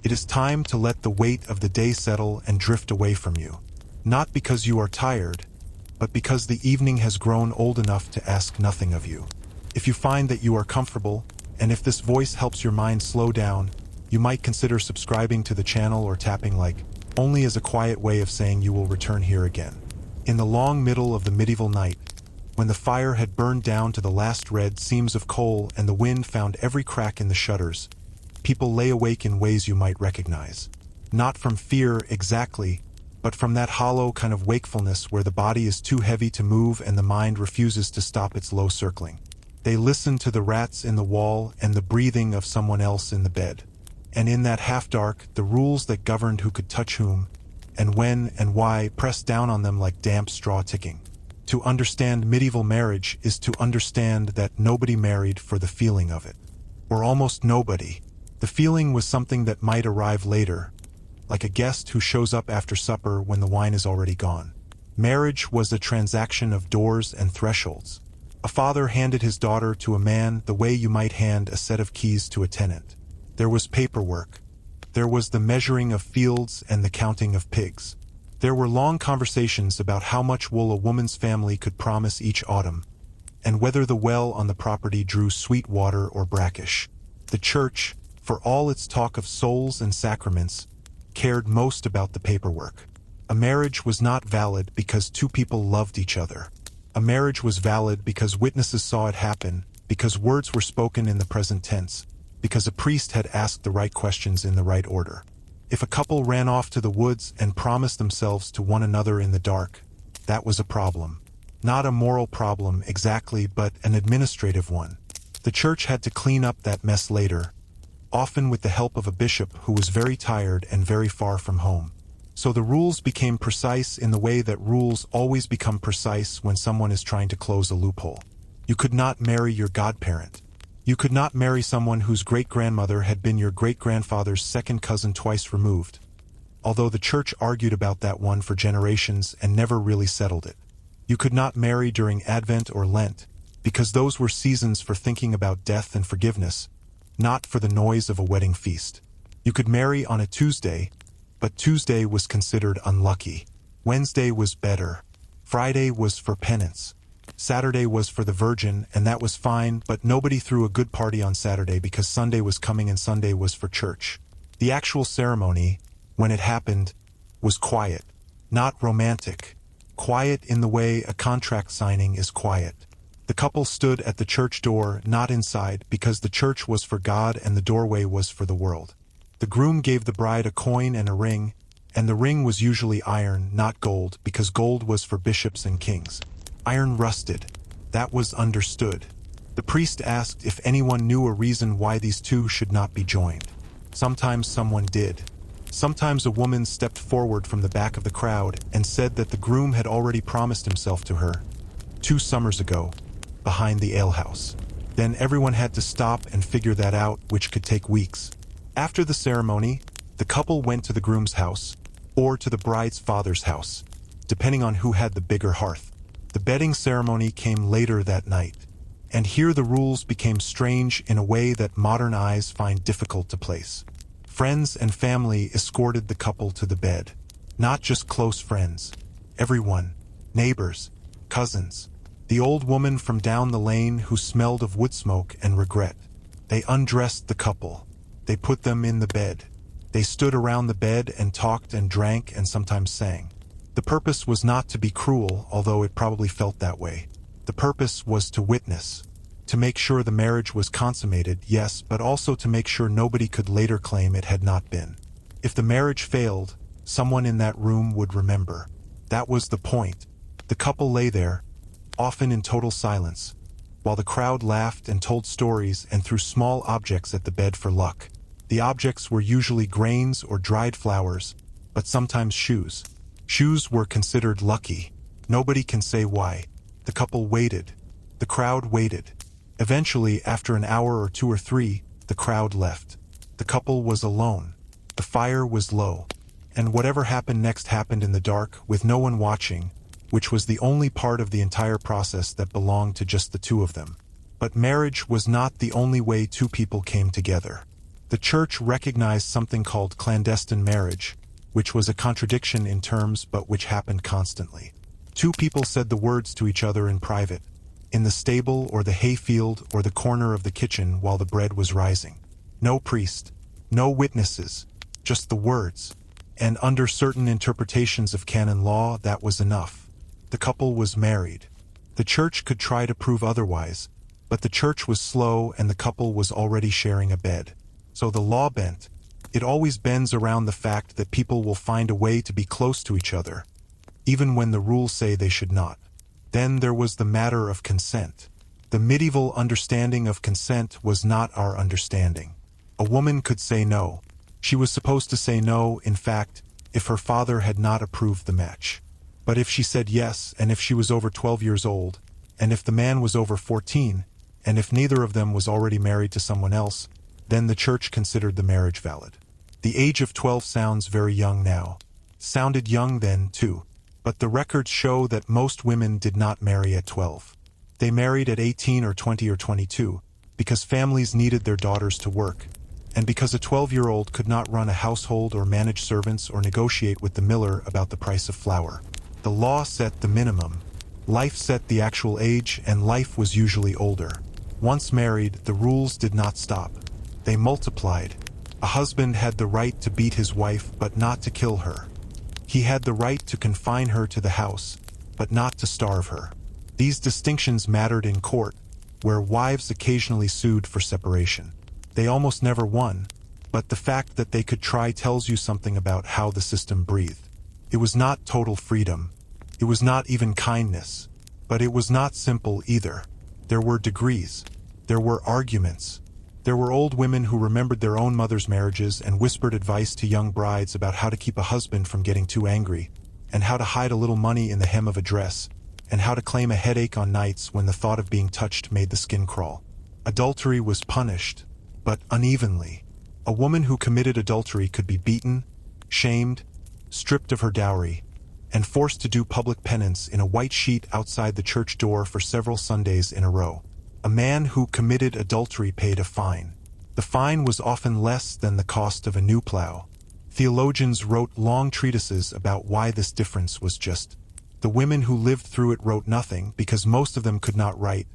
It is time to let the weight of the day settle and drift away from you. Not because you are tired, but because the evening has grown old enough to ask nothing of you. If you find that you are comfortable, and if this voice helps your mind slow down, you might consider subscribing to the channel or tapping like, only as a quiet way of saying you will return here again. In the long middle of the medieval night, when the fire had burned down to the last red seams of coal and the wind found every crack in the shutters, people lay awake in ways you might recognize. Not from fear exactly, but from that hollow kind of wakefulness where the body is too heavy to move and the mind refuses to stop its low circling. They listened to the rats in the wall and the breathing of someone else in the bed. And in that half-dark, the rules that governed who could touch whom, and when and why, pressed down on them like damp straw ticking. To understand medieval marriage is to understand that nobody married for the feeling of it. Or almost nobody. The feeling was something that might arrive later, like a guest who shows up after supper when the wine is already gone. Marriage was a transaction of doors and thresholds. A father handed his daughter to a man the way you might hand a set of keys to a tenant. There was paperwork. There was the measuring of fields and the counting of pigs. There were long conversations about how much wool a woman's family could promise each autumn, and whether the well on the property drew sweet water or brackish. The church, for all its talk of souls and sacraments, cared most about the paperwork. A marriage was not valid because two people loved each other. A marriage was valid because witnesses saw it happen, because words were spoken in the present tense, because a priest had asked the right questions in the right order. If a couple ran off to the woods and promised themselves to one another in the dark, that was a problem. Not a moral problem exactly, but an administrative one. The church had to clean up that mess later, often with the help of a bishop who was very tired and very far from home. So the rules became precise in the way that rules always become precise when someone is trying to close a loophole. You could not marry your godparent. You could not marry someone whose great-grandmother had been your great-grandfather's second cousin twice removed, although the church argued about that one for generations and never really settled it. You could not marry during Advent or Lent, because those were seasons for thinking about death and forgiveness, not for the noise of a wedding feast. You could marry on a Tuesday, but Tuesday was considered unlucky. Wednesday was better. Friday was for penance. Saturday was for the Virgin, and that was fine, but nobody threw a good party on Saturday because Sunday was coming and Sunday was for church. The actual ceremony, when it happened, was quiet, not romantic. Quiet in the way a contract signing is quiet. The couple stood at the church door, not inside, because the church was for God and the doorway was for the world. The groom gave the bride a coin and a ring, and the ring was usually iron, not gold, because gold was for bishops and kings. Iron rusted. That was understood. The priest asked if anyone knew a reason why these two should not be joined. Sometimes someone did. Sometimes a woman stepped forward from the back of the crowd and said that the groom had already promised himself to her 2 summers ago, behind the alehouse. Then everyone had to stop and figure that out, which could take weeks. After the ceremony, the couple went to the groom's house, or to the bride's father's house, depending on who had the bigger hearth. The bedding ceremony came later that night, and here the rules became strange in a way that modern eyes find difficult to place. Friends and family escorted the couple to the bed. Not just close friends. Everyone. Neighbors. Cousins. The old woman from down the lane who smelled of wood smoke and regret. They undressed the couple. They put them in the bed. They stood around the bed and talked and drank and sometimes sang. The purpose was not to be cruel, although it probably felt that way. The purpose was to witness. To make sure the marriage was consummated, yes, but also to make sure nobody could later claim it had not been. If the marriage failed, someone in that room would remember. That was the point. The couple lay there, often in total silence, while the crowd laughed and told stories and threw small objects at the bed for luck. The objects were usually grains or dried flowers, but sometimes shoes. Shoes were considered lucky. Nobody can say why. The couple waited. The crowd waited. Eventually, after an hour or 2 or 3, the crowd left. The couple was alone. The fire was low. And whatever happened next happened in the dark, with no one watching, which was the only part of the entire process that belonged to just the two of them. But marriage was not the only way two people came together. The church recognized something called clandestine marriage, which was a contradiction in terms but which happened constantly. Two people said the words to each other in private, in the stable or the hayfield or the corner of the kitchen while the bread was rising. No priest, no witnesses, just the words. And under certain interpretations of canon law, that was enough. The couple was married. The church could try to prove otherwise, but the church was slow and the couple was already sharing a bed. So the law bent. It always bends around the fact that people will find a way to be close to each other, even when the rules say they should not. Then there was the matter of consent. The medieval understanding of consent was not our understanding. A woman could say no. She was supposed to say no, in fact, if her father had not approved the match. But if she said yes, and if she was over 12 years old, and if the man was over 14, and if neither of them was already married to someone else, then the church considered the marriage valid. The age of 12 sounds very young now. Sounded young then, too. But the records show that most women did not marry at 12. They married at 18 or 20 or 22, because families needed their daughters to work, and because a 12-year-old could not run a household or manage servants or negotiate with the miller about the price of flour. The law set the minimum. Life set the actual age, and life was usually older. Once married, the rules did not stop. They multiplied. A husband had the right to beat his wife, but not to kill her. He had the right to confine her to the house, but not to starve her. These distinctions mattered in court, where wives occasionally sued for separation. They almost never won, but the fact that they could try tells you something about how the system breathed. It was not total freedom. It was not even kindness. But it was not simple either. There were degrees. There were arguments. There were old women who remembered their own mother's marriages and whispered advice to young brides about how to keep a husband from getting too angry, and how to hide a little money in the hem of a dress, and how to claim a headache on nights when the thought of being touched made the skin crawl. Adultery was punished, but unevenly. A woman who committed adultery could be beaten, shamed, stripped of her dowry, and forced to do public penance in a white sheet outside the church door for several Sundays in a row. A man who committed adultery paid a fine. The fine was often less than the cost of a new plow. Theologians wrote long treatises about why this difference was just. The women who lived through it wrote nothing because most of them could not write,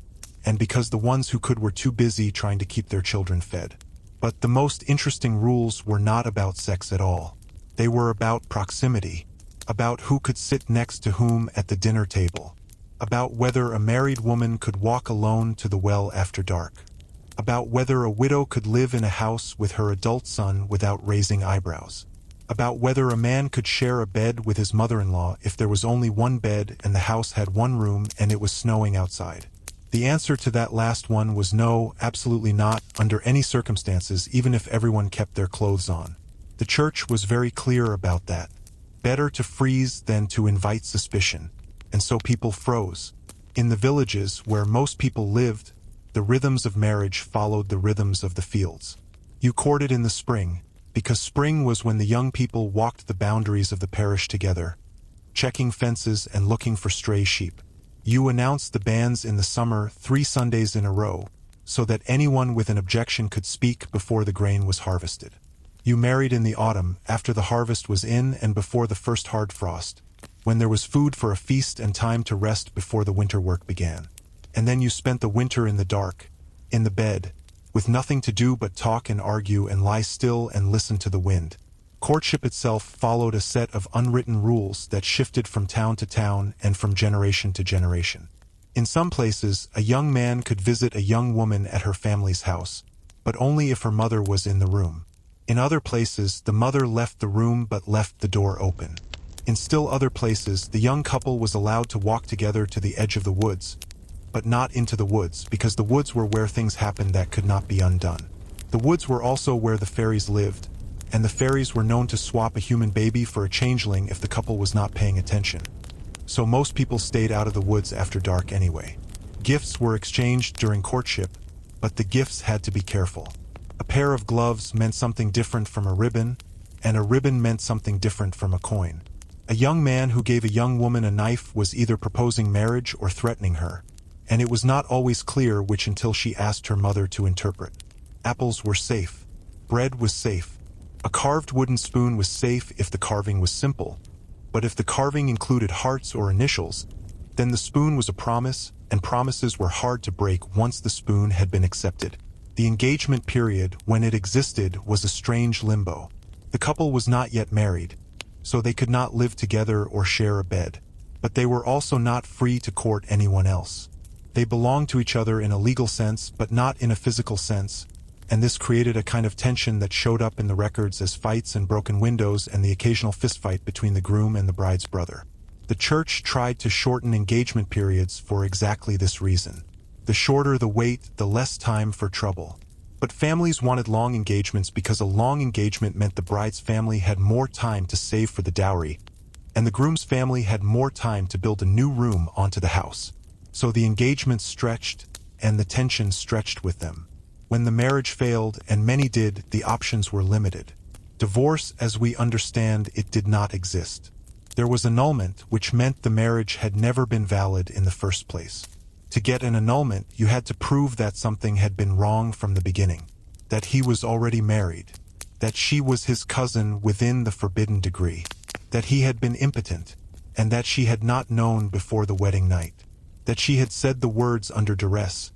and because the ones who could were too busy trying to keep their children fed. But the most interesting rules were not about sex at all. They were about proximity, about who could sit next to whom at the dinner table, about whether a married woman could walk alone to the well after dark, about whether a widow could live in a house with her adult son without raising eyebrows, about whether a man could share a bed with his mother-in-law if there was only one bed and the house had one room and it was snowing outside. The answer to that last one was no, absolutely not, under any circumstances, even if everyone kept their clothes on. The church was very clear about that. Better to freeze than to invite suspicion. And so people froze. In the villages where most people lived, the rhythms of marriage followed the rhythms of the fields. You courted in the spring, because spring was when the young people walked the boundaries of the parish together, checking fences and looking for stray sheep. You announced the bans in the summer 3 Sundays in a row, so that anyone with an objection could speak before the grain was harvested. You married in the autumn, after the harvest was in and before the first hard frost, when there was food for a feast and time to rest before the winter work began. And then you spent the winter in the dark, in the bed, with nothing to do but talk and argue and lie still and listen to the wind. Courtship itself followed a set of unwritten rules that shifted from town to town and from generation to generation. In some places, a young man could visit a young woman at her family's house, but only if her mother was in the room. In other places, the mother left the room but left the door open. In still other places, the young couple was allowed to walk together to the edge of the woods, but not into the woods, because the woods were where things happened that could not be undone. The woods were also where the fairies lived, and the fairies were known to swap a human baby for a changeling if the couple was not paying attention. So most people stayed out of the woods after dark anyway. Gifts were exchanged during courtship, but the gifts had to be careful. A pair of gloves meant something different from a ribbon, and a ribbon meant something different from a coin. A young man who gave a young woman a knife was either proposing marriage or threatening her, and it was not always clear which until she asked her mother to interpret. Apples were safe. bread was safe. A carved wooden spoon was safe if the carving was simple. But if the carving included hearts or initials, then the spoon was a promise, and promises were hard to break once the spoon had been accepted. The engagement period, when it existed, was a strange limbo. The couple was not yet married, so they could not live together or share a bed. But they were also not free to court anyone else. They belonged to each other in a legal sense, but not in a physical sense, and this created a kind of tension that showed up in the records as fights and broken windows and the occasional fistfight between the groom and the bride's brother. The church tried to shorten engagement periods for exactly this reason. The shorter the wait, the less time for trouble. But families wanted long engagements because a long engagement meant the bride's family had more time to save for the dowry, and the groom's family had more time to build a new room onto the house. So the engagements stretched, and the tension stretched with them. When the marriage failed, and many did, the options were limited. Divorce, as we understand it, did not exist. There was annulment, which meant the marriage had never been valid in the first place. To get an annulment, you had to prove that something had been wrong from the beginning, that he was already married, that she was his cousin within the forbidden degree, that he had been impotent, and that she had not known before the wedding night, that she had said the words under duress,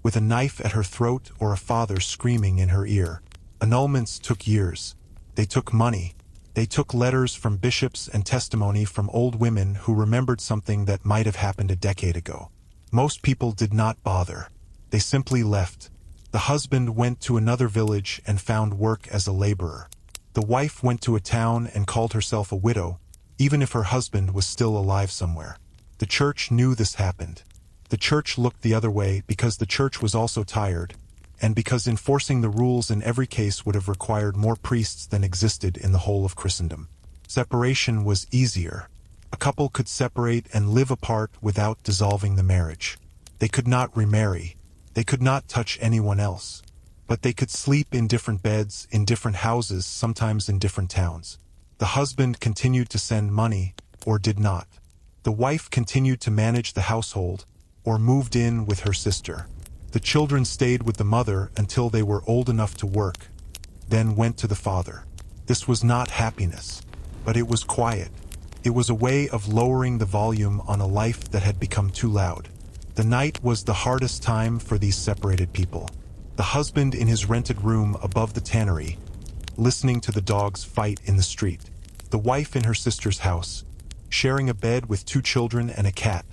with a knife at her throat or a father screaming in her ear. Annulments took years. They took money. They took letters from bishops and testimony from old women who remembered something that might have happened a decade ago. Most people did not bother. They simply left. The husband went to another village and found work as a laborer. The wife went to a town and called herself a widow, even if her husband was still alive somewhere. The church knew this happened. The church looked the other way because the church was also tired, and because enforcing the rules in every case would have required more priests than existed in the whole of Christendom. Separation was easier. A couple could separate and live apart without dissolving the marriage. They could not remarry. They could not touch anyone else. But they could sleep in different beds, in different houses, sometimes in different towns. The husband continued to send money, or did not. The wife continued to manage the household, or moved in with her sister. The children stayed with the mother until they were old enough to work, then went to the father. This was not happiness, but it was quiet. It was a way of lowering the volume on a life that had become too loud. The night was the hardest time for these separated people. The husband in his rented room above the tannery, listening to the dogs fight in the street. The wife in her sister's house, sharing a bed with 2 children and a cat,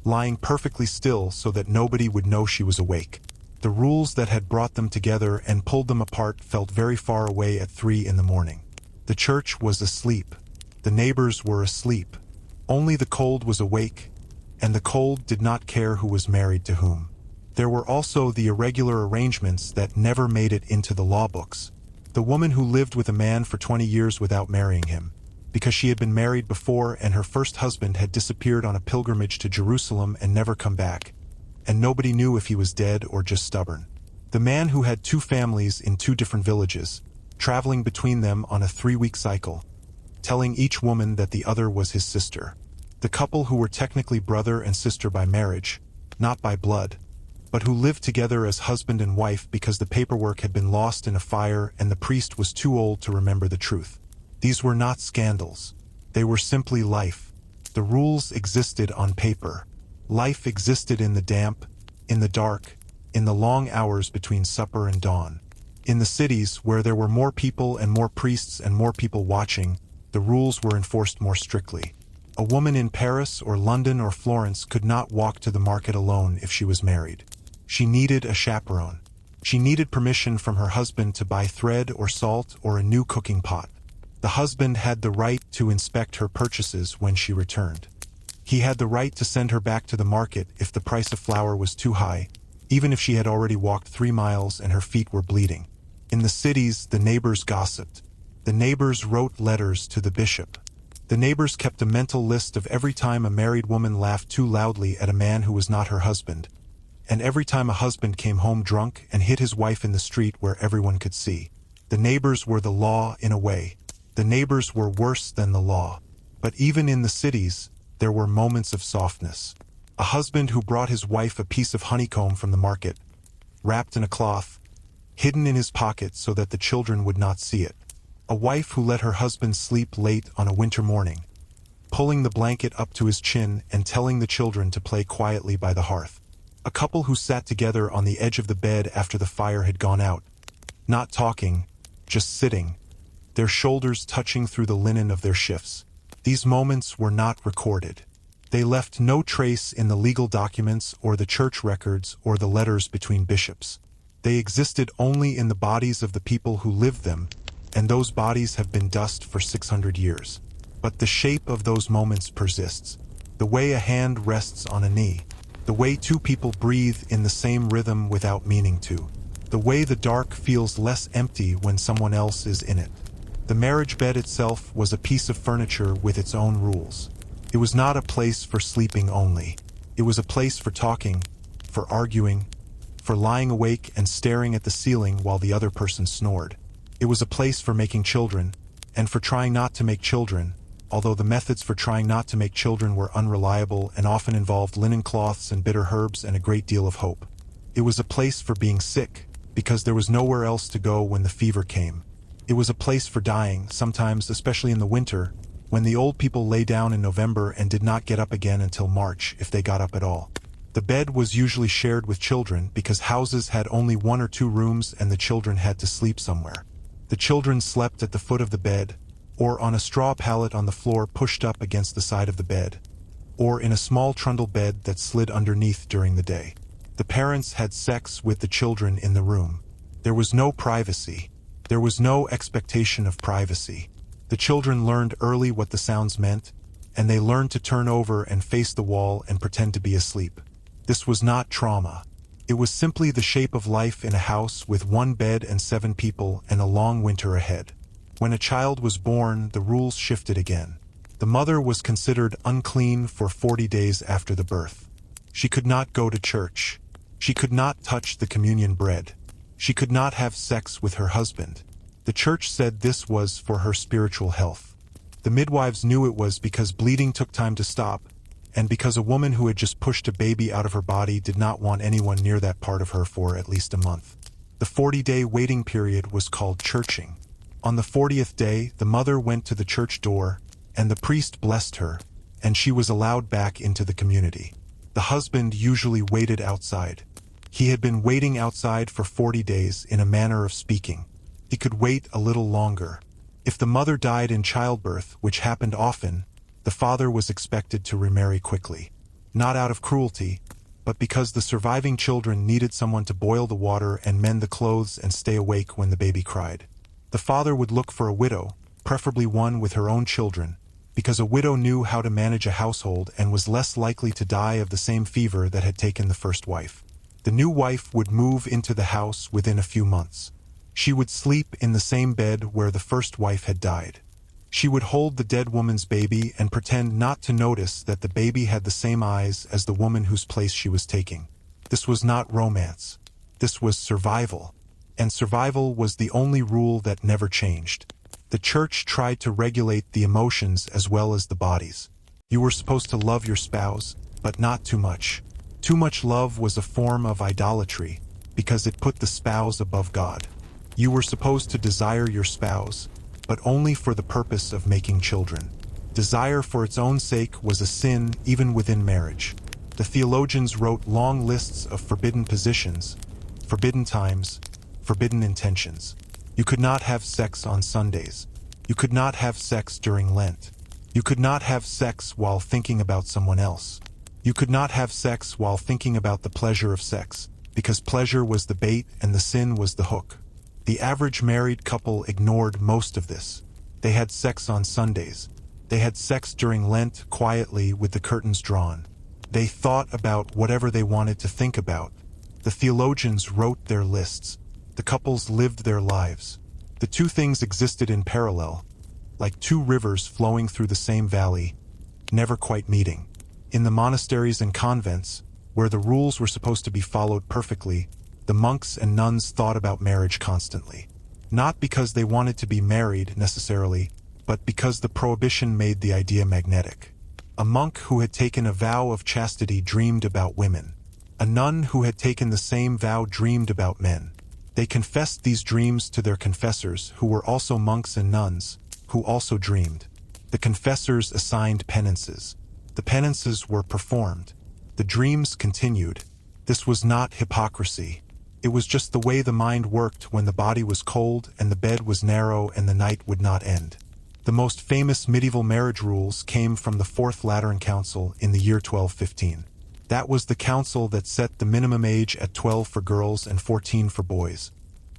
lying perfectly still so that nobody would know she was awake. The rules that had brought them together and pulled them apart felt very far away at 3 in the morning. The church was asleep. The neighbors were asleep. Only the cold was awake, and the cold did not care who was married to whom. There were also the irregular arrangements that never made it into the law books. The woman who lived with a man for 20 years without marrying him, because she had been married before and her first husband had disappeared on a pilgrimage to Jerusalem and never come back, and nobody knew if he was dead or just stubborn. The man who had 2 families in 2 different villages, traveling between them on a 3-week cycle, telling each woman that the other was his sister. The couple who were technically brother and sister by marriage, not by blood, but who lived together as husband and wife because the paperwork had been lost in a fire and the priest was too old to remember the truth. These were not scandals. They were simply life. The rules existed on paper. Life existed in the damp, in the dark, in the long hours between supper and dawn. In the cities, where there were more people and more priests and more people watching, the rules were enforced more strictly. A woman in Paris or London or Florence could not walk to the market alone if she was married. She needed a chaperone. She needed permission from her husband to buy thread or salt or a new cooking pot. The husband had the right to inspect her purchases when she returned. He had the right to send her back to the market if the price of flour was too high, even if she had already walked 3 miles and her feet were bleeding. In the cities, the neighbors gossiped. The neighbors wrote letters to the bishop. The neighbors kept a mental list of every time a married woman laughed too loudly at a man who was not her husband, and every time a husband came home drunk and hit his wife in the street where everyone could see. The neighbors were the law in a way. The neighbors were worse than the law. But even in the cities, there were moments of softness. A husband who brought his wife a piece of honeycomb from the market, wrapped in a cloth, hidden in his pocket so that the children would not see it. A wife who let her husband sleep late on a winter morning, pulling the blanket up to his chin and telling the children to play quietly by the hearth. A couple who sat together on the edge of the bed after the fire had gone out, not talking, just sitting, their shoulders touching through the linen of their shifts. These moments were not recorded. They left no trace in the legal documents or the church records or the letters between bishops. They existed only in the bodies of the people who lived them, and those bodies have been dust for 600 years. But the shape of those moments persists. The way a hand rests on a knee. The way two people breathe in the same rhythm without meaning to. The way the dark feels less empty when someone else is in it. The marriage bed itself was a piece of furniture with its own rules. It was not a place for sleeping only. It was a place for talking, for arguing, for lying awake and staring at the ceiling while the other person snored. It was a place for making children, and for trying not to make children, although the methods for trying not to make children were unreliable and often involved linen cloths and bitter herbs and a great deal of hope. It was a place for being sick, because there was nowhere else to go when the fever came. It was a place for dying, sometimes, especially in the winter, when the old people lay down in November and did not get up again until March, if they got up at all. The bed was usually shared with children because houses had only 1 or 2 rooms and the children had to sleep somewhere. The children slept at the foot of the bed, or on a straw pallet on the floor pushed up against the side of the bed, or in a small trundle bed that slid underneath during the day. The parents had sex with the children in the room. There was no privacy. There was no expectation of privacy. The children learned early what the sounds meant, and they learned to turn over and face the wall and pretend to be asleep. This was not trauma. It was simply the shape of life in a house with 1 bed and 7 people and a long winter ahead. When a child was born, the rules shifted again. The mother was considered unclean for 40 days after the birth. She could not go to church. She could not touch the communion bread. She could not have sex with her husband. The church said this was for her spiritual health. The midwives knew it was because bleeding took time to stop, and because a woman who had just pushed a baby out of her body did not want anyone near that part of her for at least a month. The 40-day waiting period was called churching. On the 40th day, the mother went to the church door, and the priest blessed her, and she was allowed back into the community. The husband usually waited outside. He had been waiting outside for 40 days in a manner of speaking. He could wait a little longer. If the mother died in childbirth, which happened often, the father was expected to remarry quickly. Not out of cruelty, but because the surviving children needed someone to boil the water and mend the clothes and stay awake when the baby cried. The father would look for a widow, preferably one with her own children, because a widow knew how to manage a household and was less likely to die of the same fever that had taken the first wife. The new wife would move into the house within a few months. She would sleep in the same bed where the first wife had died. She would hold the dead woman's baby and pretend not to notice that the baby had the same eyes as the woman whose place she was taking. This was not romance. This was survival. And survival was the only rule that never changed. The church tried to regulate the emotions as well as the bodies. You were supposed to love your spouse, but not too much. Too much love was a form of idolatry, because it put the spouse above God. You were supposed to desire your spouse, but only for the purpose of making children. Desire for its own sake was a sin even within marriage. The theologians wrote long lists of forbidden positions, forbidden times, forbidden intentions. You could not have sex on Sundays. You could not have sex during Lent. You could not have sex while thinking about someone else. You could not have sex while thinking about the pleasure of sex, because pleasure was the bait and the sin was the hook. The average married couple ignored most of this. They had sex on Sundays. They had sex during Lent quietly with the curtains drawn. They thought about whatever they wanted to think about. The theologians wrote their lists. The couples lived their lives. The two things existed in parallel, like 2 rivers flowing through the same valley, never quite meeting. In the monasteries and convents, where the rules were supposed to be followed perfectly, the monks and nuns thought about marriage constantly. Not because they wanted to be married, necessarily, but because the prohibition made the idea magnetic. A monk who had taken a vow of chastity dreamed about women. A nun who had taken the same vow dreamed about men. They confessed these dreams to their confessors, who were also monks and nuns, who also dreamed. The confessors assigned penances. The penances were performed. The dreams continued. This was not hypocrisy. It was just the way the mind worked when the body was cold and the bed was narrow and the night would not end. The most famous medieval marriage rules came from the Fourth Lateran Council in the year 1215. That was the council that set the minimum age at 12 for girls and 14 for boys.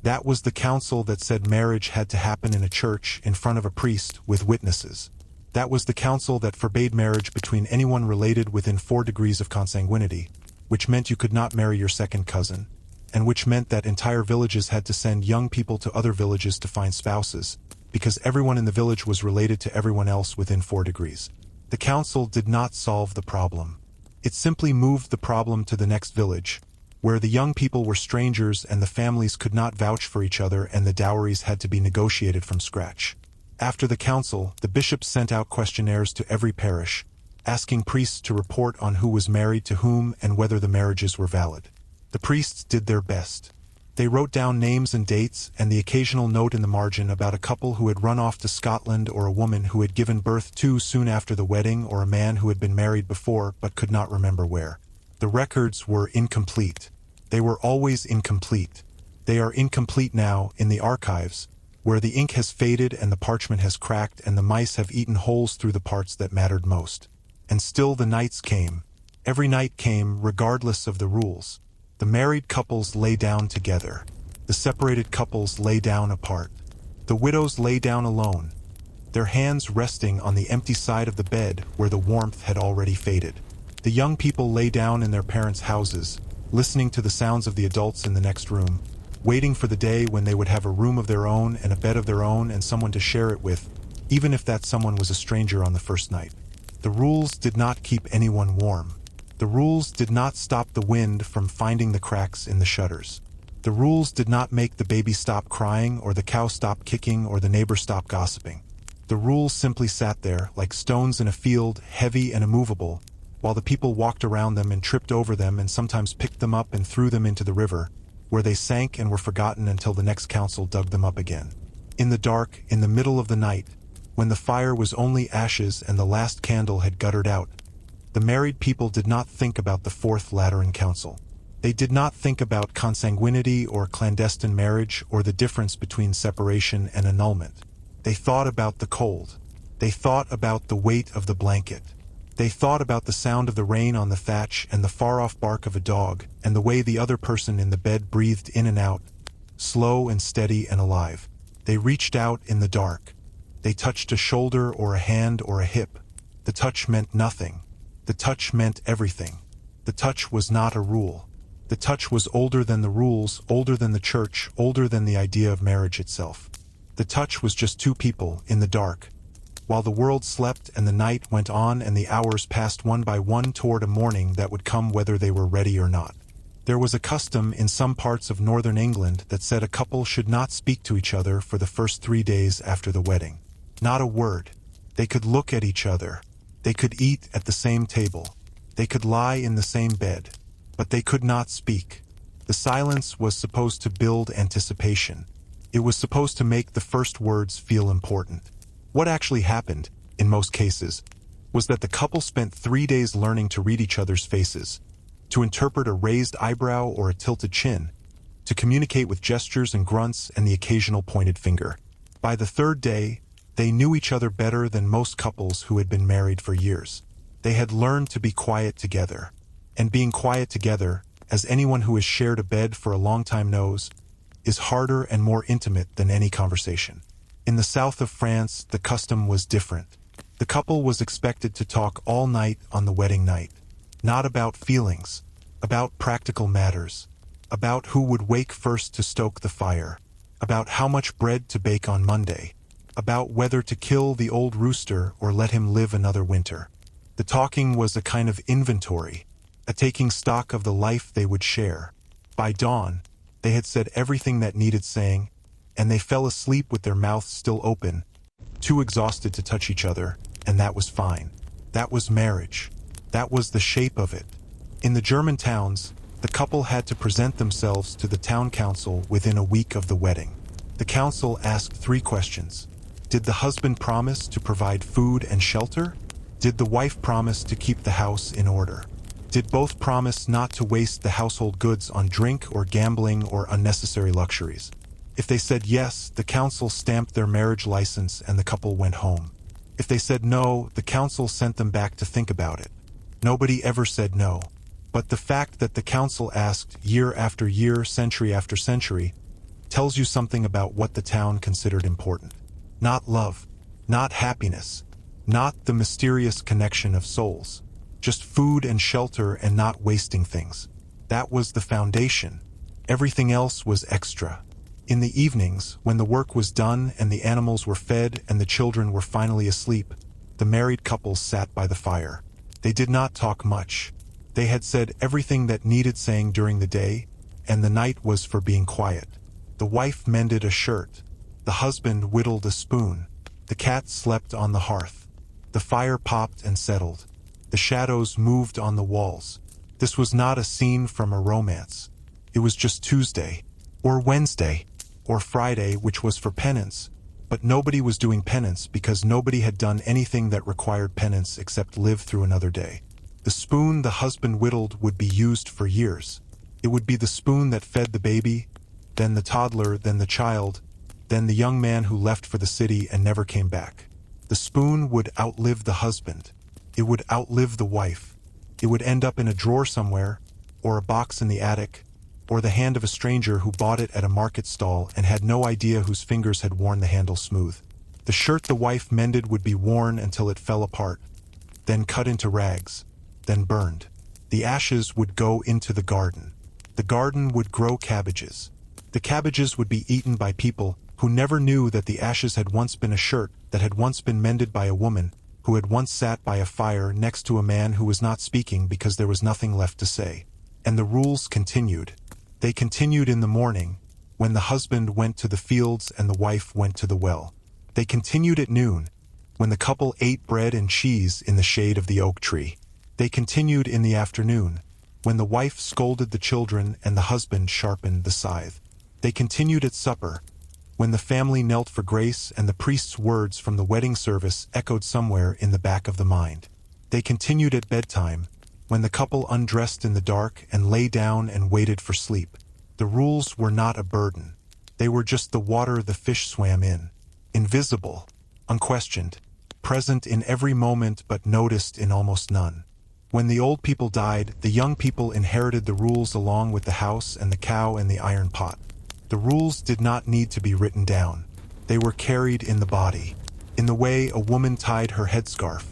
That was the council that said marriage had to happen in a church in front of a priest with witnesses. That was the council that forbade marriage between anyone related within 4 degrees of consanguinity, which meant you could not marry your second cousin, and which meant that entire villages had to send young people to other villages to find spouses, because everyone in the village was related to everyone else within 4 degrees. The council did not solve the problem. It simply moved the problem to the next village, where the young people were strangers and the families could not vouch for each other and the dowries had to be negotiated from scratch. After the council, the bishops sent out questionnaires to every parish, asking priests to report on who was married to whom and whether the marriages were valid. The priests did their best. They wrote down names and dates and the occasional note in the margin about a couple who had run off to Scotland or a woman who had given birth too soon after the wedding or a man who had been married before but could not remember where. The records were incomplete. They were always incomplete. They are incomplete now in the archives, where the ink has faded and the parchment has cracked and the mice have eaten holes through the parts that mattered most. And still the nights came. Every night came regardless of the rules. The married couples lay down together. The separated couples lay down apart. The widows lay down alone, their hands resting on the empty side of the bed where the warmth had already faded. The young people lay down in their parents' houses, listening to the sounds of the adults in the next room, waiting for the day when they would have a room of their own and a bed of their own and someone to share it with, even if that someone was a stranger on the first night. The rules did not keep anyone warm. The rules did not stop the wind from finding the cracks in the shutters. The rules did not make the baby stop crying or the cow stop kicking or the neighbor stop gossiping. The rules simply sat there like stones in a field, heavy and immovable, while the people walked around them and tripped over them and sometimes picked them up and threw them into the river, where they sank and were forgotten until the next council dug them up again. In the dark, in the middle of the night, when the fire was only ashes and the last candle had guttered out, the married people did not think about the Fourth Lateran Council. They did not think about consanguinity or clandestine marriage or the difference between separation and annulment. They thought about the cold. They thought about the weight of the blanket. They thought about the sound of the rain on the thatch and the far-off bark of a dog and the way the other person in the bed breathed in and out, slow and steady and alive. They reached out in the dark. They touched a shoulder or a hand or a hip. The touch meant nothing. The touch meant everything. The touch was not a rule. The touch was older than the rules, older than the church, older than the idea of marriage itself. The touch was just two people in the dark, while the world slept and the night went on and the hours passed one by one toward a morning that would come whether they were ready or not. There was a custom in some parts of northern England that said a couple should not speak to each other for the first 3 days after the wedding. Not a word. They could look at each other. They could eat at the same table. They could lie in the same bed. But they could not speak. The silence was supposed to build anticipation. It was supposed to make the first words feel important. What actually happened, in most cases, was that the couple spent 3 days learning to read each other's faces, to interpret a raised eyebrow or a tilted chin, to communicate with gestures and grunts and the occasional pointed finger. By the 3rd day, they knew each other better than most couples who had been married for years. They had learned to be quiet together. And being quiet together, as anyone who has shared a bed for a long time knows, is harder and more intimate than any conversation. In the south of France, the custom was different. The couple was expected to talk all night on the wedding night, not about feelings, about practical matters, about who would wake first to stoke the fire, about how much bread to bake on Monday, about whether to kill the old rooster or let him live another winter. The talking was a kind of inventory, a taking stock of the life they would share. By dawn, they had said everything that needed saying, and they fell asleep with their mouths still open, too exhausted to touch each other, and that was fine. That was marriage. That was the shape of it. In the German towns, The couple had to present themselves to the town council within a week of the wedding. The council asked 3 questions. Did the husband promise to provide food and shelter? Did the wife promise to keep the house in order? Did both promise not to waste the household goods on drink or gambling or unnecessary luxuries? If they said yes, the council stamped their marriage license and the couple went home. If they said no, the council sent them back to think about it. Nobody ever said no. But the fact that the council asked year after year, century after century, tells you something about what the town considered important. Not love, not happiness, not the mysterious connection of souls. Just food and shelter and not wasting things. That was the foundation. Everything else was extra. In the evenings, when the work was done and the animals were fed and the children were finally asleep, the married couple sat by the fire. They did not talk much. They had said everything that needed saying during the day, and the night was for being quiet. The wife mended a shirt. The husband whittled a spoon. The cat slept on the hearth. The fire popped and settled. The shadows moved on the walls. This was not a scene from a romance. It was just Tuesday, or Wednesday, or Friday, which was for penance. But nobody was doing penance because nobody had done anything that required penance except live through another day. The spoon the husband whittled would be used for years. It would be the spoon that fed the baby, then the toddler, then the child, then the young man who left for the city and never came back. The spoon would outlive the husband. It would outlive the wife. It would end up in a drawer somewhere, or a box in the attic, or the hand of a stranger who bought it at a market stall and had no idea whose fingers had worn the handle smooth. The shirt the wife mended would be worn until it fell apart, then cut into rags, then burned. The ashes would go into the garden. The garden would grow cabbages. The cabbages would be eaten by people who never knew that the ashes had once been a shirt that had once been mended by a woman who had once sat by a fire next to a man who was not speaking because there was nothing left to say. And the rules continued. They continued in the morning, when the husband went to the fields and the wife went to the well. They continued at noon, when the couple ate bread and cheese in the shade of the oak tree. They continued in the afternoon, when the wife scolded the children and the husband sharpened the scythe. They continued at supper, when the family knelt for grace and the priest's words from the wedding service echoed somewhere in the back of the mind. They continued at bedtime, when the couple undressed in the dark and lay down and waited for sleep. The rules were not a burden. They were just the water the fish swam in. Invisible, unquestioned, present in every moment but noticed in almost none. When the old people died, the young people inherited the rules along with the house and the cow and the iron pot. The rules did not need to be written down. They were carried in the body, in the way a woman tied her headscarf,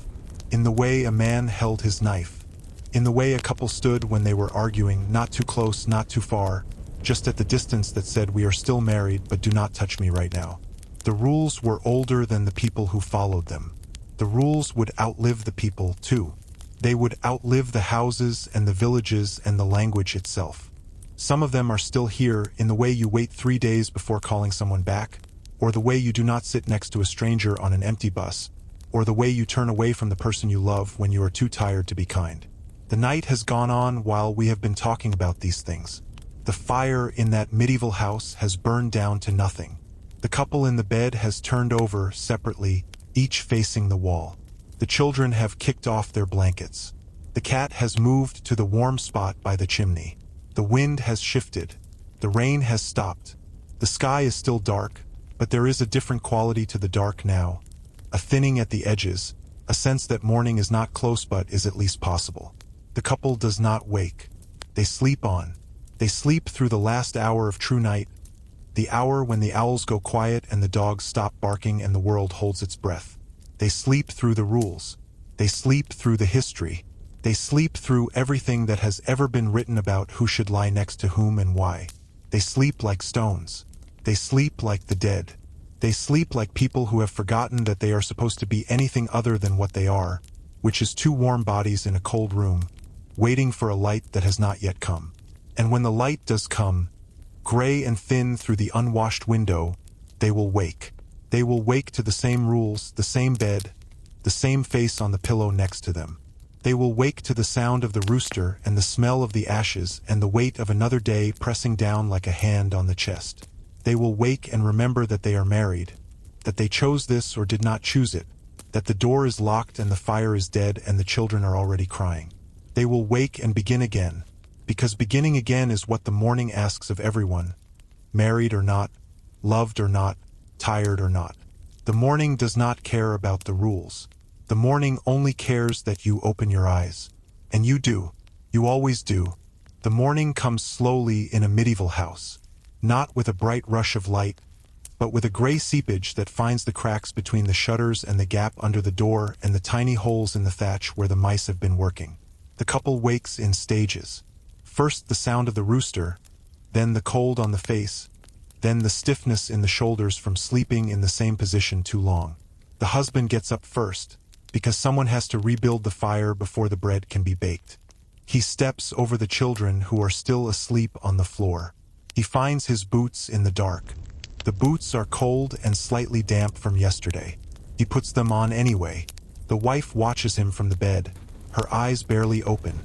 in the way a man held his knife, in the way a couple stood when they were arguing, not too close, not too far, just at the distance that said, "We are still married, but do not touch me right now." The rules were older than the people who followed them. The rules would outlive the people, too. They would outlive the houses and the villages and the language itself. Some of them are still here, in the way you wait 3 days before calling someone back, or the way you do not sit next to a stranger on an empty bus, or the way you turn away from the person you love when you are too tired to be kind. The night has gone on while we have been talking about these things. The fire in that medieval house has burned down to nothing. The couple in the bed has turned over separately, each facing the wall. The children have kicked off their blankets. The cat has moved to the warm spot by the chimney. The wind has shifted. The rain has stopped. The sky is still dark, but there is a different quality to the dark now. A thinning at the edges, a sense that morning is not close but is at least possible. The couple does not wake. They sleep on. They sleep through the last hour of true night, the hour when the owls go quiet and the dogs stop barking and the world holds its breath. They sleep through the rules. They sleep through the history. They sleep through everything that has ever been written about who should lie next to whom and why. They sleep like stones. They sleep like the dead. They sleep like people who have forgotten that they are supposed to be anything other than what they are, which is 2 warm bodies in a cold room, waiting for a light that has not yet come. And when the light does come, gray and thin through the unwashed window, they will wake. They will wake to the same rules, the same bed, the same face on the pillow next to them. They will wake to the sound of the rooster and the smell of the ashes and the weight of another day pressing down like a hand on the chest. They will wake and remember that they are married, that they chose this or did not choose it, that the door is locked and the fire is dead and the children are already crying. They will wake and begin again, because beginning again is what the morning asks of everyone, married or not, loved or not, tired or not. The morning does not care about the rules. The morning only cares that you open your eyes. And you do. You always do. The morning comes slowly in a medieval house, not with a bright rush of light, but with a gray seepage that finds the cracks between the shutters and the gap under the door and the tiny holes in the thatch where the mice have been working. The couple wakes in stages. First the sound of the rooster, then the cold on the face, then the stiffness in the shoulders from sleeping in the same position too long. The husband gets up first, because someone has to rebuild the fire before the bread can be baked. He steps over the children who are still asleep on the floor. He finds his boots in the dark. The boots are cold and slightly damp from yesterday. He puts them on anyway. The wife watches him from the bed, her eyes barely open,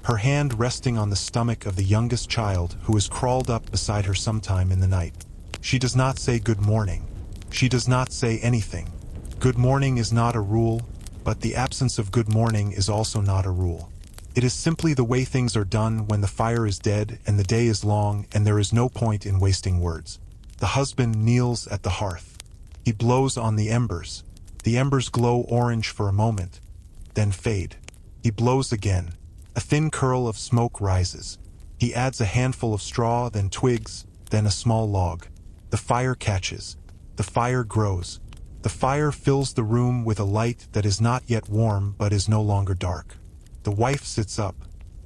her hand resting on the stomach of the youngest child who has crawled up beside her sometime in the night. She does not say good morning. She does not say anything. Good morning is not a rule, but the absence of good morning is also not a rule. It is simply the way things are done when the fire is dead and the day is long and there is no point in wasting words. The husband kneels at the hearth. He blows on the embers. The embers glow orange for a moment, then fade. He blows again. A thin curl of smoke rises. He adds a handful of straw, then twigs, then a small log. The fire catches. The fire grows. The fire fills the room with a light that is not yet warm but is no longer dark. The wife sits up.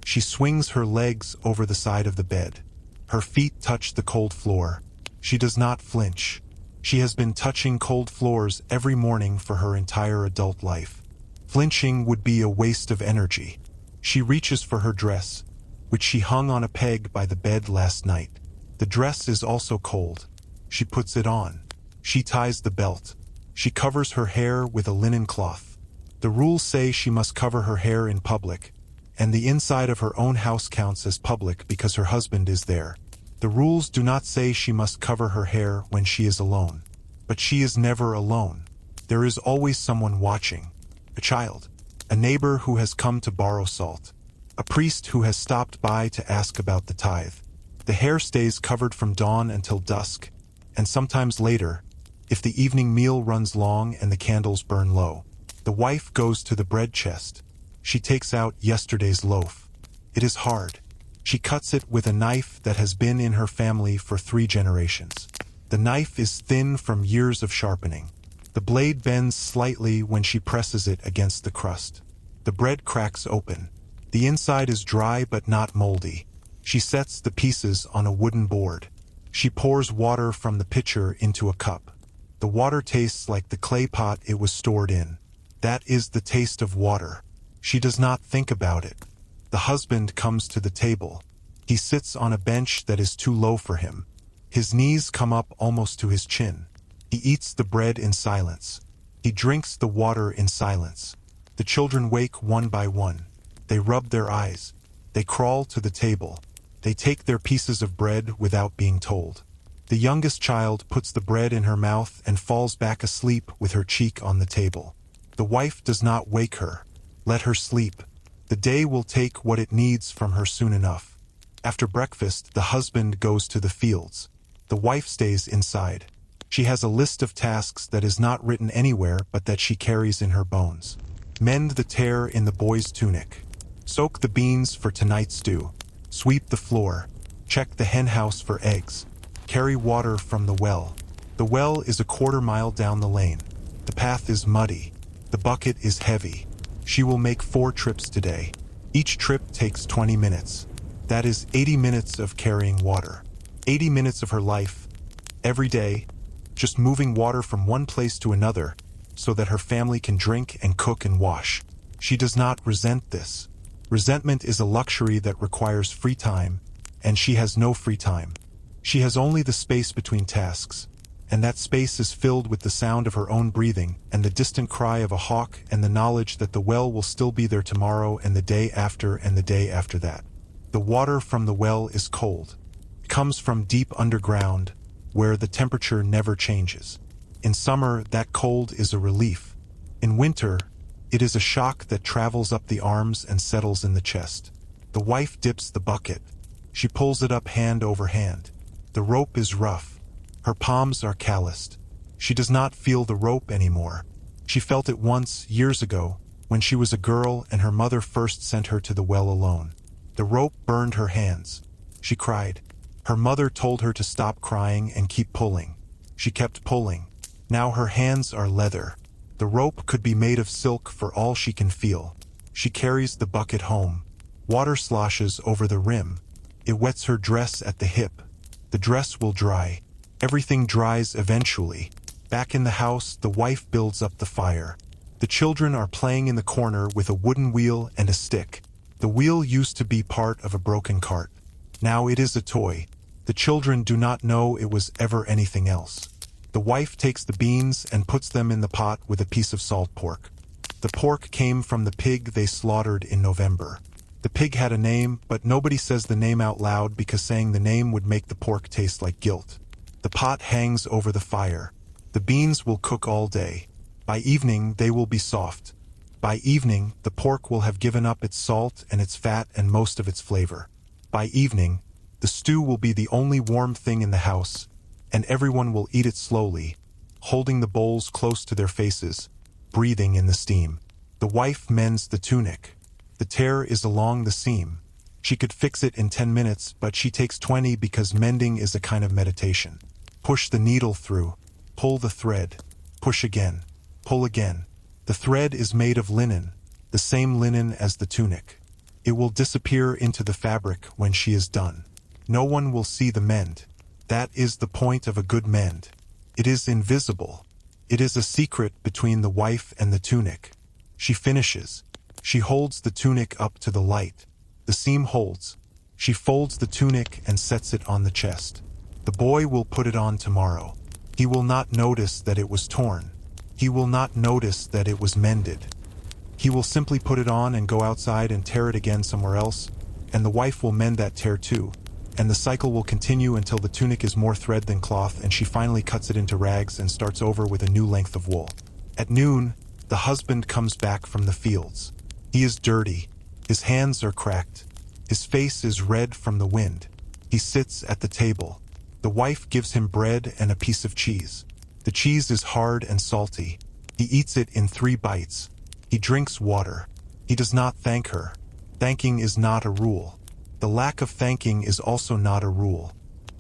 She swings her legs over the side of the bed. Her feet touch the cold floor. She does not flinch. She has been touching cold floors every morning for her entire adult life. Flinching would be a waste of energy. She reaches for her dress, which she hung on a peg by the bed last night. The dress is also cold. She puts it on. She ties the belt. She covers her hair with a linen cloth. The rules say she must cover her hair in public, and the inside of her own house counts as public because her husband is there. The rules do not say she must cover her hair when she is alone. But she is never alone. There is always someone watching. A child. A neighbor who has come to borrow salt. A priest who has stopped by to ask about the tithe. The hair stays covered from dawn until dusk, and sometimes later, if the evening meal runs long and the candles burn low. The wife goes to the bread chest. She takes out yesterday's loaf. It is hard. She cuts it with a knife that has been in her family for 3 generations. The knife is thin from years of sharpening. The blade bends slightly when she presses it against the crust. The bread cracks open. The inside is dry but not moldy. She sets the pieces on a wooden board. She pours water from the pitcher into a cup. The water tastes like the clay pot it was stored in. That is the taste of water. She does not think about it. The husband comes to the table. He sits on a bench that is too low for him. His knees come up almost to his chin. He eats the bread in silence. He drinks the water in silence. The children wake one by one. They rub their eyes. They crawl to the table. They take their pieces of bread without being told. The youngest child puts the bread in her mouth and falls back asleep with her cheek on the table. The wife does not wake her. Let her sleep. The day will take what it needs from her soon enough. After breakfast, the husband goes to the fields. The wife stays inside. She has a list of tasks that is not written anywhere but that she carries in her bones. Mend the tear in the boy's tunic. Soak the beans for tonight's stew. Sweep the floor. Check the hen house for eggs. Carry water from the well. The well is a quarter mile down the lane. The path is muddy. The bucket is heavy. She will make 4 trips today. Each trip takes 20 minutes. That is 80 minutes of carrying water. 80 minutes of her life. Every day, just moving water from one place to another so that her family can drink and cook and wash. She does not resent this. Resentment is a luxury that requires free time, and she has no free time. She has only the space between tasks. and that space is filled with the sound of her own breathing, and the distant cry of a hawk, and the knowledge that the well will still be there tomorrow and the day after and the day after that. The water from the well is cold. It comes from deep underground, where the temperature never changes. In summer, that cold is a relief. In winter, it is a shock that travels up the arms and settles in the chest. The wife dips the bucket. She pulls it up hand over hand. The rope is rough. Her palms are calloused. She does not feel the rope anymore. She felt it once, years ago, when she was a girl and her mother first sent her to the well alone. The rope burned her hands. She cried. Her mother told her to stop crying and keep pulling. She kept pulling. Now her hands are leather. The rope could be made of silk for all she can feel. She carries the bucket home. Water sloshes over the rim. It wets her dress at the hip. The dress will dry. Everything dries eventually. Back in the house, the wife builds up the fire. The children are playing in the corner with a wooden wheel and a stick. The wheel used to be part of a broken cart. Now it is a toy. The children do not know it was ever anything else. The wife takes the beans and puts them in the pot with a piece of salt pork. The pork came from the pig they slaughtered in November. The pig had a name, but nobody says the name out loud because saying the name would make the pork taste like guilt. The pot hangs over the fire. The beans will cook all day. By evening, they will be soft. By evening, the pork will have given up its salt and its fat and most of its flavor. By evening, the stew will be the only warm thing in the house, and everyone will eat it slowly, holding the bowls close to their faces, breathing in the steam. The wife mends the tunic. The tear is along the seam. She could fix it in 10 minutes, but she takes 20 because mending is a kind of meditation. Push the needle through. Pull the thread. Push again. Pull again. The thread is made of linen, the same linen as the tunic. It will disappear into the fabric when she is done. No one will see the mend. That is the point of a good mend. It is invisible. It is a secret between the wife and the tunic. She finishes. She holds the tunic up to the light. The seam holds. She folds the tunic and sets it on the chest. The boy will put it on tomorrow. He will not notice that it was torn. He will not notice that it was mended. He will simply put it on and go outside and tear it again somewhere else, and the wife will mend that tear too, and the cycle will continue until the tunic is more thread than cloth and she finally cuts it into rags and starts over with a new length of wool. At noon, the husband comes back from the fields. He is dirty. His hands are cracked. His face is red from the wind. He sits at the table. The wife gives him bread and a piece of cheese. The cheese is hard and salty. He eats it in 3 bites. He drinks water. He does not thank her. Thanking is not a rule. The lack of thanking is also not a rule.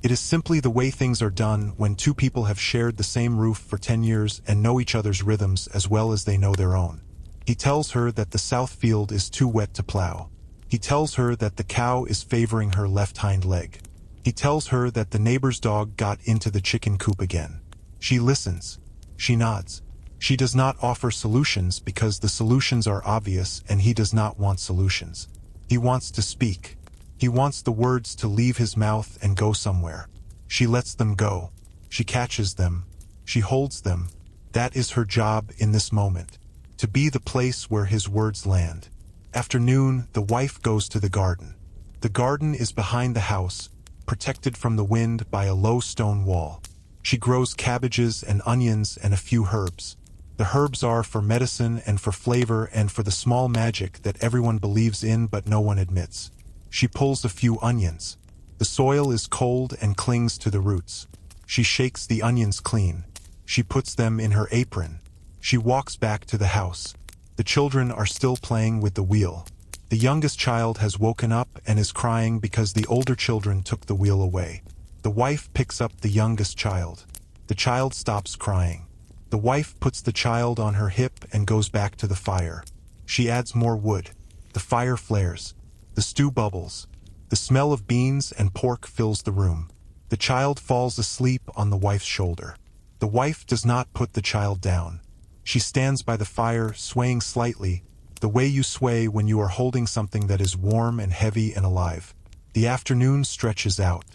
It is simply the way things are done when 2 people have shared the same roof for 10 years and know each other's rhythms as well as they know their own. He tells her that the south field is too wet to plow. He tells her that the cow is favoring her left hind leg. He tells her that the neighbor's dog got into the chicken coop again. She listens. She nods. She does not offer solutions because the solutions are obvious and he does not want solutions. He wants to speak. He wants the words to leave his mouth and go somewhere. She lets them go. She catches them. She holds them. That is her job in this moment. To be the place where his words land. After noon, the wife goes to the garden. The garden is behind the house, protected from the wind by a low stone wall. She grows cabbages and onions and a few herbs. The herbs are for medicine and for flavor and for the small magic that everyone believes in but no one admits. She pulls a few onions. The soil is cold and clings to the roots. She shakes the onions clean. She puts them in her apron. She walks back to the house. The children are still playing with the wheel. The youngest child has woken up and is crying because the older children took the wheel away. The wife picks up the youngest child. The child stops crying. The wife puts the child on her hip and goes back to the fire. She adds more wood. The fire flares. The stew bubbles. The smell of beans and pork fills the room. The child falls asleep on the wife's shoulder. The wife does not put the child down. She stands by the fire, swaying slightly, the way you sway when you are holding something that is warm and heavy and alive. The afternoon stretches out.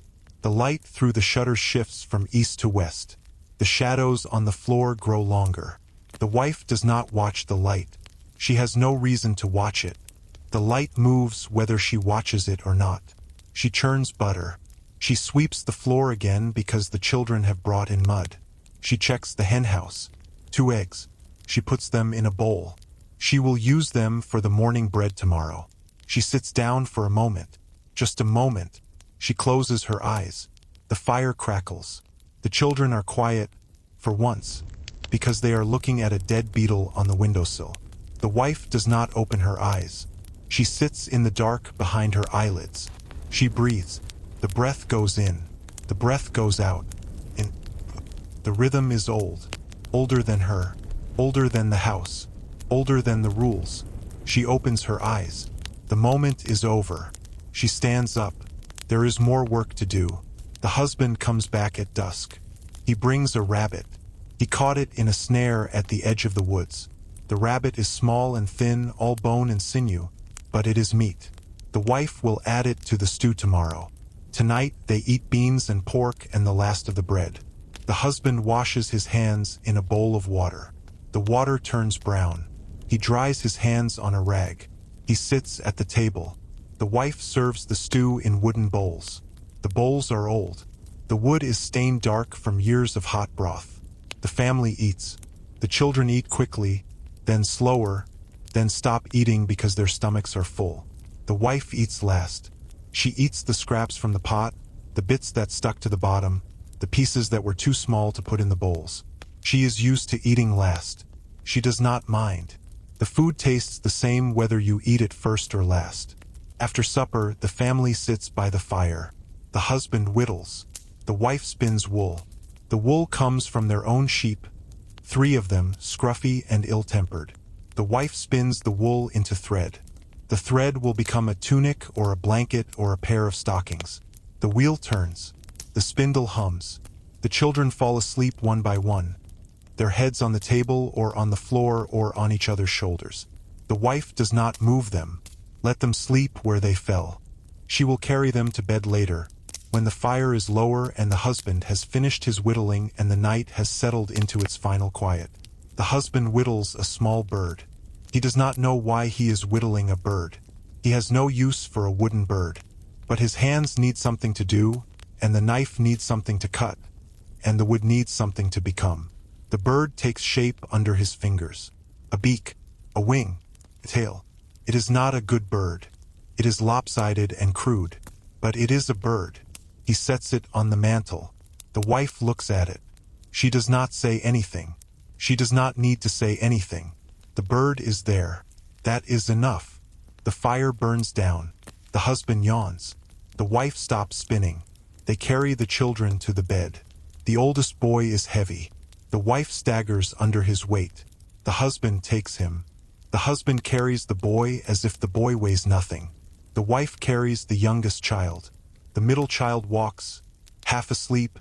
The light through the shutters shifts from east to west. The shadows on the floor grow longer. The wife does not watch the light. She has no reason to watch it. The light moves whether she watches it or not. She churns butter. She sweeps the floor again because the children have brought in mud. She checks the henhouse. 2 eggs. She puts them in a bowl. She will use them for the morning bread tomorrow. She sits down for a moment. Just a moment. She closes her eyes. The fire crackles. The children are quiet, for once, because they are looking at a dead beetle on the windowsill. The wife does not open her eyes. She sits in the dark behind her eyelids. She breathes. The breath goes in. The breath goes out. In. The rhythm is old. Older than her. Older than the house. Older than the rules. She opens her eyes. The moment is over. She stands up. There is more work to do. The husband comes back at dusk. He brings a rabbit. He caught it in a snare at the edge of the woods. The rabbit is small and thin, all bone and sinew, but it is meat. The wife will add it to the stew tomorrow. Tonight they eat beans and pork and the last of the bread. The husband washes his hands in a bowl of water. The water turns brown. He dries his hands on a rag. He sits at the table. The wife serves the stew in wooden bowls. The bowls are old. The wood is stained dark from years of hot broth. The family eats. The children eat quickly, then slower, then stop eating because their stomachs are full. The wife eats last. She eats the scraps from the pot, the bits that stuck to the bottom, the pieces that were too small to put in the bowls. She is used to eating last. She does not mind. The food tastes the same whether you eat it first or last. After supper, the family sits by the fire. The husband whittles. The wife spins wool. The wool comes from their own sheep, 3 of them, scruffy and ill-tempered. The wife spins the wool into thread. The thread will become a tunic or a blanket or a pair of stockings. The wheel turns. The spindle hums. The children fall asleep one by one, their heads on the table or on the floor or on each other's shoulders. The wife does not move them. Let them sleep where they fell. She will carry them to bed later, when the fire is lower and the husband has finished his whittling and the night has settled into its final quiet. The husband whittles a small bird. He does not know why he is whittling a bird. He has no use for a wooden bird. But his hands need something to do, and the knife needs something to cut, and the wood needs something to become. The bird takes shape under his fingers. A beak, a wing, a tail. It is not a good bird. It is lopsided and crude, but it is a bird. He sets it on the mantel. The wife looks at it. She does not say anything. She does not need to say anything. The bird is there. That is enough. The fire burns down. The husband yawns. The wife stops spinning. They carry the children to the bed. The oldest boy is heavy. The wife staggers under his weight. The husband takes him. The husband carries the boy as if the boy weighs nothing. The wife carries the youngest child. The middle child walks, half asleep,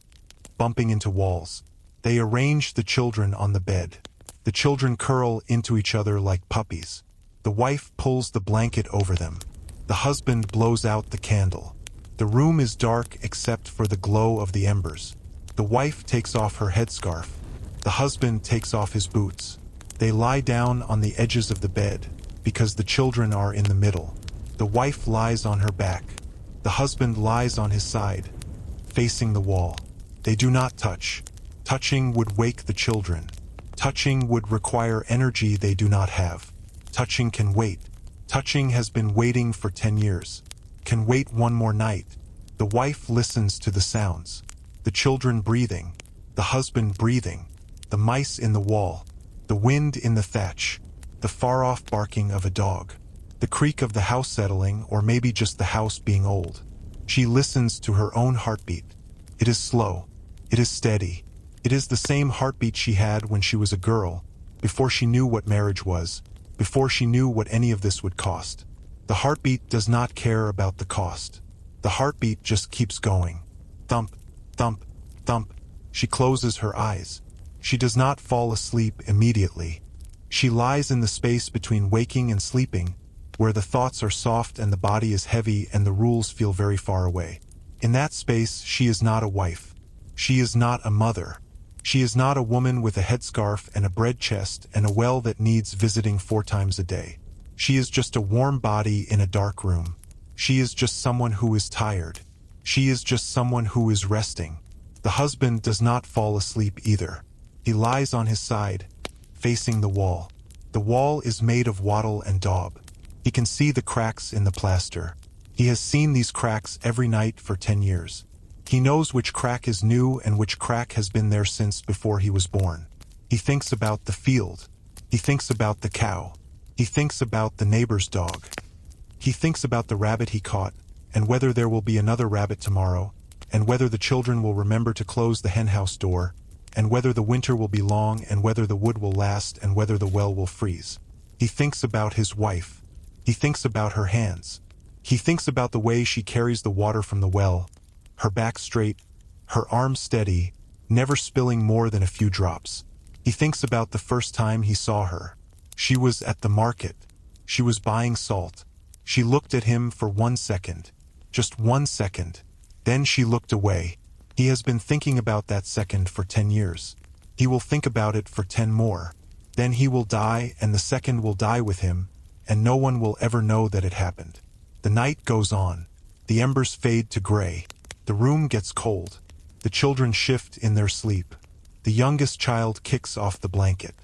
bumping into walls. They arrange the children on the bed. The children curl into each other like puppies. The wife pulls the blanket over them. The husband blows out the candle. The room is dark except for the glow of the embers. The wife takes off her headscarf. The husband takes off his boots. They lie down on the edges of the bed, because the children are in the middle. The wife lies on her back. The husband lies on his side, facing the wall. They do not touch. Touching would wake the children. Touching would require energy they do not have. Touching can wait. Touching has been waiting for 10 years. Can wait one more night. The wife listens to the sounds. The children breathing. The husband breathing. The mice in the wall. The wind in the thatch. The far-off barking of a dog. The creak of the house settling, or maybe just the house being old. She listens to her own heartbeat. It is slow. It is steady. It is the same heartbeat she had when she was a girl, before she knew what marriage was, before she knew what any of this would cost. The heartbeat does not care about the cost. The heartbeat just keeps going. Thump, thump, thump. She closes her eyes. She does not fall asleep immediately. She lies in the space between waking and sleeping, where the thoughts are soft and the body is heavy and the rules feel very far away. In that space, she is not a wife. She is not a mother. She is not a woman with a headscarf and a bread chest and a well that needs visiting 4 times a day. She is just a warm body in a dark room. She is just someone who is tired. She is just someone who is resting. The husband does not fall asleep either. He lies on his side, facing the wall. The wall is made of wattle and daub. He can see the cracks in the plaster. He has seen these cracks every night for 10 years. He knows which crack is new and which crack has been there since before he was born. He thinks about the field. He thinks about the cow. He thinks about the neighbor's dog. He thinks about the rabbit he caught, and whether there will be another rabbit tomorrow, and whether the children will remember to close the henhouse door, and whether the winter will be long, and whether the wood will last, and whether the well will freeze. He thinks about his wife. He thinks about her hands. He thinks about the way she carries the water from the well, her back straight, her arms steady, never spilling more than a few drops. He thinks about the first time he saw her. She was at the market. She was buying salt. She looked at him for 1 second. Just 1 second. Then she looked away. He has been thinking about that second for 10 years. He will think about it for 10 more. Then he will die, and the second will die with him, and no one will ever know that it happened. The night goes on. The embers fade to gray. The room gets cold. The children shift in their sleep. The youngest child kicks off the blanket.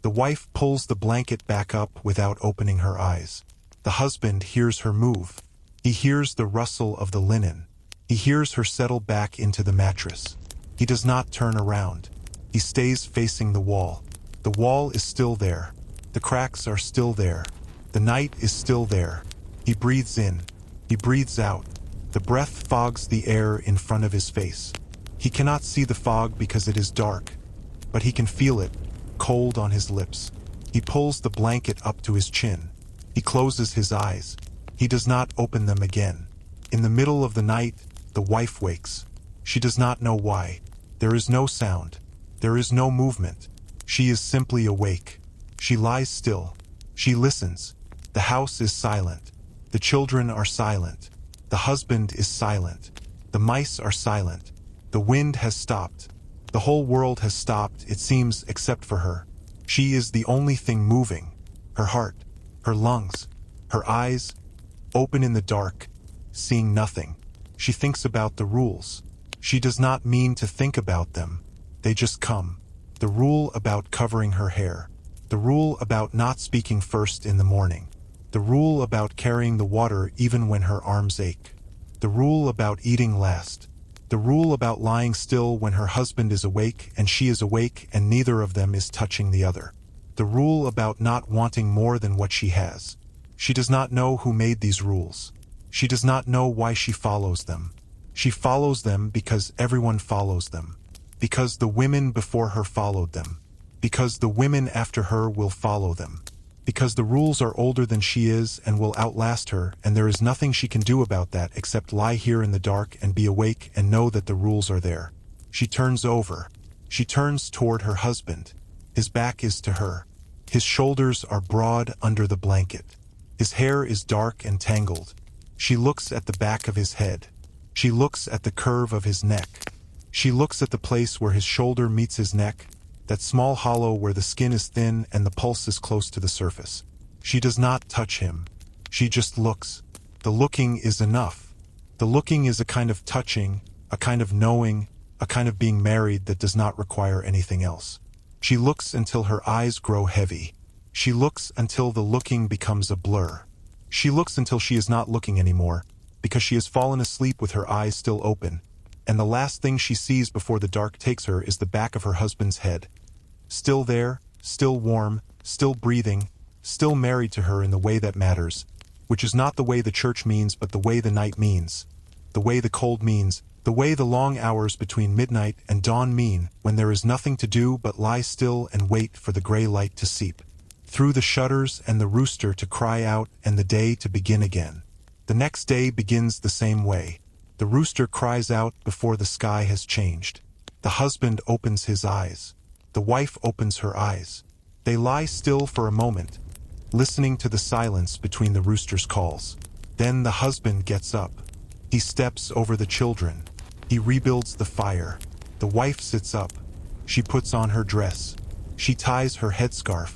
The wife pulls the blanket back up without opening her eyes. The husband hears her move. He hears the rustle of the linen. He hears her settle back into the mattress. He does not turn around. He stays facing the wall. The wall is still there. The cracks are still there. The night is still there. He breathes in. He breathes out. The breath fogs the air in front of his face. He cannot see the fog because it is dark, but he can feel it, cold on his lips. He pulls the blanket up to his chin. He closes his eyes. He does not open them again. In the middle of the night, the wife wakes. She does not know why. There is no sound. There is no movement. She is simply awake. She lies still. She listens. The house is silent. The children are silent. The husband is silent. The mice are silent. The wind has stopped. The whole world has stopped, it seems, except for her. She is the only thing moving. Her heart, her lungs, her eyes, open in the dark, seeing nothing. She thinks about the rules. She does not mean to think about them. They just come. The rule about covering her hair. The rule about not speaking first in the morning. The rule about carrying the water even when her arms ache. The rule about eating last. The rule about lying still when her husband is awake and she is awake and neither of them is touching the other. The rule about not wanting more than what she has. She does not know who made these rules. She does not know why she follows them. She follows them because everyone follows them. Because the women before her followed them. Because the women after her will follow them. Because the rules are older than she is and will outlast her, and there is nothing she can do about that except lie here in the dark and be awake and know that the rules are there. She turns over. She turns toward her husband. His back is to her. His shoulders are broad under the blanket. His hair is dark and tangled. She looks at the back of his head. She looks at the curve of his neck. She looks at the place where his shoulder meets his neck, that small hollow where the skin is thin and the pulse is close to the surface. She does not touch him. She just looks. The looking is enough. The looking is a kind of touching, a kind of knowing, a kind of being married that does not require anything else. She looks until her eyes grow heavy. She looks until the looking becomes a blur. She looks until she is not looking anymore, because she has fallen asleep with her eyes still open, and the last thing she sees before the dark takes her is the back of her husband's head. Still there, still warm, still breathing, still married to her in the way that matters, which is not the way the church means but the way the night means, the way the cold means, the way the long hours between midnight and dawn mean, when there is nothing to do but lie still and wait for the gray light to seep through the shutters and the rooster to cry out and the day to begin again. The next day begins the same way. The rooster cries out before the sky has changed. The husband opens his eyes. The wife opens her eyes. They lie still for a moment, listening to the silence between the rooster's calls. Then the husband gets up. He steps over the children. He rebuilds the fire. The wife sits up. She puts on her dress. She ties her headscarf.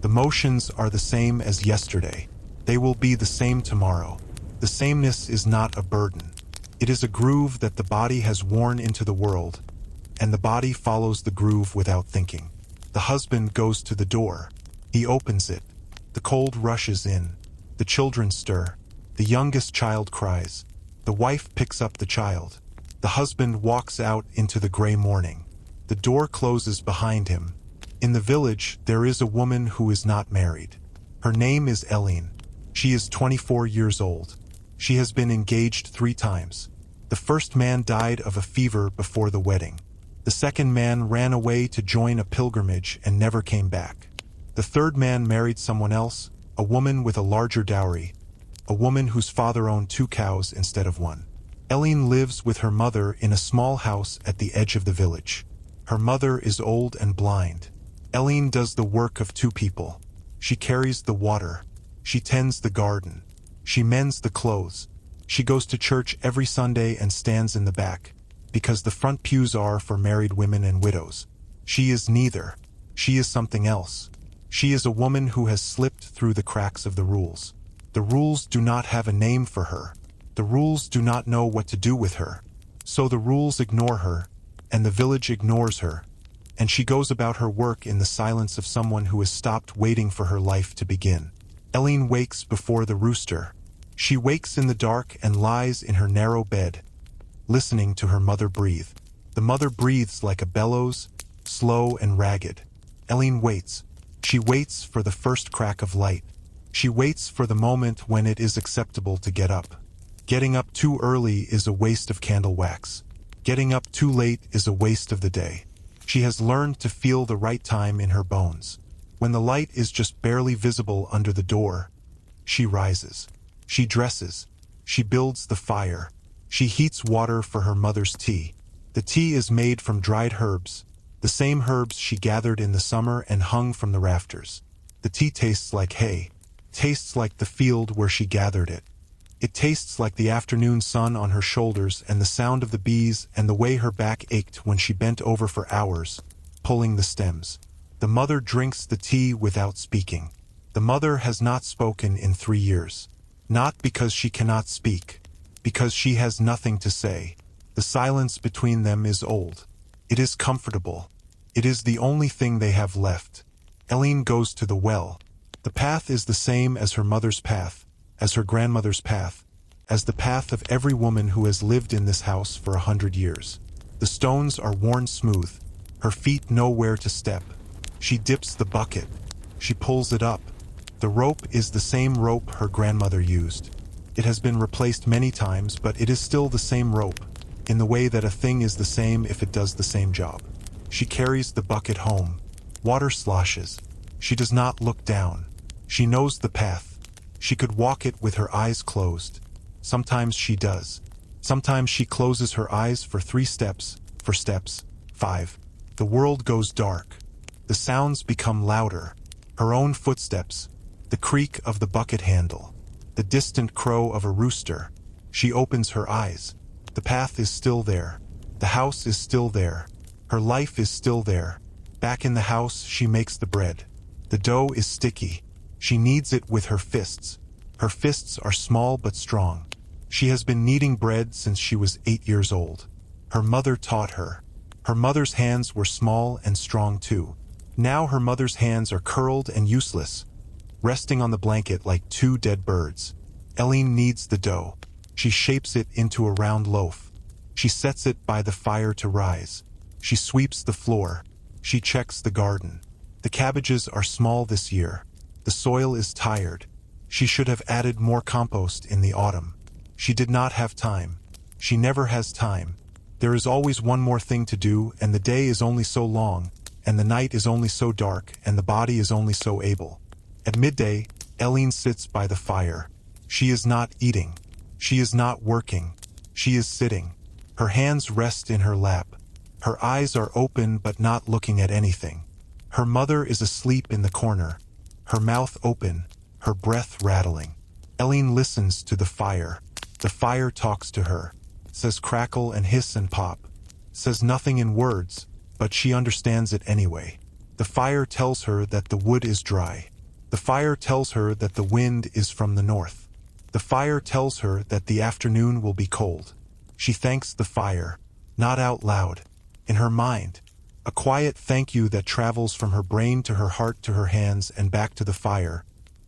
The motions are the same as yesterday. They will be the same tomorrow. The sameness is not a burden. It is a groove that the body has worn into the world, and the body follows the groove without thinking. The husband goes to the door. He opens it. The cold rushes in. The children stir. The youngest child cries. The wife picks up the child. The husband walks out into the gray morning. The door closes behind him. In the village, there is a woman who is not married. Her name is Eileen. She is 24 years old. She has been engaged 3 times. The first man died of a fever before the wedding. The second man ran away to join a pilgrimage and never came back. The third man married someone else, a woman with a larger dowry, a woman whose father owned 2 cows instead of 1. Eileen lives with her mother in a small house at the edge of the village. Her mother is old and blind. Eileen does the work of 2 people. She carries the water. She tends the garden. She mends the clothes. She goes to church every Sunday and stands in the back, because the front pews are for married women and widows. She is neither. She is something else. She is a woman who has slipped through the cracks of the rules. The rules do not have a name for her. The rules do not know what to do with her. So the rules ignore her, and the village ignores her, and she goes about her work in the silence of someone who has stopped waiting for her life to begin. Eileen wakes before the rooster. She wakes in the dark and lies in her narrow bed, listening to her mother breathe. The mother breathes like a bellows, slow and ragged. Eileen waits. She waits for the first crack of light. She waits for the moment when it is acceptable to get up. Getting up too early is a waste of candle wax. Getting up too late is a waste of the day. She has learned to feel the right time in her bones. When the light is just barely visible under the door, she rises. She dresses. She builds the fire. She heats water for her mother's tea. The tea is made from dried herbs, the same herbs she gathered in the summer and hung from the rafters. The tea tastes like hay, tastes like the field where she gathered it. It tastes like the afternoon sun on her shoulders and the sound of the bees and the way her back ached when she bent over for hours, pulling the stems. The mother drinks the tea without speaking. The mother has not spoken in 3 years. Not because she cannot speak, because she has nothing to say. The silence between them is old. It is comfortable. It is the only thing they have left. Eileen goes to the well. The path is the same as her mother's path, as her grandmother's path, as the path of every woman who has lived in this house for 100 years. The stones are worn smooth. Her feet know where to step. She dips the bucket. She pulls it up. The rope is the same rope her grandmother used. It has been replaced many times, but it is still the same rope, in the way that a thing is the same if it does the same job. She carries the bucket home. Water sloshes. She does not look down. She knows the path. She could walk it with her eyes closed. Sometimes she does. Sometimes she closes her eyes for 3 steps, 5. The world goes dark. The sounds become louder. Her own footsteps, the creak of the bucket handle, the distant crow of a rooster. She opens her eyes. The path is still there. The house is still there. Her life is still there. Back in the house, she makes the bread. The dough is sticky. She kneads it with her fists. Her fists are small but strong. She has been kneading bread since she was 8 years old. Her mother taught her. Her mother's hands were small and strong too. Now her mother's hands are curled and useless, resting on the blanket like 2 dead birds. Eileen kneads the dough. She shapes it into a round loaf. She sets it by the fire to rise. She sweeps the floor. She checks the garden. The cabbages are small this year. The soil is tired. She should have added more compost in the autumn. She did not have time. She never has time. There is always one more thing to do, and the day is only so long, and the night is only so dark, and the body is only so able. At midday, Eileen sits by the fire. She is not eating. She is not working. She is sitting. Her hands rest in her lap. Her eyes are open but not looking at anything. Her mother is asleep in the corner, her mouth open, her breath rattling. Eileen listens to the fire. The fire talks to her, says crackle and hiss and pop, says nothing in words, but she understands it anyway. The fire tells her that the wood is dry. The fire tells her that the wind is from the north. The fire tells her that the afternoon will be cold. She thanks the fire, not out loud, in her mind. A quiet thank you that travels from her brain to her heart to her hands and back to the fire,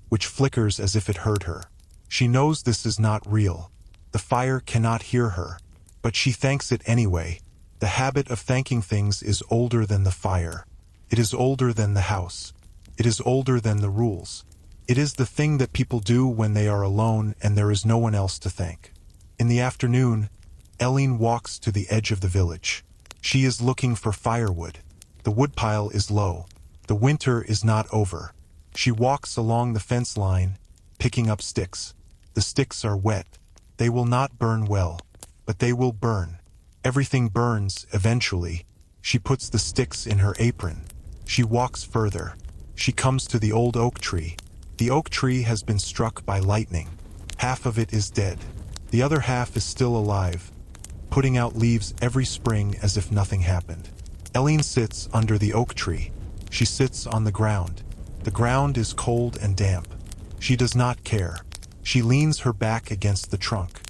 which flickers as if it heard her. She knows this is not real. The fire cannot hear her, but she thanks it anyway. The habit of thanking things is older than the fire. It is older than the house. It is older than the rules. It is the thing that people do when they are alone and there is no one else to thank. In the afternoon, Eileen walks to the edge of the village. She is looking for firewood. The woodpile is low. The winter is not over. She walks along the fence line, picking up sticks. The sticks are wet. They will not burn well, but they will burn. Everything burns, eventually. She puts the sticks in her apron. She walks further. She comes to the old oak tree. The oak tree has been struck by lightning. Half of it is dead. The other half is still alive, putting out leaves every spring as if nothing happened. Eileen sits under the oak tree. She sits on the ground. The ground is cold and damp. She does not care. She leans her back against the trunk.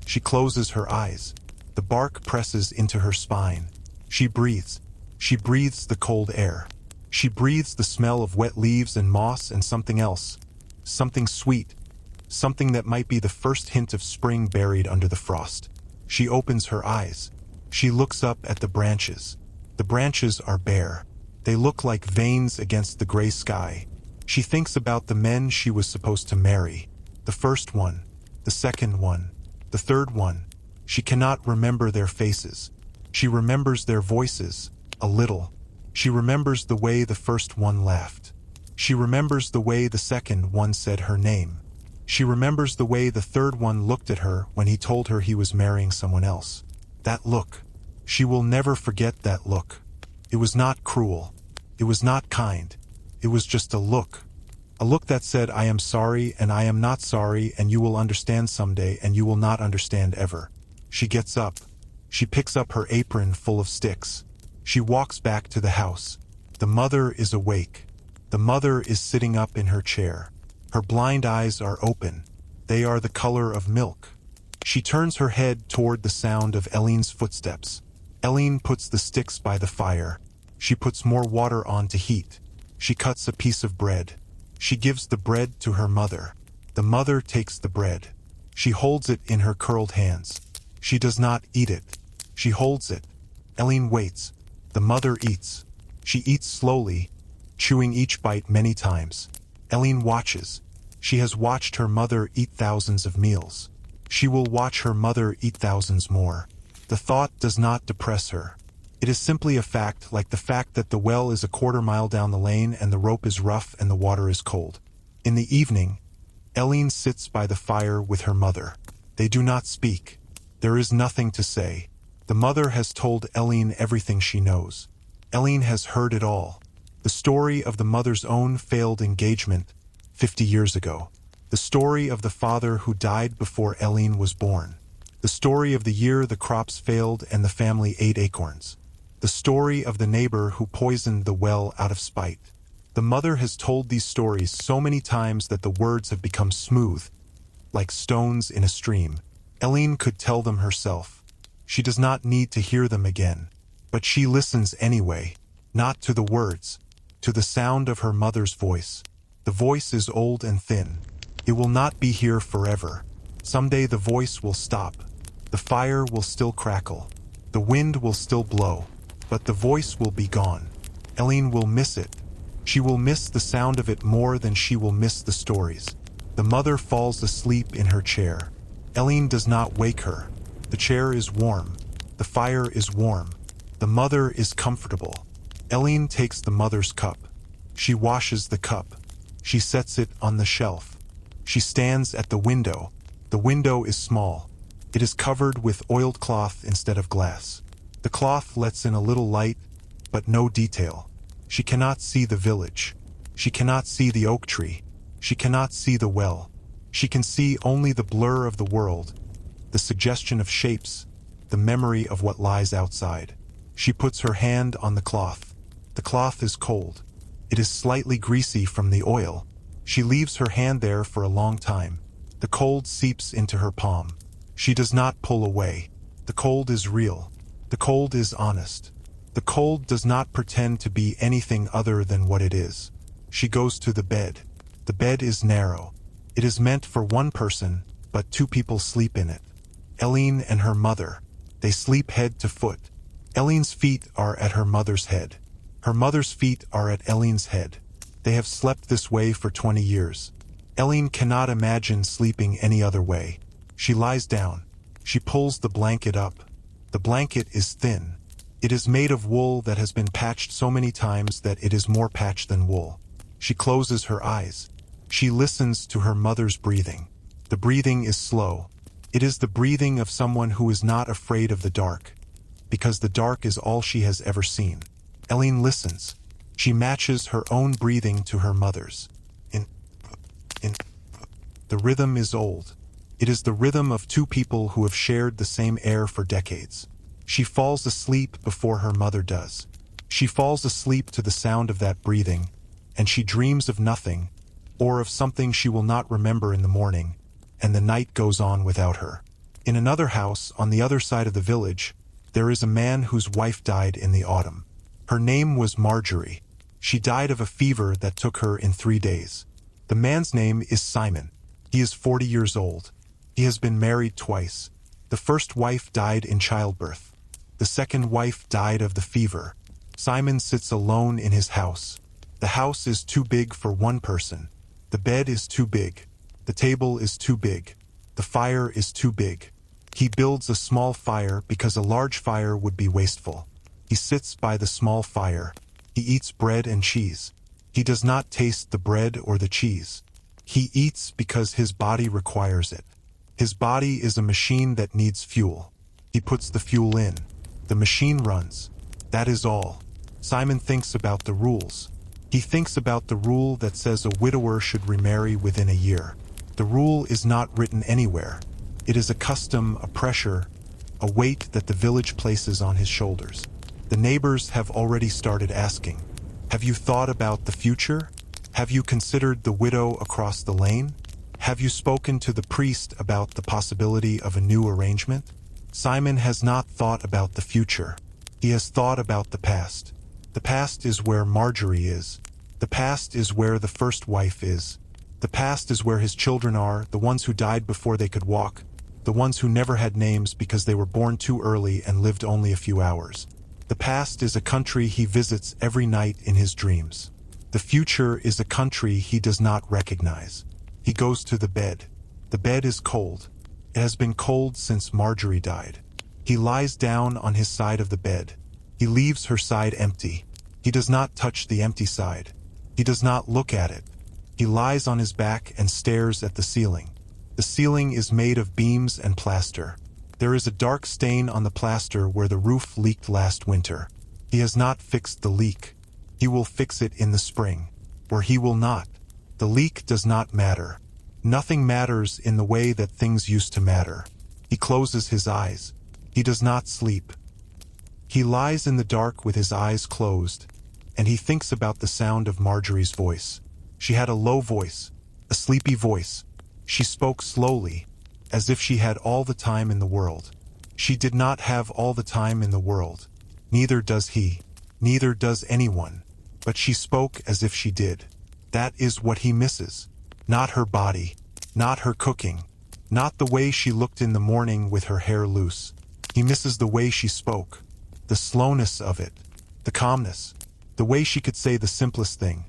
She closes her eyes. The bark presses into her spine. She breathes. She breathes the cold air. She breathes the smell of wet leaves and moss and something else. Something sweet. Something that might be the first hint of spring buried under the frost. She opens her eyes. She looks up at the branches. The branches are bare. They look like veins against the gray sky. She thinks about the men she was supposed to marry. The first one, the second one, the third one. She cannot remember their faces. She remembers their voices, a little. She remembers the way the first one laughed. She remembers the way the second one said her name. She remembers the way the third one looked at her when he told her he was marrying someone else. That look. She will never forget that look. It was not cruel. It was not kind. It was just a look. A look that said, I am sorry and I am not sorry and you will understand someday and you will not understand ever. She gets up. She picks up her apron full of sticks. She walks back to the house. The mother is awake. The mother is sitting up in her chair. Her blind eyes are open. They are the color of milk. She turns her head toward the sound of Eileen's footsteps. Eileen puts the sticks by the fire. She puts more water on to heat. She cuts a piece of bread. She gives the bread to her mother. The mother takes the bread. She holds it in her curled hands. She does not eat it. She holds it. Eileen waits. The mother eats. She eats slowly, chewing each bite many times. Eileen watches. She has watched her mother eat thousands of meals. She will watch her mother eat thousands more. The thought does not depress her. It is simply a fact, like the fact that the well is a quarter-mile down the lane and the rope is rough and the water is cold. In the evening, Eileen sits by the fire with her mother. They do not speak. There is nothing to say. The mother has told Eileen everything she knows. Eileen has heard it all. The story of the mother's own failed engagement 50 years ago. The story of the father who died before Eileen was born. The story of the year the crops failed and the family ate acorns. The story of the neighbor who poisoned the well out of spite. The mother has told these stories so many times that the words have become smooth, like stones in a stream. Eileen could tell them herself. She does not need to hear them again. But she listens anyway, not to the words, to the sound of her mother's voice. The voice is old and thin. It will not be here forever. Someday the voice will stop. The fire will still crackle. The wind will still blow. But the voice will be gone. Eileen will miss it. She will miss the sound of it more than she will miss the stories. The mother falls asleep in her chair. Eileen does not wake her. The chair is warm. The fire is warm. The mother is comfortable. Eileen takes the mother's cup. She washes the cup. She sets it on the shelf. She stands at the window. The window is small. It is covered with oiled cloth instead of glass. The cloth lets in a little light, but no detail. She cannot see the village. She cannot see the oak tree. She cannot see the well. She can see only the blur of the world, the suggestion of shapes, the memory of what lies outside. She puts her hand on the cloth. The cloth is cold. It is slightly greasy from the oil. She leaves her hand there for a long time. The cold seeps into her palm. She does not pull away. The cold is real. The cold is honest. The cold does not pretend to be anything other than what it is. She goes to the bed. The bed is narrow. It is meant for one person, but two people sleep in it. Eileen and her mother. They sleep head to foot. Eileen's feet are at her mother's head. Her mother's feet are at Eileen's head. They have slept this way for 20 years. Eileen cannot imagine sleeping any other way. She lies down. She pulls the blanket up. The blanket is thin. It is made of wool that has been patched so many times that it is more patch than wool. She closes her eyes. She listens to her mother's breathing. The breathing is slow. It is the breathing of someone who is not afraid of the dark, because the dark is all she has ever seen. Eileen listens. She matches her own breathing to her mother's. The rhythm is old. It is the rhythm of two people who have shared the same air for decades. She falls asleep before her mother does. She falls asleep to the sound of that breathing, and she dreams of nothing, or of something she will not remember in the morning, and the night goes on without her. In another house, on the other side of the village, there is a man whose wife died in the autumn. Her name was Marjorie. She died of a fever that took her in 3 days. The man's name is Simon. He is 40 years old. He has been married twice. The first wife died in childbirth. The second wife died of the fever. Simon sits alone in his house. The house is too big for one person. The bed is too big. The table is too big. The fire is too big. He builds a small fire because a large fire would be wasteful. He sits by the small fire. He eats bread and cheese. He does not taste the bread or the cheese. He eats because his body requires it. His body is a machine that needs fuel. He puts the fuel in. The machine runs. That is all. Simon thinks about the rules. He thinks about the rule that says a widower should remarry within a year. The rule is not written anywhere. It is a custom, a pressure, a weight that the village places on his shoulders. The neighbors have already started asking, "Have you thought about the future? Have you considered the widow across the lane? Have you spoken to the priest about the possibility of a new arrangement?" Simon has not thought about the future. He has thought about the past. The past is where Marjorie is. The past is where the first wife is. The past is where his children are, the ones who died before they could walk, the ones who never had names because they were born too early and lived only a few hours. The past is a country he visits every night in his dreams. The future is a country he does not recognize. He goes to the bed. The bed is cold. It has been cold since Marjorie died. He lies down on his side of the bed. He leaves her side empty. He does not touch the empty side. He does not look at it. He lies on his back and stares at the ceiling. The ceiling is made of beams and plaster. There is a dark stain on the plaster where the roof leaked last winter. He has not fixed the leak. He will fix it in the spring. Or he will not. The leak does not matter. Nothing matters in the way that things used to matter. He closes his eyes. He does not sleep. He lies in the dark with his eyes closed, and he thinks about the sound of Marjorie's voice. She had a low voice, a sleepy voice. She spoke slowly, as if she had all the time in the world. She did not have all the time in the world. Neither does he. Neither does anyone. But she spoke as if she did. That is what he misses. Not her body. Not her cooking. Not the way she looked in the morning with her hair loose. He misses the way she spoke. The slowness of it. The calmness. The way she could say the simplest thing.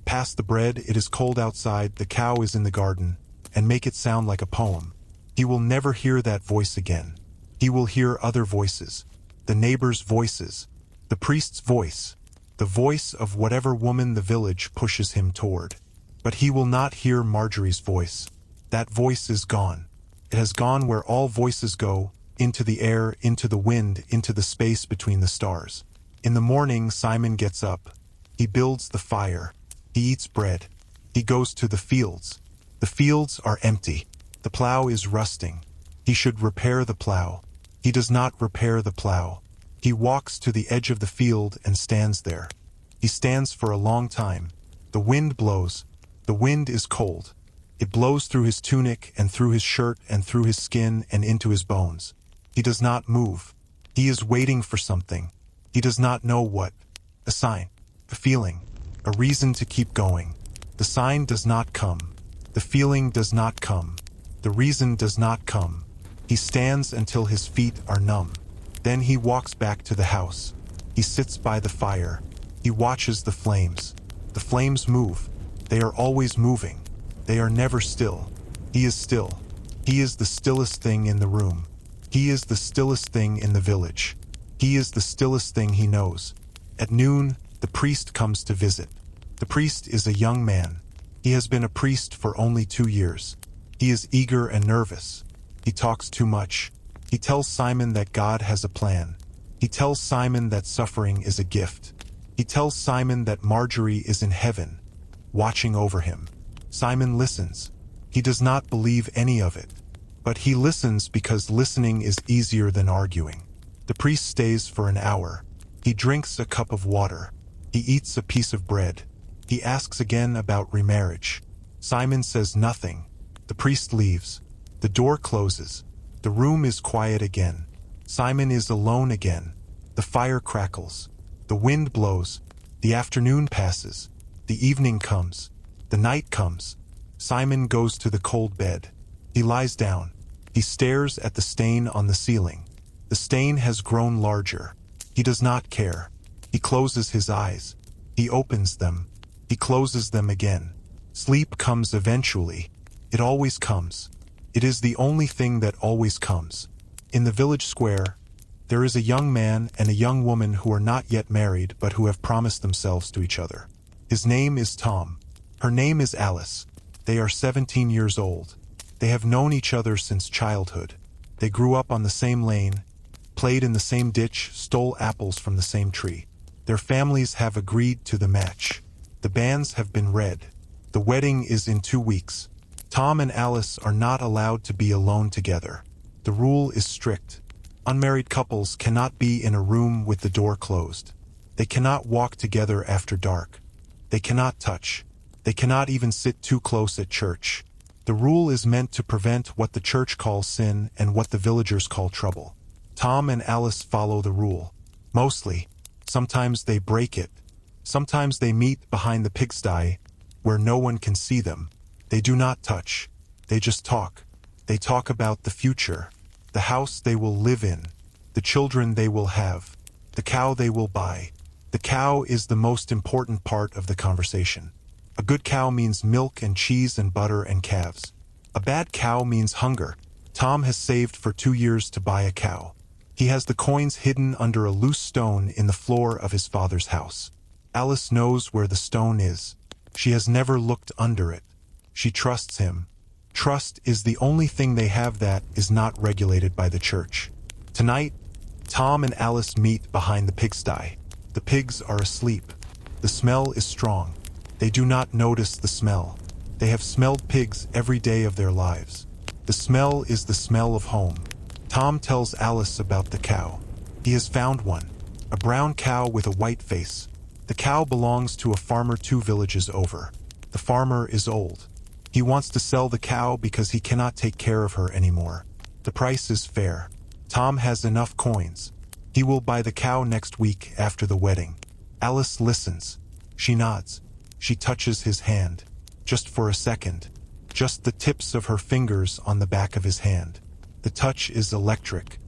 Pass the bread, it is cold outside, the cow is in the garden, and make it sound like a poem. He will never hear that voice again. He will hear other voices. The neighbors' voices. The priest's voice. The voice of whatever woman the village pushes him toward. But he will not hear Marjorie's voice. That voice is gone. It has gone where all voices go, into the air, into the wind, into the space between the stars. In the morning, Simon gets up. He builds the fire. He eats bread. He goes to the fields. The fields are empty. The plow is rusting. He should repair the plow. He does not repair the plow. He walks to the edge of the field and stands there. He stands for a long time. The wind blows. The wind is cold. It blows through his tunic and through his shirt and through his skin and into his bones. He does not move. He is waiting for something. He does not know what. A sign. A feeling. A reason to keep going. The sign does not come. The feeling does not come. The reason does not come. He stands until his feet are numb. Then he walks back to the house. He sits by the fire. He watches the flames. The flames move. They are always moving. They are never still. He is still. He is the stillest thing in the room. He is the stillest thing in the village. He is the stillest thing he knows. At noon, the priest comes to visit. The priest is a young man. He has been a priest for only 2 years. He is eager and nervous. He talks too much. He tells Simon that God has a plan. He tells Simon that suffering is a gift. He tells Simon that Marjorie is in heaven, watching over him. Simon listens. He does not believe any of it. But he listens because listening is easier than arguing. The priest stays for an hour. He drinks a cup of water. He eats a piece of bread. He asks again about remarriage. Simon says nothing. The priest leaves. The door closes. The room is quiet again. Simon is alone again. The fire crackles. The wind blows. The afternoon passes. The evening comes. The night comes. Simon goes to the cold bed. He lies down. He stares at the stain on the ceiling. The stain has grown larger. He does not care. He closes his eyes. He opens them. He closes them again. Sleep comes eventually. It always comes. It is the only thing that always comes. In the village square, there is a young man and a young woman who are not yet married but who have promised themselves to each other. His name is Tom. Her name is Alice. They are 17 years old. They have known each other since childhood. They grew up on the same lane, played in the same ditch, stole apples from the same tree. Their families have agreed to the match. The banns have been read. The wedding is in 2 weeks. Tom and Alice are not allowed to be alone together. The rule is strict. Unmarried couples cannot be in a room with the door closed. They cannot walk together after dark. They cannot touch. They cannot even sit too close at church. The rule is meant to prevent what the church calls sin and what the villagers call trouble. Tom and Alice follow the rule. Mostly. Sometimes they break it. Sometimes they meet behind the pigsty, where no one can see them. They do not touch. They just talk. They talk about the future, the house they will live in, the children they will have, the cow they will buy. The cow is the most important part of the conversation. A good cow means milk and cheese and butter and calves. A bad cow means hunger. Tom has saved for 2 years to buy a cow. He has the coins hidden under a loose stone in the floor of his father's house. Alice knows where the stone is. She has never looked under it. She trusts him. Trust is the only thing they have that is not regulated by the church. Tonight, Tom and Alice meet behind the pigsty. The pigs are asleep. The smell is strong. They do not notice the smell. They have smelled pigs every day of their lives. The smell is the smell of home. Tom tells Alice about the cow. He has found one. A brown cow with a white face. The cow belongs to a farmer 2 villages over. The farmer is old. He wants to sell the cow because he cannot take care of her anymore. The price is fair. Tom has enough coins. He will buy the cow next week after the wedding. Alice listens. She nods. She touches his hand. Just for a second. Just the tips of her fingers on the back of his hand. The touch is electric.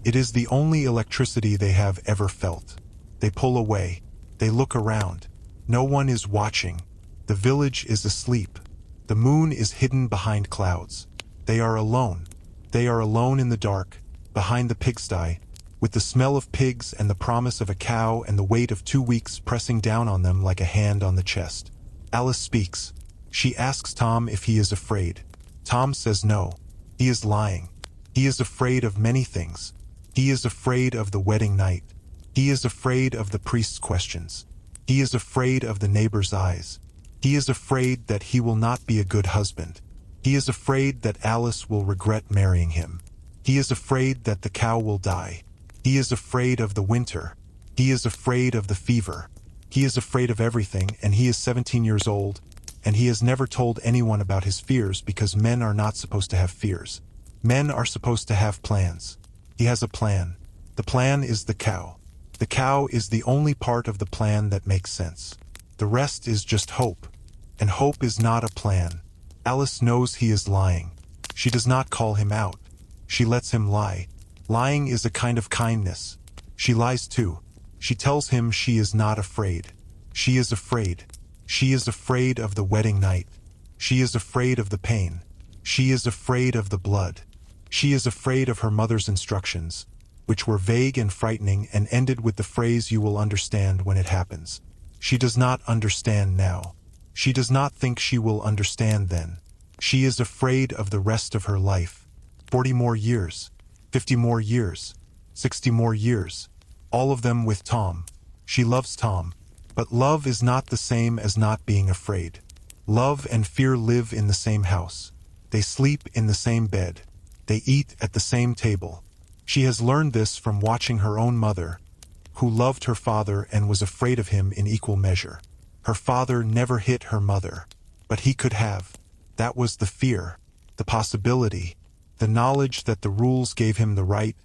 It is the only electricity they have ever felt. They pull away. They look around. No one is watching. The village is asleep. The moon is hidden behind clouds. They are alone. They are alone in the dark, behind the pigsty, with the smell of pigs and the promise of a cow and the weight of 2 weeks pressing down on them like a hand on the chest. Alice speaks. She asks Tom if he is afraid. Tom says no. He is lying. He is afraid of many things. He is afraid of the wedding night. He is afraid of the priest's questions. He is afraid of the neighbor's eyes. He is afraid that he will not be a good husband. He is afraid that Alice will regret marrying him. He is afraid that the cow will die. He is afraid of the winter. He is afraid of the fever. He is afraid of everything, and he is 17 years old, and he has never told anyone about his fears because men are not supposed to have fears. Men are supposed to have plans. He has a plan. The plan is the cow. The cow is the only part of the plan that makes sense. The rest is just hope. And hope is not a plan. Alice knows he is lying. She does not call him out. She lets him lie. Lying is a kind of kindness. She lies too. She tells him she is not afraid. She is afraid. She is afraid of the wedding night. She is afraid of the pain. She is afraid of the blood. She is afraid of her mother's instructions, which were vague and frightening and ended with the phrase, "You will understand when it happens." She does not understand now. She does not think she will understand then. She is afraid of the rest of her life. 40 more years, 50 more years, 60 more years, all of them with Tom. She loves Tom, but love is not the same as not being afraid. Love and fear live in the same house. They sleep in the same bed. They eat at the same table. She has learned this from watching her own mother, who loved her father and was afraid of him in equal measure. Her father never hit her mother, but he could have. That was the fear, the possibility, the knowledge that the rules gave him the right,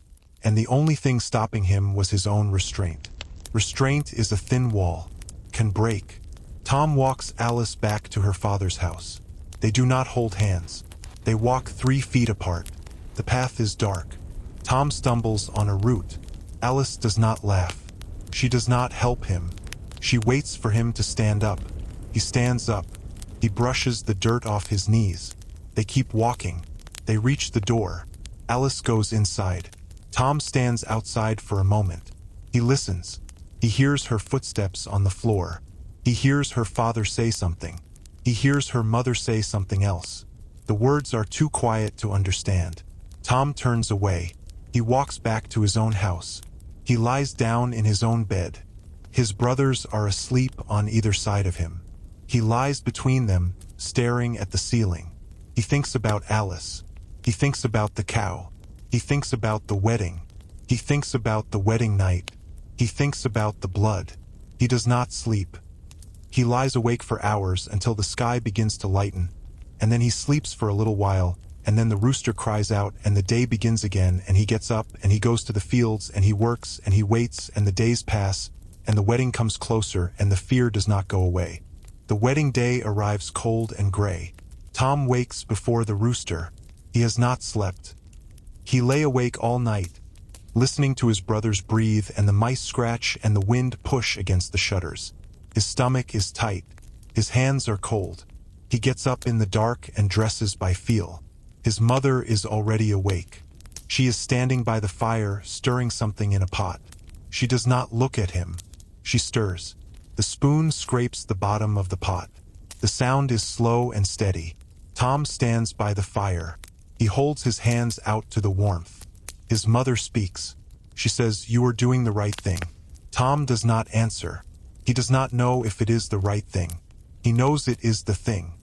and the only thing stopping him was his own restraint. Restraint is a thin wall, can break. Tom walks Alice back to her father's house. They do not hold hands. They walk 3 feet apart. The path is dark. Tom stumbles on a root. Alice does not laugh. She does not help him. She waits for him to stand up. He stands up. He brushes the dirt off his knees. They keep walking. They reach the door. Alice goes inside. Tom stands outside for a moment. He listens. He hears her footsteps on the floor. He hears her father say something. He hears her mother say something else. The words are too quiet to understand. Tom turns away. He walks back to his own house. He lies down in his own bed. His brothers are asleep on either side of him. He lies between them, staring at the ceiling. He thinks about Alice. He thinks about the cow. He thinks about the wedding. He thinks about the wedding night. He thinks about the blood. He does not sleep. He lies awake for hours until the sky begins to lighten, and then he sleeps for a little while, and then the rooster cries out and the day begins again, and he gets up and he goes to the fields and he works and he waits, and the days pass and the wedding comes closer and the fear does not go away. The wedding day arrives cold and gray. Tom wakes before the rooster. He has not slept. He lay awake all night, listening to his brothers breathe and the mice scratch and the wind push against the shutters. His stomach is tight. His hands are cold. He gets up in the dark and dresses by feel. His mother is already awake. She is standing by the fire, stirring something in a pot. She does not look at him. She stirs. The spoon scrapes the bottom of the pot. The sound is slow and steady. Tom stands by the fire. He holds his hands out to the warmth. His mother speaks. She says, "You are doing the right thing." Tom does not answer. He does not know if it is the right thing. He knows it is the thing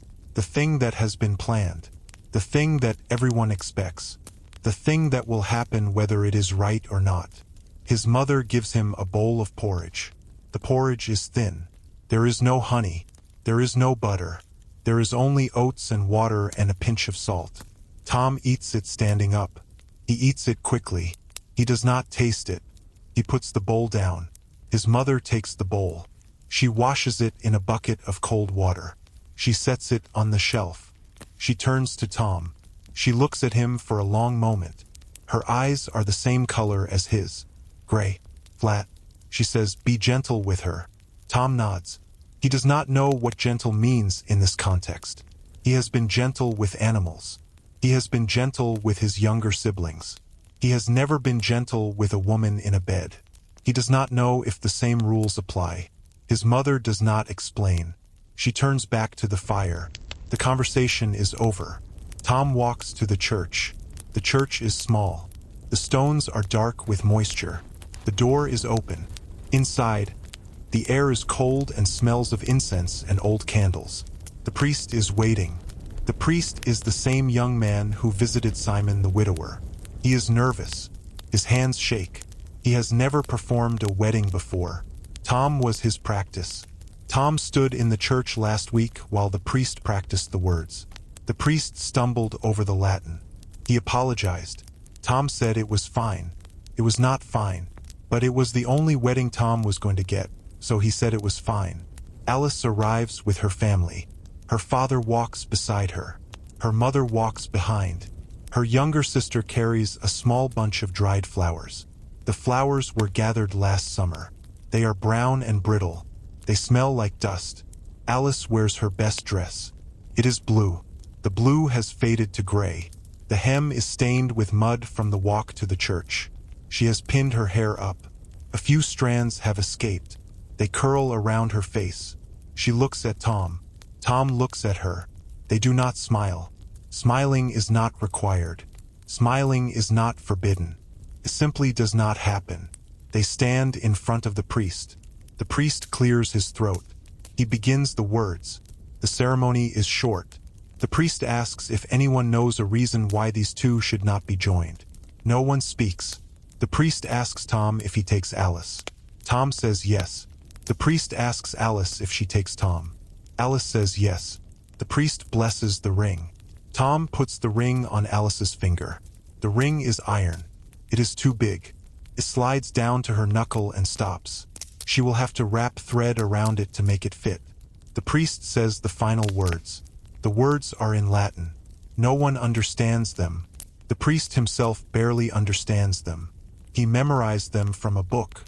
that has been planned, the thing that everyone expects, the thing that will happen whether it is right or not. His mother gives him a bowl of porridge. The porridge is thin. There is no honey. There is no butter. There is only oats and water and a pinch of salt. Tom eats it standing up. He eats it quickly. He does not taste it. He puts the bowl down. His mother takes the bowl. She washes it in a bucket of cold water. She sets it on the shelf. She turns to Tom. She looks at him for a long moment. Her eyes are the same color as his. Gray. Flat. She says, "Be gentle with her." Tom nods. He does not know what gentle means in this context. He has been gentle with animals. He has been gentle with his younger siblings. He has never been gentle with a woman in a bed. He does not know if the same rules apply. His mother does not explain. She turns back to the fire. The conversation is over. Tom walks to the church. The church is small. The stones are dark with moisture. The door is open. Inside, the air is cold and smells of incense and old candles. The priest is waiting. The priest is the same young man who visited Simon the widower. He is nervous. His hands shake. He has never performed a wedding before. Tom was his practice. Tom stood in the church last week while the priest practiced the words. The priest stumbled over the Latin. He apologized. Tom said it was fine. It was not fine, but it was the only wedding Tom was going to get, so he said it was fine. Alice arrives with her family. Her father walks beside her. Her mother walks behind. Her younger sister carries a small bunch of dried flowers. The flowers were gathered last summer. They are brown and brittle. They smell like dust. Alice wears her best dress. It is blue. The blue has faded to gray. The hem is stained with mud from the walk to the church. She has pinned her hair up. A few strands have escaped. They curl around her face. She looks at Tom. Tom looks at her. They do not smile. Smiling is not required. Smiling is not forbidden. It simply does not happen. They stand in front of the priest. The priest clears his throat. He begins the words. The ceremony is short. The priest asks if anyone knows a reason why these two should not be joined. No one speaks. The priest asks Tom if he takes Alice. Tom says yes. The priest asks Alice if she takes Tom. Alice says yes. The priest blesses the ring. Tom puts the ring on Alice's finger. The ring is iron. It is too big. It slides down to her knuckle and stops. She will have to wrap thread around it to make it fit. The priest says the final words. The words are in Latin. No one understands them. The priest himself barely understands them. He memorized them from a book.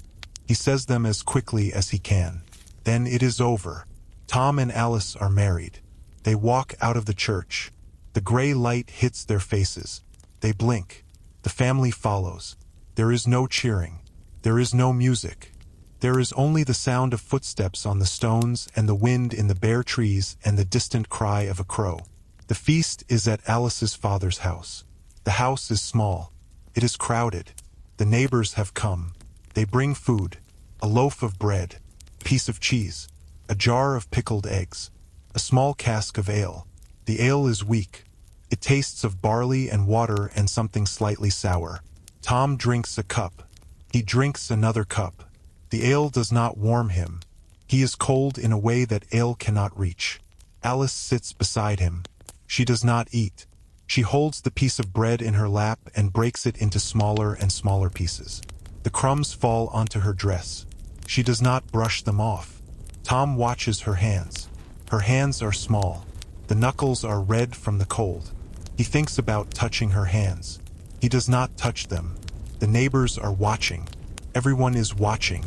He says them as quickly as he can. Then it is over. Tom and Alice are married. They walk out of the church. The gray light hits their faces. They blink. The family follows. There is no cheering. There is no music. There is only the sound of footsteps on the stones and the wind in the bare trees and the distant cry of a crow. The feast is at Alice's father's house. The house is small. It is crowded. The neighbors have come. They bring food, a loaf of bread, a piece of cheese, a jar of pickled eggs, a small cask of ale. The ale is weak. It tastes of barley and water and something slightly sour. Tom drinks a cup. He drinks another cup. The ale does not warm him. He is cold in a way that ale cannot reach. Alice sits beside him. She does not eat. She holds the piece of bread in her lap and breaks it into smaller and smaller pieces. The crumbs fall onto her dress. She does not brush them off. Tom watches her hands. Her hands are small. The knuckles are red from the cold. He thinks about touching her hands. He does not touch them. The neighbors are watching. Everyone is watching.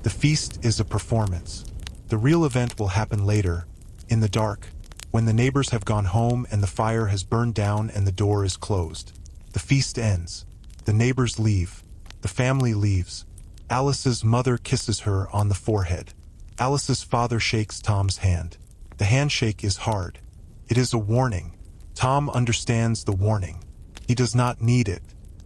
The feast is a performance. The real event will happen later, in the dark, when the neighbors have gone home and the fire has burned down and the door is closed. The feast ends. The neighbors leave. The family leaves. Alice's mother kisses her on the forehead. Alice's father shakes Tom's hand. The handshake is hard. It is a warning. Tom understands the warning. He does not need it.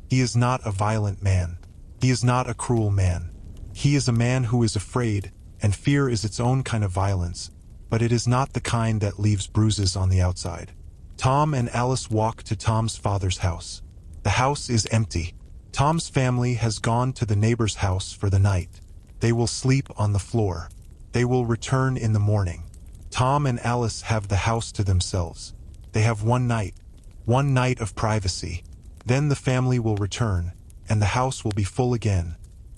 He is not a violent man. He is not a cruel man. He is a man who is afraid, and fear is its own kind of violence, but it is not the kind that leaves bruises on the outside. Tom and Alice walk to Tom's father's house. The house is empty. Tom's family has gone to the neighbor's house for the night. They will sleep on the floor. They will return in the morning. Tom and Alice have the house to themselves. They have one night of privacy. Then the family will return, and the house will be full again,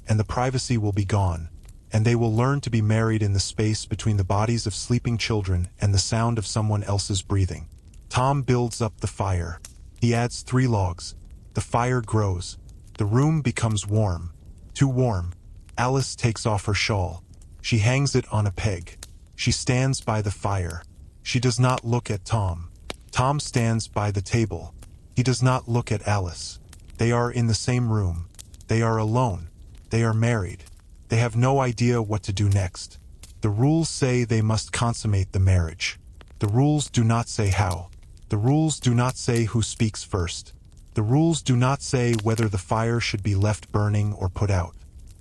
and the privacy will be gone, and they will learn to be married in the space between the bodies of sleeping children and the sound of someone else's breathing. Tom builds up the fire. He adds 3 logs. The fire grows. The room becomes warm. Too warm. Alice takes off her shawl. She hangs it on a peg. She stands by the fire. She does not look at Tom. Tom stands by the table. He does not look at Alice. They are in the same room. They are alone. They are married. They have no idea what to do next. The rules say they must consummate the marriage. The rules do not say how. The rules do not say who speaks first. The rules do not say whether the fire should be left burning or put out.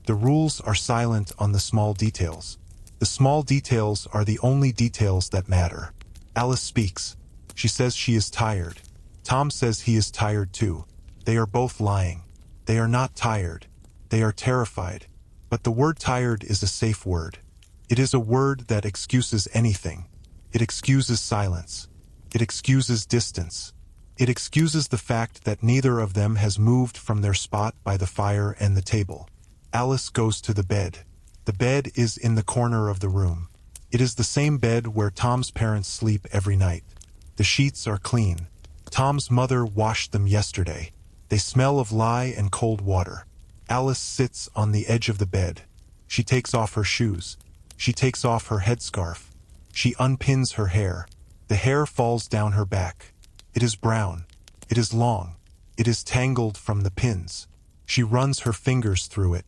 The rules are silent on the small details. The small details are the only details that matter. Alice speaks. She says she is tired. Tom says he is tired too. They are both lying. They are not tired. They are terrified. But the word tired is a safe word. It is a word that excuses anything. It excuses silence. It excuses distance. It excuses the fact that neither of them has moved from their spot by the fire and the table. Alice goes to the bed. The bed is in the corner of the room. It is the same bed where Tom's parents sleep every night. The sheets are clean. Tom's mother washed them yesterday. They smell of lye and cold water. Alice sits on the edge of the bed. She takes off her shoes. She takes off her headscarf. She unpins her hair. The hair falls down her back. It is brown. It is long. It is tangled from the pins. She runs her fingers through it.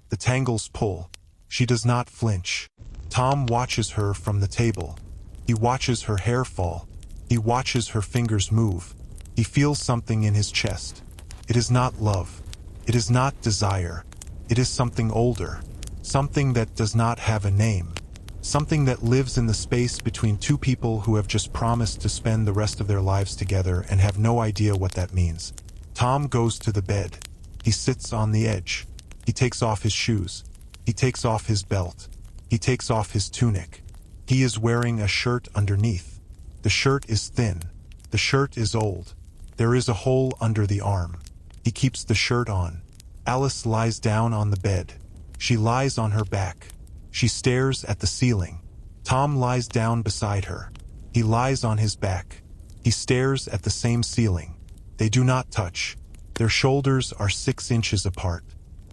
The tangles pull. She does not flinch. Tom watches her from the table. He watches her hair fall. He watches her fingers move. He feels something in his chest. It is not love. It is not desire. It is something older. Something that does not have a name. Something that lives in the space between two people who have just promised to spend the rest of their lives together and have no idea what that means. Tom goes to the bed. He sits on the edge. He takes off his shoes. He takes off his belt. He takes off his tunic. He is wearing a shirt underneath. The shirt is thin. The shirt is old. There is a hole under the arm. He keeps the shirt on. Alice lies down on the bed. She lies on her back. She stares at the ceiling. Tom lies down beside her. He lies on his back. He stares at the same ceiling. They do not touch. Their shoulders are 6 inches apart.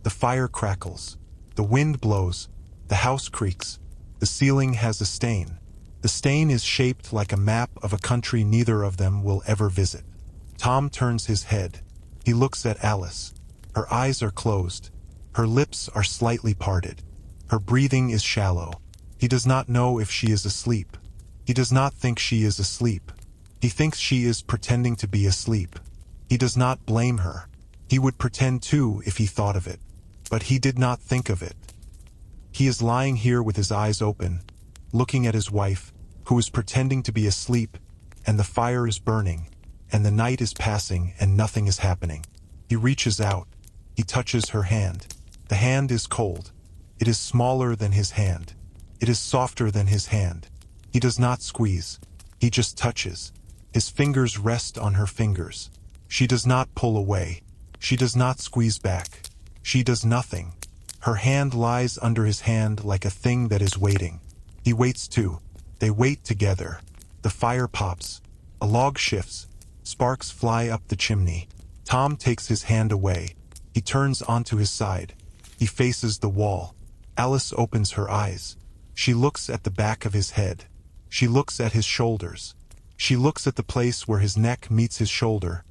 The fire crackles. The wind blows. The house creaks. The ceiling has a stain. The stain is shaped like a map of a country neither of them will ever visit. Tom turns his head. He looks at Alice. Her eyes are closed. Her lips are slightly parted. Her breathing is shallow. He does not know if she is asleep. He does not think she is asleep. He thinks she is pretending to be asleep. He does not blame her. He would pretend too if he thought of it. But he did not think of it. He is lying here with his eyes open, looking at his wife, who is pretending to be asleep, and the fire is burning, and the night is passing and nothing is happening. He reaches out. He touches her hand. The hand is cold. It is smaller than his hand. It is softer than his hand. He does not squeeze. He just touches. His fingers rest on her fingers. She does not pull away. She does not squeeze back. She does nothing. Her hand lies under his hand like a thing that is waiting. He waits too. They wait together. The fire pops. A log shifts. Sparks fly up the chimney. Tom takes his hand away. He turns onto his side. He faces the wall. Alice opens her eyes. She looks at the back of his head. She looks at his shoulders. She looks at the place where his neck meets his shoulder,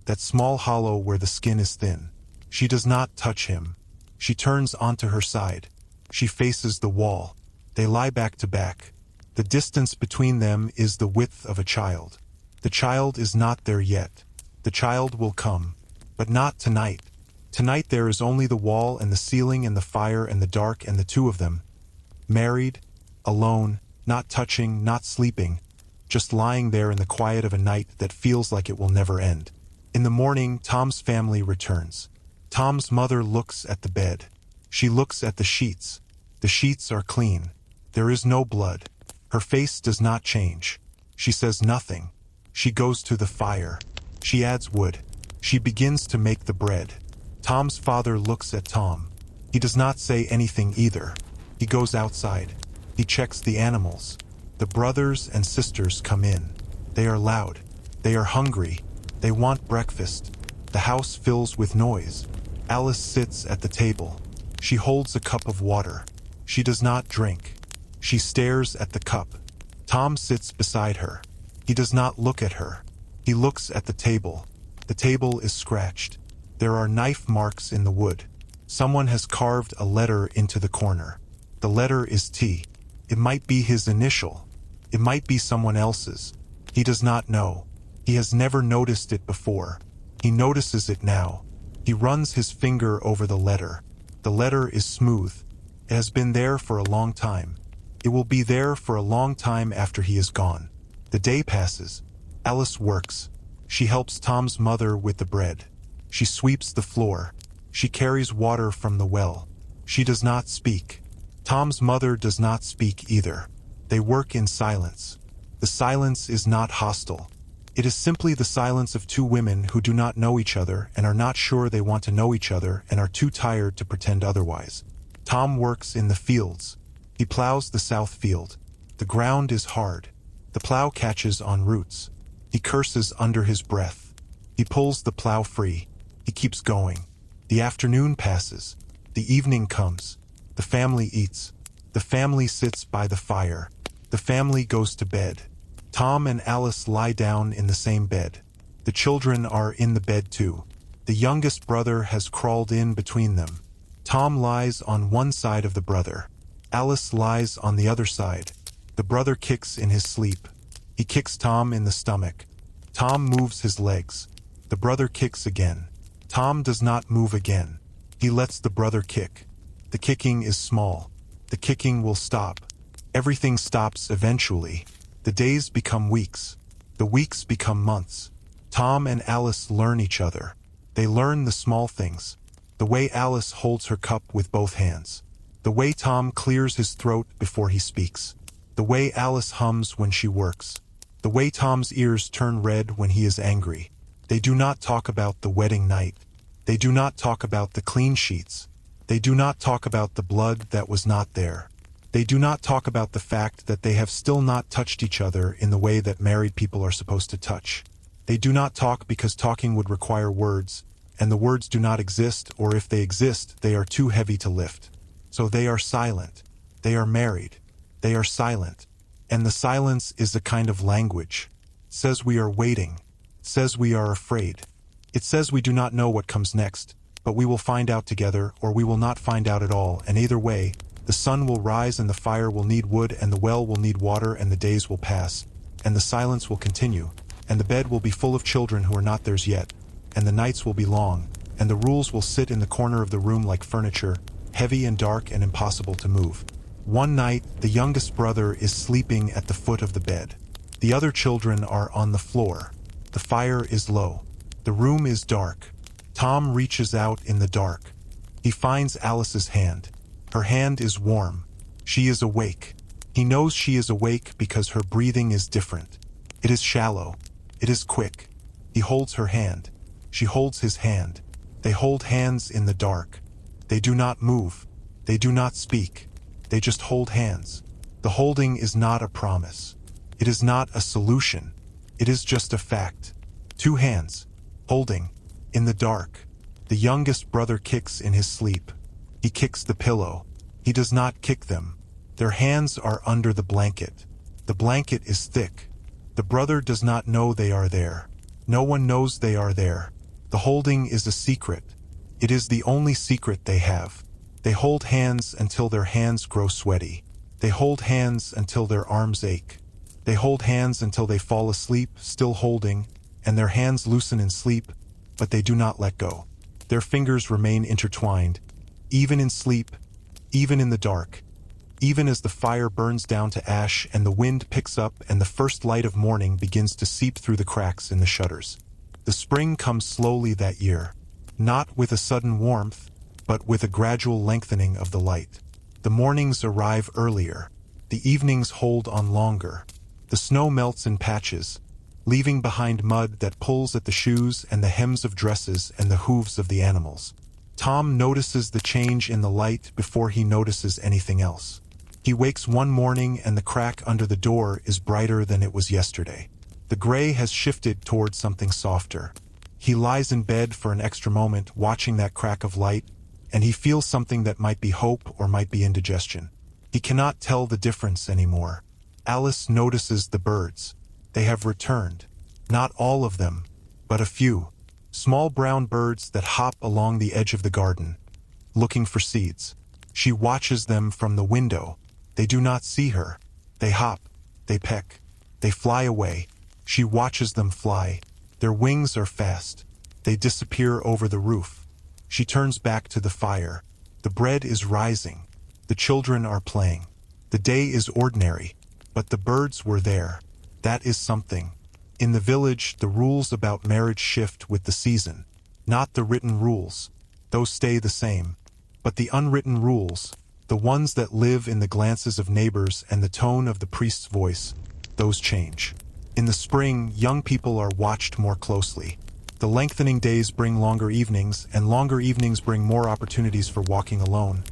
that small hollow where the skin is thin. She does not touch him. She turns onto her side. She faces the wall. They lie back to back. The distance between them is the width of a child. The child is not there yet. The child will come. But not tonight. Tonight there is only the wall and the ceiling and the fire and the dark and the two of them. Married, alone, not touching, not sleeping, just lying there in the quiet of a night that feels like it will never end. In the morning, Tom's family returns. Tom's mother looks at the bed. She looks at the sheets. The sheets are clean. There is no blood. Her face does not change. She says nothing. She goes to the fire. She adds wood. She begins to make the bread. Tom's father looks at Tom. He does not say anything either. He goes outside. He checks the animals. The brothers and sisters come in. They are loud. They are hungry. They want breakfast. The house fills with noise. Alice sits at the table. She holds a cup of water. She does not drink. She stares at the cup. Tom sits beside her. He does not look at her. He looks at the table. The table is scratched. There are knife marks in the wood. Someone has carved a letter into the corner. The letter is T. It might be his initial. It might be someone else's. He does not know. He has never noticed it before. He notices it now. He runs his finger over the letter. The letter is smooth. It has been there for a long time. It will be there for a long time after he is gone. The day passes. Alice works. She helps Tom's mother with the bread. She sweeps the floor. She carries water from the well. She does not speak. Tom's mother does not speak either. They work in silence. The silence is not hostile. It is simply the silence of two women who do not know each other and are not sure they want to know each other and are too tired to pretend otherwise. Tom works in the fields. He plows the south field. The ground is hard. The plow catches on roots. He curses under his breath. He pulls the plow free. He keeps going. The afternoon passes. The evening comes. The family eats. The family sits by the fire. The family goes to bed. Tom and Alice lie down in the same bed. The children are in the bed too. The youngest brother has crawled in between them. Tom lies on one side of the brother. Alice lies on the other side. The brother kicks in his sleep. He kicks Tom in the stomach. Tom moves his legs. The brother kicks again. Tom does not move again. He lets the brother kick. The kicking is small. The kicking will stop. Everything stops eventually. The days become weeks. The weeks become months. Tom and Alice learn each other. They learn the small things. The way Alice holds her cup with both hands. The way Tom clears his throat before he speaks. The way Alice hums when she works. The way Tom's ears turn red when he is angry. They do not talk about the wedding night. They do not talk about the clean sheets. They do not talk about the blood that was not there. They do not talk about the fact that they have still not touched each other in the way that married people are supposed to touch. They do not talk because talking would require words, and the words do not exist, or if they exist, they are too heavy to lift. So they are silent. They are married. They are silent. And the silence is a kind of language. It says we are waiting. It says we are afraid. It says we do not know what comes next, but we will find out together, or we will not find out at all, and either way, the sun will rise and the fire will need wood and the well will need water and the days will pass, and the silence will continue, and the bed will be full of children who are not theirs yet, and the nights will be long, and the rules will sit in the corner of the room like furniture, heavy and dark and impossible to move. One night, the youngest brother is sleeping at the foot of the bed. The other children are on the floor. The fire is low. The room is dark. Tom reaches out in the dark. He finds Alice's hand. Her hand is warm. She is awake. He knows she is awake because her breathing is different. It is shallow. It is quick. He holds her hand. She holds his hand. They hold hands in the dark. They do not move. They do not speak. They just hold hands. The holding is not a promise. It is not a solution. It is just a fact. Two hands. Holding. In the dark. The youngest brother kicks in his sleep. He kicks the pillow. He does not kick them. Their hands are under the blanket. The blanket is thick. The brother does not know they are there. No one knows they are there. The holding is a secret. It is the only secret they have. They hold hands until their hands grow sweaty. They hold hands until their arms ache. They hold hands until they fall asleep, still holding, and their hands loosen in sleep, but they do not let go. Their fingers remain intertwined, even in sleep, even in the dark, even as the fire burns down to ash and the wind picks up and the first light of morning begins to seep through the cracks in the shutters. The spring comes slowly that year, not with a sudden warmth, but with a gradual lengthening of the light. The mornings arrive earlier. The evenings hold on longer. The snow melts in patches, leaving behind mud that pulls at the shoes and the hems of dresses and the hooves of the animals. Tom notices the change in the light before he notices anything else. He wakes one morning and the crack under the door is brighter than it was yesterday. The gray has shifted toward something softer. He lies in bed for an extra moment watching that crack of light, and he feels something that might be hope or might be indigestion. He cannot tell the difference anymore. Alice notices the birds. They have returned. Not all of them, but a few. Small brown birds that hop along the edge of the garden, looking for seeds. She watches them from the window. They do not see her. They hop. They peck. They fly away. She watches them fly. Their wings are fast. They disappear over the roof. She turns back to the fire. The bread is rising. The children are playing. The day is ordinary, but the birds were there. That is something. In the village, the rules about marriage shift with the season. Not the written rules. those stay the same. But the unwritten rules, the ones that live in the glances of neighbors and the tone of the priest's voice, those change. In the spring, young people are watched more closely. The lengthening days bring longer evenings, and longer evenings bring more opportunities for walking alone,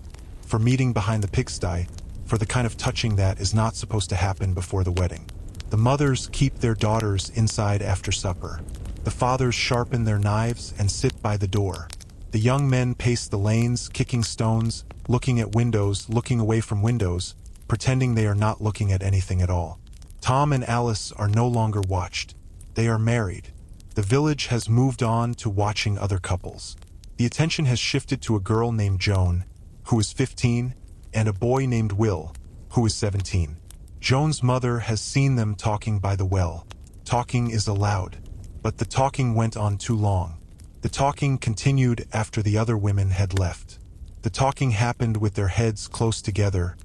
for meeting behind the pigsty, for the kind of touching that is not supposed to happen before the wedding. The mothers keep their daughters inside after supper. The fathers sharpen their knives and sit by the door. The young men pace the lanes, kicking stones, looking at windows, looking away from windows, pretending they are not looking at anything at all. Tom and Alice are no longer watched. They are married. The village has moved on to watching other couples. The attention has shifted to a girl named Joan, who is 15, and a boy named Will, who is 17. Joan's mother has seen them talking by the well. Talking is allowed, but the talking went on too long. The talking continued after the other women had left. The talking happened with their heads close together,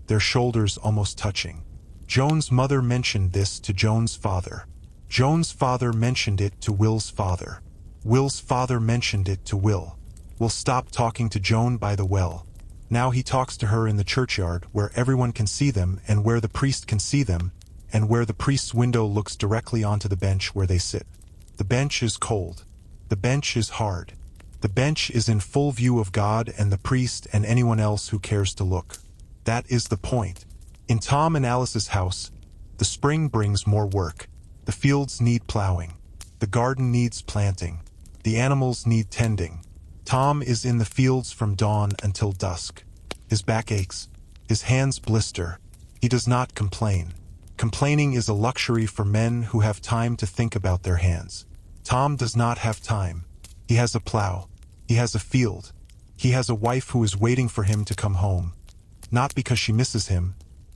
their shoulders almost touching. Joan's mother mentioned this to Joan's father. Joan's father mentioned it to Will's father. Will's father mentioned it to Will. Will stopped talking to Joan by the well. Now he talks to her in the churchyard, where everyone can see them and where the priest can see them, and where the priest's window looks directly onto the bench where they sit. The bench is cold. The bench is hard. The bench is in full view of God and the priest and anyone else who cares to look. That is the point. In Tom and Alice's house, the spring brings more work. The fields need plowing. The garden needs planting. The animals need tending. Tom is in the fields from dawn until dusk. His back aches. His hands blister. He does not complain. Complaining is a luxury for men who have time to think about their hands. Tom does not have time. He has a plow. He has a field. He has a wife who is waiting for him to come home. Not because she misses him,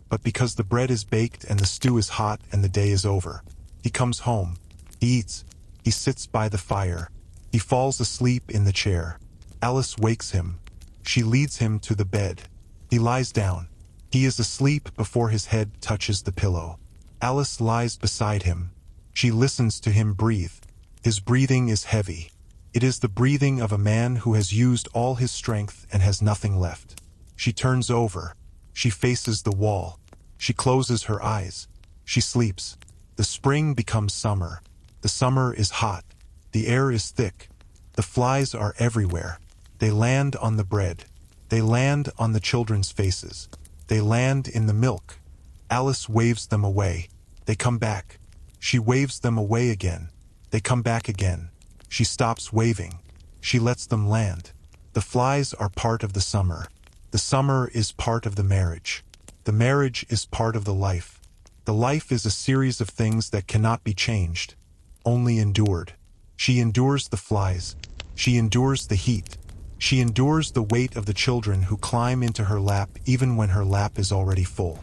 but because the bread is baked and the stew is hot and the day is over. He comes home. He eats. He sits by the fire. He falls asleep in the chair. Alice wakes him. She leads him to the bed. He lies down. He is asleep before his head touches the pillow. Alice lies beside him. She listens to him breathe. His breathing is heavy. It is the breathing of a man who has used all his strength and has nothing left. She turns over. She faces the wall. She closes her eyes. She sleeps. The spring becomes summer. The summer is hot. The air is thick. The flies are everywhere. They land on the bread. They land on the children's faces. They land in the milk. Alice waves them away. They come back. She waves them away again. They come back again. She stops waving. She lets them land. The flies are part of the summer. The summer is part of the marriage. The marriage is part of the life. The life is a series of things that cannot be changed, only endured. She endures the flies. She endures the heat. She endures the weight of the children who climb into her lap even when her lap is already full.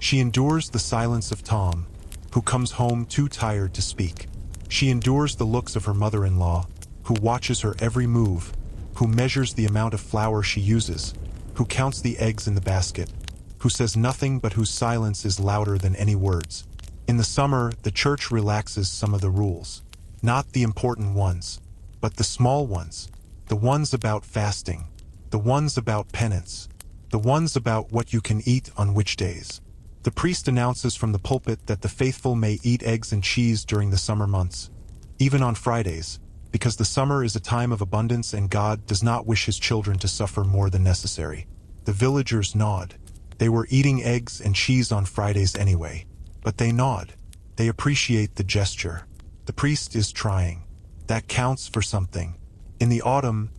She endures the silence of Tom, who comes home too tired to speak. She endures the looks of her mother-in-law, who watches her every move, who measures the amount of flour she uses, who counts the eggs in the basket, who says nothing but whose silence is louder than any words. In the summer, the church relaxes some of the rules. Not the important ones, but the small ones. The ones about fasting. The ones about penance. The ones about what you can eat on which days. The priest announces from the pulpit that the faithful may eat eggs and cheese during the summer months, even on Fridays, because the summer is a time of abundance and God does not wish his children to suffer more than necessary. The villagers nod. They were eating eggs and cheese on Fridays anyway, but they nod. They appreciate the gesture. The priest is trying. That counts for something. In the autumn,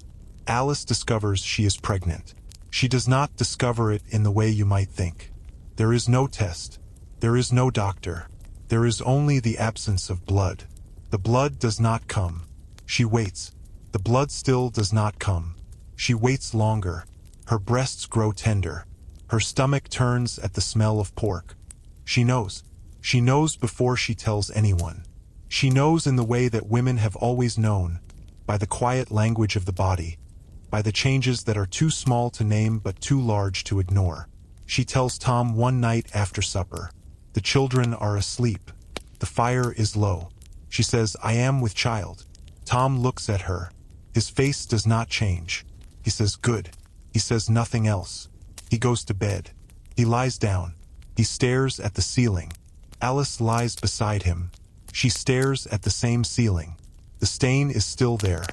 Alice discovers she is pregnant. She does not discover it in the way you might think. There is no test. There is no doctor. There is only the absence of blood. The blood does not come. She waits. The blood still does not come. She waits longer. Her breasts grow tender. Her stomach turns at the smell of pork. She knows. She knows before she tells anyone. She knows in the way that women have always known, by the quiet language of the body, by the changes that are too small to name but too large to ignore. She tells Tom one night after supper. The children are asleep. The fire is low. She says, "I am with child." Tom looks at her. His face does not change. He says, "Good." He says nothing else. He goes to bed. He lies down. He stares at the ceiling. Alice lies beside him. She stares at the same ceiling. The stain is still there.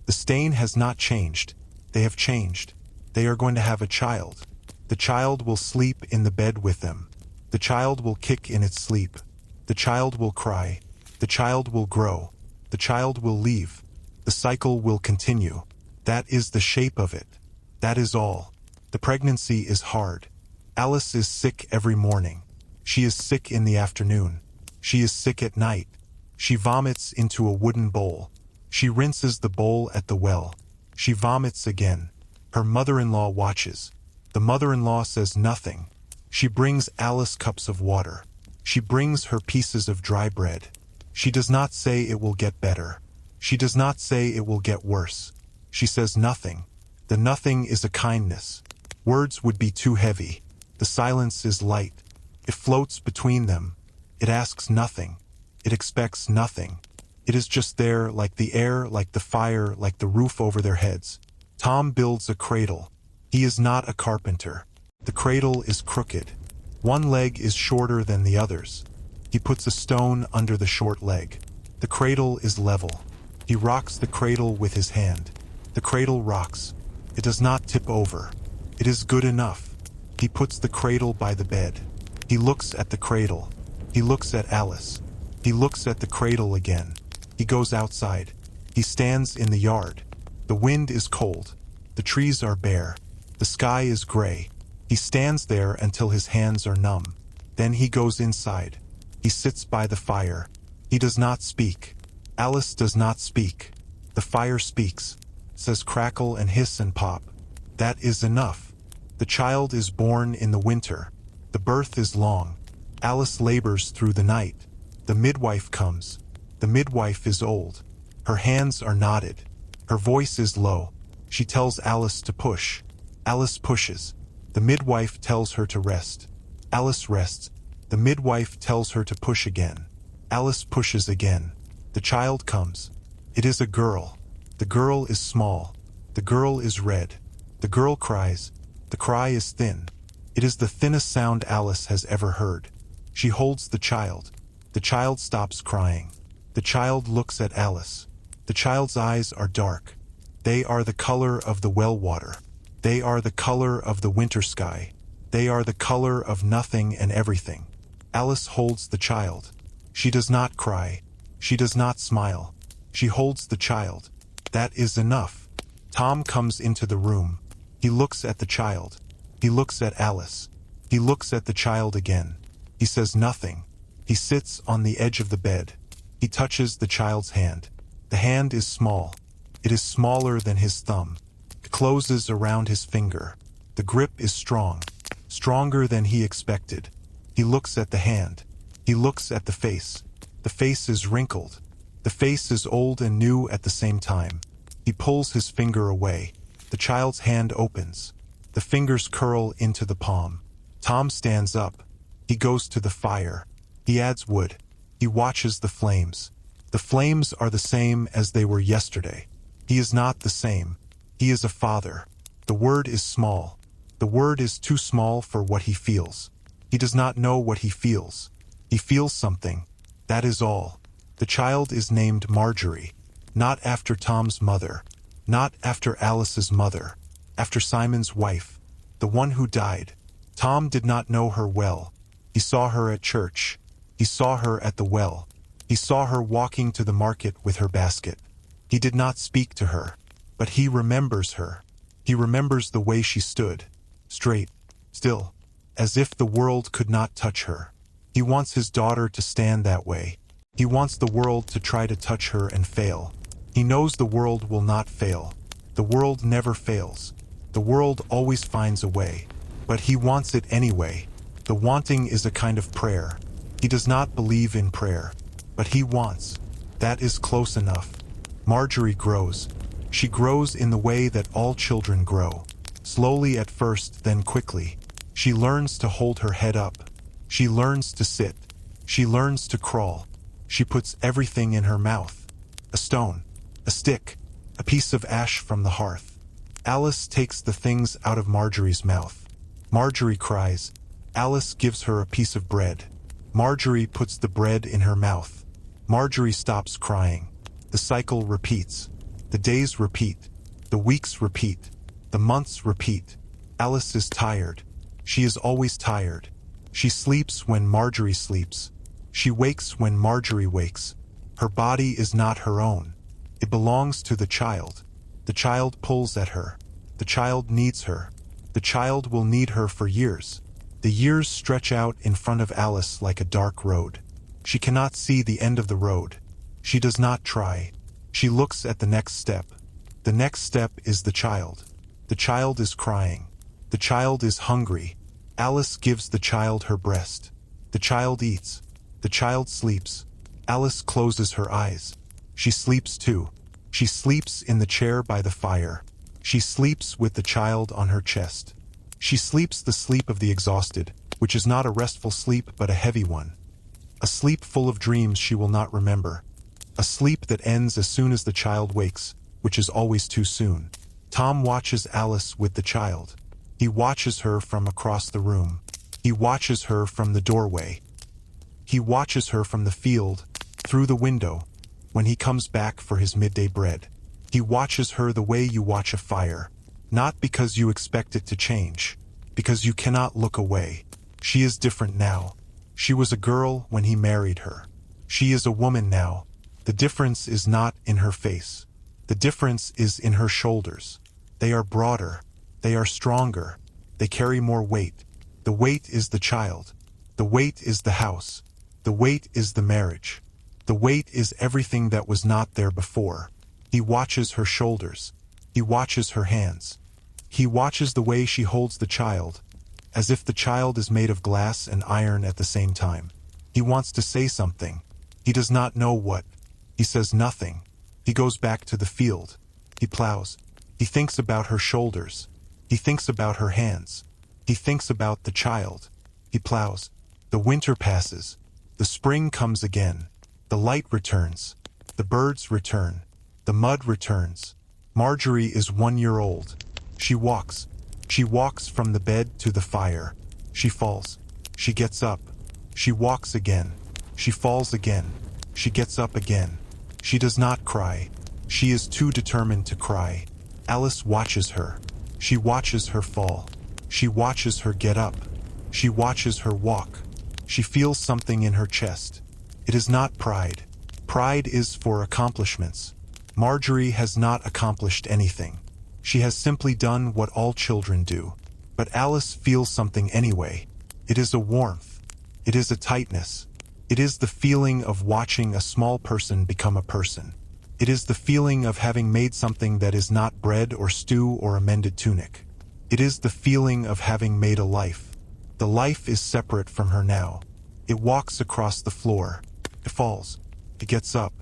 The stain has not changed. They have changed. They are going to have a child. The child will sleep in the bed with them. The child will kick in its sleep. The child will cry. The child will grow. The child will leave. The cycle will continue. That is the shape of it. That is all. The pregnancy is hard. Alice is sick every morning. She is sick in the afternoon. She is sick at night. She vomits into a wooden bowl. She rinses the bowl at the well. She vomits again. Her mother-in-law watches. The mother-in-law says nothing. She brings Alice cups of water. She brings her pieces of dry bread. She does not say it will get better. She does not say it will get worse. She says nothing. The nothing is a kindness. Words would be too heavy. The silence is light. It floats between them. It asks nothing. It expects nothing. It is just there, like the air, like the fire, like the roof over their heads. Tom builds a cradle. He is not a carpenter. The cradle is crooked. One leg is shorter than the others. He puts a stone under the short leg. The cradle is level. He rocks the cradle with his hand. The cradle rocks. It does not tip over. It is good enough. He puts the cradle by the bed. He looks at the cradle. He looks at Alice. He looks at the cradle again. He goes outside. He stands in the yard. The wind is cold. The trees are bare. The sky is gray. He stands there until his hands are numb. Then he goes inside. He sits by the fire. He does not speak. Alice does not speak. The fire speaks, says crackle and hiss and pop. That is enough. The child is born in the winter. The birth is long. Alice labors through the night. The midwife comes. The midwife is old. Her hands are knotted. Her voice is low. She tells Alice to push. Alice pushes. The midwife tells her to rest. Alice rests. The midwife tells her to push again. Alice pushes again. The child comes. It is a girl. The girl is small. The girl is red. The girl cries. The cry is thin. It is the thinnest sound Alice has ever heard. She holds the child. The child stops crying. The child looks at Alice. The child's eyes are dark. They are the color of the well water. They are the color of the winter sky. They are the color of nothing and everything. Alice holds the child. She does not cry. She does not smile. She holds the child. That is enough. Tom comes into the room. He looks at the child. He looks at Alice. He looks at the child again. He says nothing. He sits on the edge of the bed. He touches the child's hand. The hand is small. It is smaller than his thumb. It closes around his finger. The grip is strong. Stronger than he expected. He looks at the hand. He looks at the face. The face is wrinkled. The face is old and new at the same time. He pulls his finger away. The child's hand opens. The fingers curl into the palm. Tom stands up. He goes to the fire. He adds wood. He watches the flames. The flames are the same as they were yesterday. He is not the same. He is a father. The word is small. The word is too small for what he feels. He does not know what he feels. He feels something. That is all. The child is named Marjorie. Not after Tom's mother. Not after Alice's mother. After Simon's wife. The one who died. Tom did not know her well. He saw her at church. He saw her at the well. He saw her walking to the market with her basket. He did not speak to her. But he remembers her. He remembers the way she stood. Straight. Still. As if the world could not touch her. He wants his daughter to stand that way. He wants the world to try to touch her and fail. He knows the world will not fail. The world never fails. The world always finds a way. But he wants it anyway. The wanting is a kind of prayer. He does not believe in prayer. But he wants. That is close enough. Marjorie grows. She grows in the way that all children grow. Slowly at first, then quickly. She learns to hold her head up. She learns to sit. She learns to crawl. She puts everything in her mouth. A stone. A stick. A piece of ash from the hearth. Alice takes the things out of Marjorie's mouth. Marjorie cries. Alice gives her a piece of bread. Marjorie puts the bread in her mouth. Marjorie stops crying. The cycle repeats. The days repeat. The weeks repeat. The months repeat. Alice is tired. She is always tired. She sleeps when Marjorie sleeps. She wakes when Marjorie wakes. Her body is not her own. It belongs to the child. The child pulls at her. The child needs her. The child will need her for years. The years stretch out in front of Alice like a dark road. She cannot see the end of the road. She does not try. She looks at the next step. The next step is the child. The child is crying. The child is hungry. Alice gives the child her breast. The child eats. The child sleeps. Alice closes her eyes. She sleeps too. She sleeps in the chair by the fire. She sleeps with the child on her chest. She sleeps the sleep of the exhausted, which is not a restful sleep but a heavy one. A sleep full of dreams she will not remember. A sleep that ends as soon as the child wakes, which is always too soon. Tom watches Alice with the child. He watches her from across the room. He watches her from the doorway. He watches her from the field, through the window, when he comes back for his midday bread. He watches her the way you watch a fire, not because you expect it to change, because you cannot look away. She is different now. She was a girl when he married her. She is a woman now. The difference is not in her face. The difference is in her shoulders. They are broader. They are stronger. They carry more weight. The weight is the child. The weight is the house. The weight is the marriage. The weight is everything that was not there before. He watches her shoulders. He watches her hands. He watches the way she holds the child, as if the child is made of glass and iron at the same time. He wants to say something. He does not know what. He says nothing. He goes back to the field. He plows. He thinks about her shoulders. He thinks about her hands. He thinks about the child. He plows. The winter passes. The spring comes again. The light returns. The birds return. The mud returns. Marjorie is 1 year old. She walks. She walks from the bed to the fire. She falls. She gets up. She walks again. She falls again. She gets up again. She does not cry. She is too determined to cry. Alice watches her. She watches her fall. She watches her get up. She watches her walk. She feels something in her chest. It is not pride. Pride is for accomplishments. Marjorie has not accomplished anything. She has simply done what all children do. But Alice feels something anyway. It is a warmth. It is a tightness. It is the feeling of watching a small person become a person. It is the feeling of having made something that is not bread or stew or a mended tunic. It is the feeling of having made a life. The life is separate from her now. It walks across the floor. It falls. It gets up.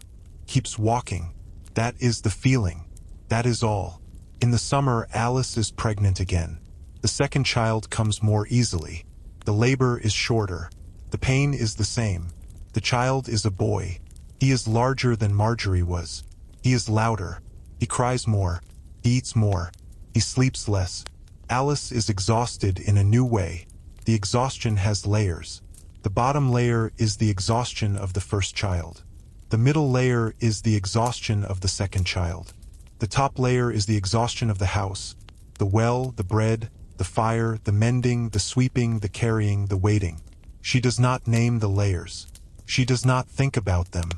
Keeps walking. That is the feeling. That is all. In the summer, Alice is pregnant again. The second child comes more easily. The labor is shorter. The pain is the same. The child is a boy. He is larger than Marjorie was. He is louder. He cries more. He eats more. He sleeps less. Alice is exhausted in a new way. The exhaustion has layers. The bottom layer is the exhaustion of the first child. The middle layer is the exhaustion of the second child. The top layer is the exhaustion of the house, the well, the bread, the fire, the mending, the sweeping, the carrying, the waiting. She does not name the layers. She does not think about them.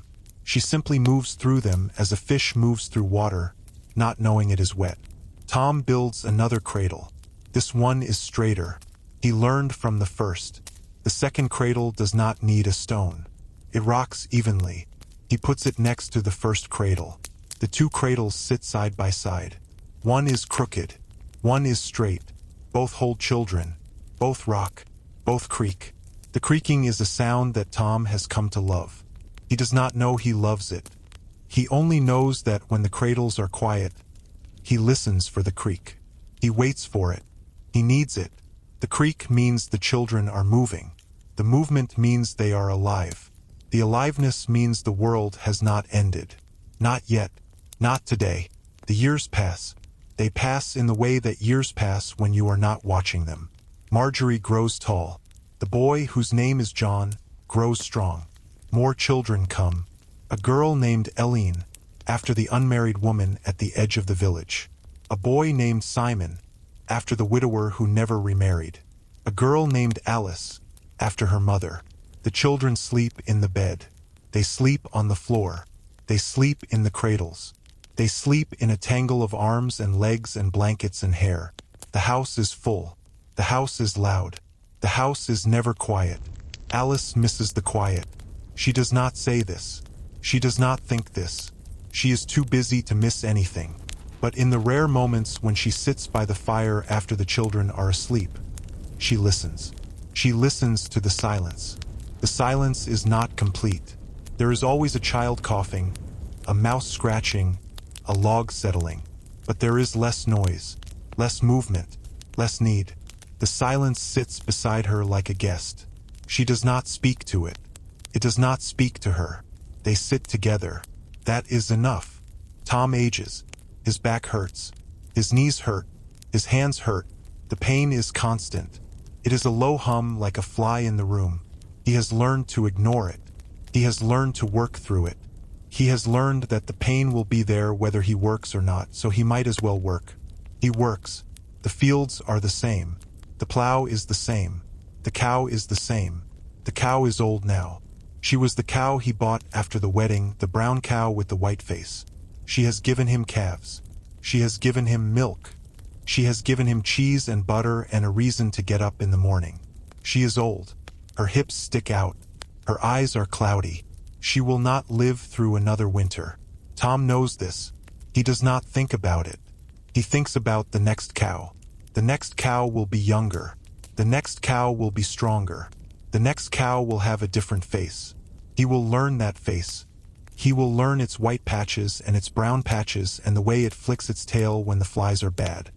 She simply moves through them as a fish moves through water, not knowing it is wet. Tom builds another cradle. This one is straighter. He learned from the first. The second cradle does not need a stone. It rocks evenly. He puts it next to the first cradle. The two cradles sit side by side. One is crooked. One is straight. Both hold children. Both rock. Both creak. The creaking is a sound that Tom has come to love. He does not know he loves it. He only knows that when the cradles are quiet, he listens for the creak. He waits for it. He needs it. The creak means the children are moving. The movement means they are alive. The aliveness means the world has not ended. Not yet. Not today. The years pass. They pass in the way that years pass when you are not watching them. Marjorie grows tall. The boy, whose name is John, grows strong. More children come. A girl named Eileen, after the unmarried woman at the edge of the village. A boy named Simon, after the widower who never remarried. A girl named Alice, after her mother. The children sleep in the bed. They sleep on the floor. They sleep in the cradles. They sleep in a tangle of arms and legs and blankets and hair. The house is full. The house is loud. The house is never quiet. Alice misses the quiet. She does not say this. She does not think this. She is too busy to miss anything. But in the rare moments when she sits by the fire after the children are asleep, she listens. She listens to the silence. The silence is not complete. There is always a child coughing, a mouse scratching, a log settling. But there is less noise, less movement, less need. The silence sits beside her like a guest. She does not speak to it. It does not speak to her. They sit together. That is enough. Tom ages. His back hurts. His knees hurt. His hands hurt. The pain is constant. It is a low hum like a fly in the room. He has learned to ignore it. He has learned to work through it. He has learned that the pain will be there whether he works or not, so he might as well work. He works. The fields are the same. The plow is the same. The cow is the same. The cow is old now. She was the cow he bought after the wedding, the brown cow with the white face. She has given him calves. She has given him milk. She has given him cheese and butter and a reason to get up in the morning. She is old. Her hips stick out. Her eyes are cloudy. She will not live through another winter. Tom knows this. He does not think about it. He thinks about the next cow. The next cow will be younger. The next cow will be stronger. The next cow will have a different face. He will learn that face. He will learn its white patches and its brown patches and the way it flicks its tail when the flies are bad.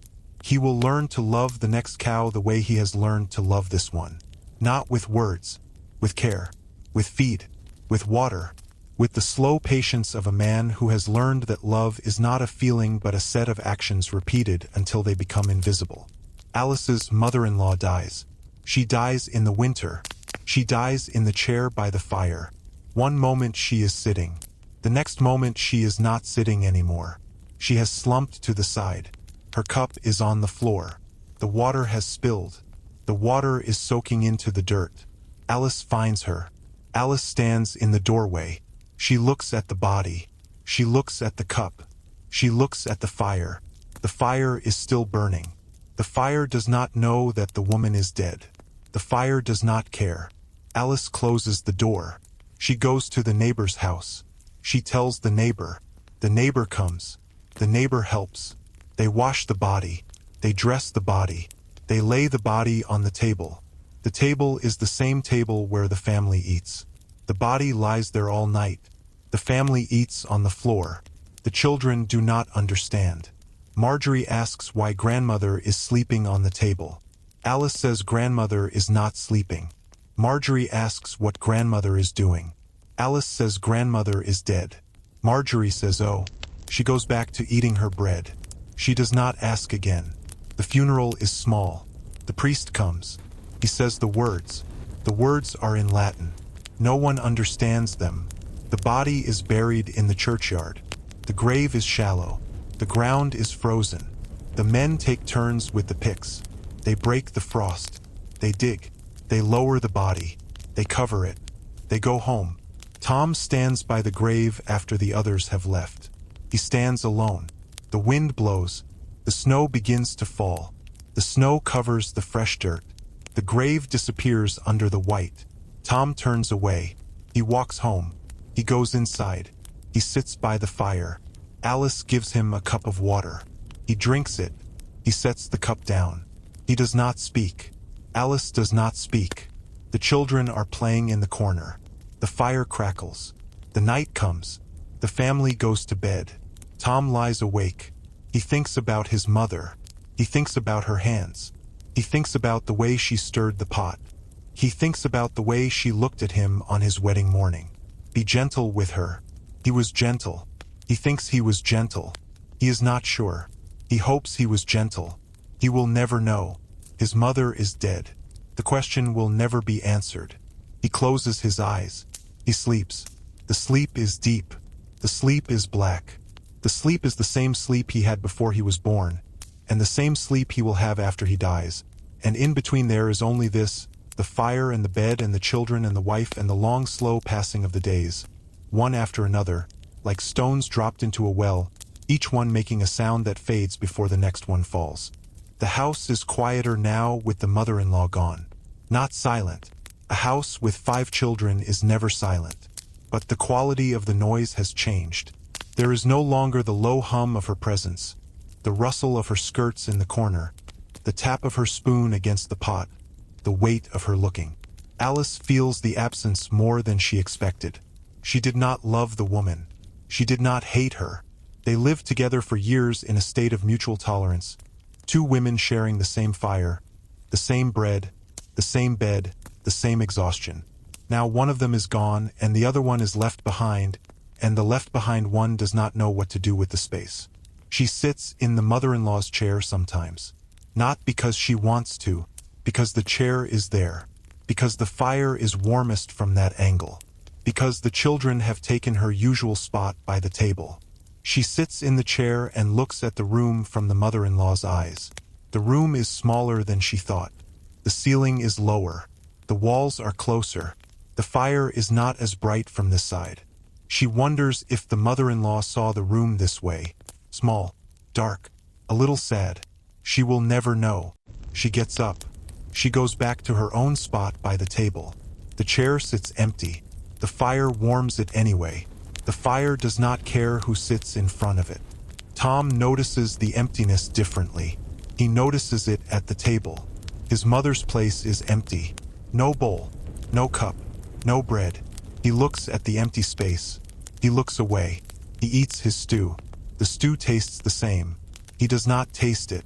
He will learn to love the next cow the way he has learned to love this one. Not with words, with care, with feed, with water, with the slow patience of a man who has learned that love is not a feeling but a set of actions repeated until they become invisible. Alice's mother-in-law dies. She dies in the winter. She dies in the chair by the fire. One moment she is sitting. The next moment she is not sitting anymore. She has slumped to the side. Her cup is on the floor. The water has spilled. The water is soaking into the dirt. Alice finds her. Alice stands in the doorway. She looks at the body. She looks at the cup. She looks at the fire. The fire is still burning. The fire does not know that the woman is dead. The fire does not care. Alice closes the door. She goes to the neighbor's house. She tells the neighbor. The neighbor comes. The neighbor helps. They wash the body. They dress the body. They lay the body on the table. The table is the same table where the family eats. The body lies there all night. The family eats on the floor. The children do not understand. Marjorie asks why grandmother is sleeping on the table. Alice says grandmother is not sleeping. Marjorie asks what grandmother is doing. Alice says grandmother is dead. Marjorie says oh. She goes back to eating her bread. She does not ask again. The funeral is small. The priest comes. He says the words. The words are in Latin. No one understands them. The body is buried in the churchyard. The grave is shallow. The ground is frozen. The men take turns with the picks. They break the frost. They dig. They lower the body. They cover it. They go home. Tom stands by the grave after the others have left. He stands alone. The wind blows. The snow begins to fall. The snow covers the fresh dirt. The grave disappears under the white. Tom turns away. He walks home. He goes inside. He sits by the fire. Alice gives him a cup of water. He drinks it. He sets the cup down. He does not speak. Alice does not speak. The children are playing in the corner. The fire crackles. The night comes. The family goes to bed. Tom lies awake. He thinks about his mother. He thinks about her hands. He thinks about the way she stirred the pot. He thinks about the way she looked at him on his wedding morning. Be gentle with her. He was gentle. He thinks he was gentle. He is not sure. He hopes he was gentle. He will never know. His mother is dead. The question will never be answered. He closes his eyes. He sleeps. The sleep is deep. The sleep is black. The sleep is the same sleep he had before he was born, and the same sleep he will have after he dies. And in between there is only this, the fire and the bed and the children and the wife and the long slow passing of the days, one after another, like stones dropped into a well, each one making a sound that fades before the next one falls. The house is quieter now with the mother-in-law gone. Not silent. A house with 5 children is never silent. But the quality of the noise has changed. There is no longer the low hum of her presence, the rustle of her skirts in the corner, the tap of her spoon against the pot, the weight of her looking. Alice feels the absence more than she expected. She did not love the woman. She did not hate her. They lived together for years in a state of mutual tolerance, 2 women sharing the same fire, the same bread, the same bed, the same exhaustion. Now one of them is gone and the other one is left behind, and the left-behind one does not know what to do with the space. She sits in the mother-in-law's chair sometimes, not because she wants to, because the chair is there, because the fire is warmest from that angle, because the children have taken her usual spot by the table. She sits in the chair and looks at the room from the mother-in-law's eyes. The room is smaller than she thought. The ceiling is lower. The walls are closer. The fire is not as bright from this side. She wonders if the mother-in-law saw the room this way, small, dark, a little sad. She will never know. She gets up. She goes back to her own spot by the table. The chair sits empty. The fire warms it anyway. The fire does not care who sits in front of it. Tom notices the emptiness differently. He notices it at the table. His mother's place is empty. No bowl, no cup, no bread. He looks at the empty space. He looks away. He eats his stew. The stew tastes the same. He does not taste it.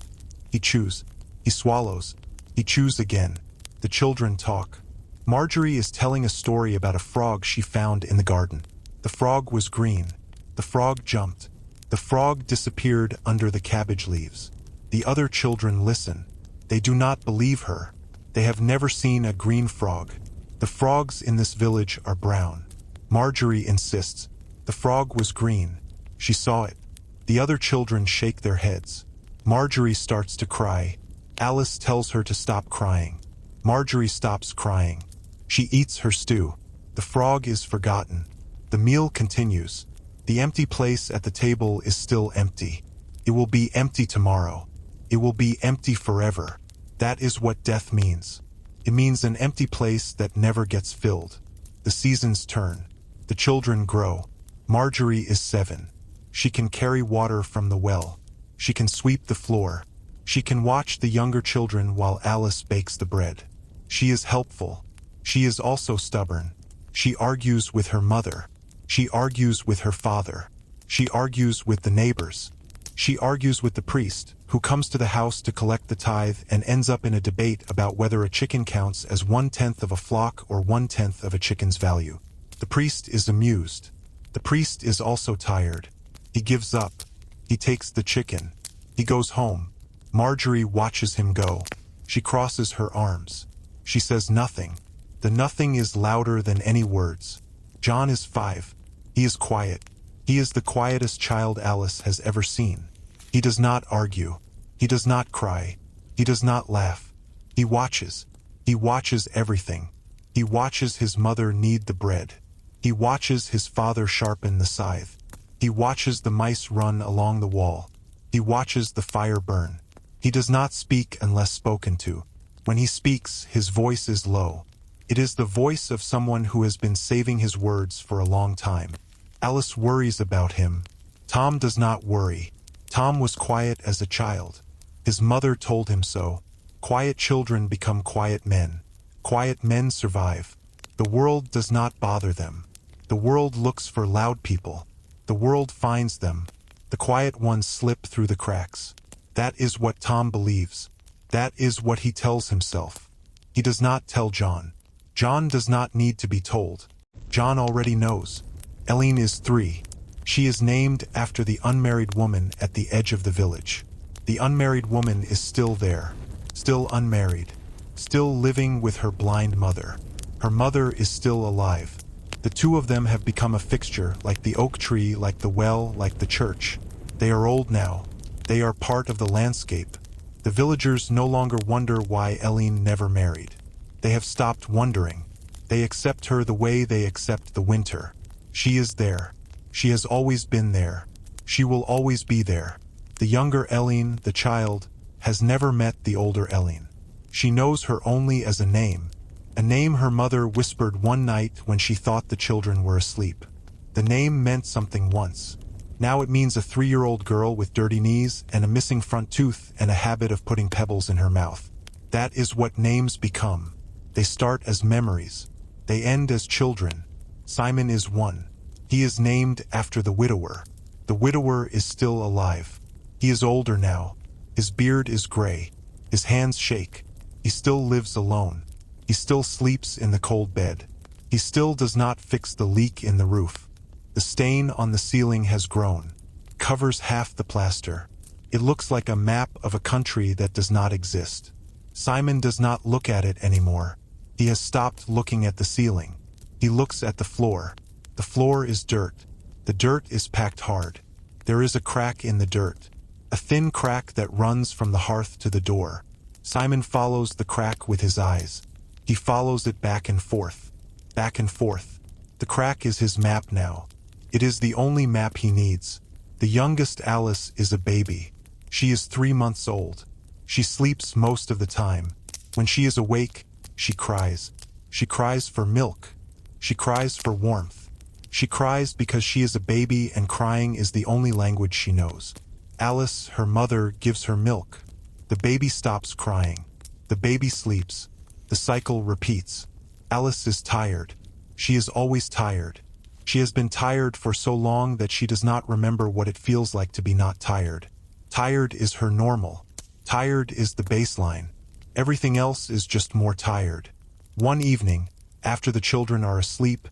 He chews. He swallows. He chews again. The children talk. Marjorie is telling a story about a frog she found in the garden. The frog was green. The frog jumped. The frog disappeared under the cabbage leaves. The other children listen. They do not believe her. They have never seen a green frog. The frogs in this village are brown. Marjorie insists. The frog was green. She saw it. The other children shake their heads. Marjorie starts to cry. Alice tells her to stop crying. Marjorie stops crying. She eats her stew. The frog is forgotten. The meal continues. The empty place at the table is still empty. It will be empty tomorrow. It will be empty forever. That is what death means. It means an empty place that never gets filled. The seasons turn. The children grow. Marjorie is 7. She can carry water from the well. She can sweep the floor. She can watch the younger children while Alice bakes the bread. She is helpful. She is also stubborn. She argues with her mother. She argues with her father. She argues with the neighbors. She argues with the priest, who comes to the house to collect the tithe and ends up in a debate about whether a chicken counts as 1/10 of a flock or 1/10 of a chicken's value. The priest is amused. The priest is also tired. He gives up. He takes the chicken. He goes home. Marjorie watches him go. She crosses her arms. She says nothing. The nothing is louder than any words. John is 5. He is quiet. He is the quietest child Alice has ever seen. He does not argue. He does not cry. He does not laugh. He watches. He watches everything. He watches his mother knead the bread. He watches his father sharpen the scythe. He watches the mice run along the wall. He watches the fire burn. He does not speak unless spoken to. When he speaks, his voice is low. It is the voice of someone who has been saving his words for a long time. Alice worries about him. Tom does not worry. Tom was quiet as a child. His mother told him so. Quiet children become quiet men. Quiet men survive. The world does not bother them. The world looks for loud people. The world finds them. The quiet ones slip through the cracks. That is what Tom believes. That is what he tells himself. He does not tell John. John does not need to be told. John already knows. Eileen is 3. She is named after the unmarried woman at the edge of the village. The unmarried woman is still there, still unmarried, still living with her blind mother. Her mother is still alive. The two of them have become a fixture, like the oak tree, like the well, like the church. They are old now. They are part of the landscape. The villagers no longer wonder why Eileen never married. They have stopped wondering. They accept her the way they accept the winter. She is there. She has always been there. She will always be there. The younger Eileen, the child, has never met the older Eileen. She knows her only as a name her mother whispered one night when she thought the children were asleep. The name meant something once. Now it means a 3-year-old girl with dirty knees and a missing front tooth and a habit of putting pebbles in her mouth. That is what names become. They start as memories. They end as children. Simon is one. He is named after the widower. The widower is still alive. He is older now. His beard is gray. His hands shake. He still lives alone. He still sleeps in the cold bed. He still does not fix the leak in the roof. The stain on the ceiling has grown, covers half the plaster. It looks like a map of a country that does not exist. Simon does not look at it anymore. He has stopped looking at the ceiling. He looks at the floor. The floor is dirt. The dirt is packed hard. There is a crack in the dirt, a thin crack that runs from the hearth to the door. Simon follows the crack with his eyes. He follows it back and forth, back and forth. The crack is his map now. It is the only map he needs. The youngest Alice is a baby. She is 3 months old. She sleeps most of the time. When she is awake, she cries. She cries for milk. She cries for warmth. She cries because she is a baby and crying is the only language she knows. Alice, her mother, gives her milk. The baby stops crying. The baby sleeps. The cycle repeats. Alice is tired. She is always tired. She has been tired for so long that she does not remember what it feels like to be not tired. Tired is her normal. Tired is the baseline. Everything else is just more tired. One evening, after the children are asleep,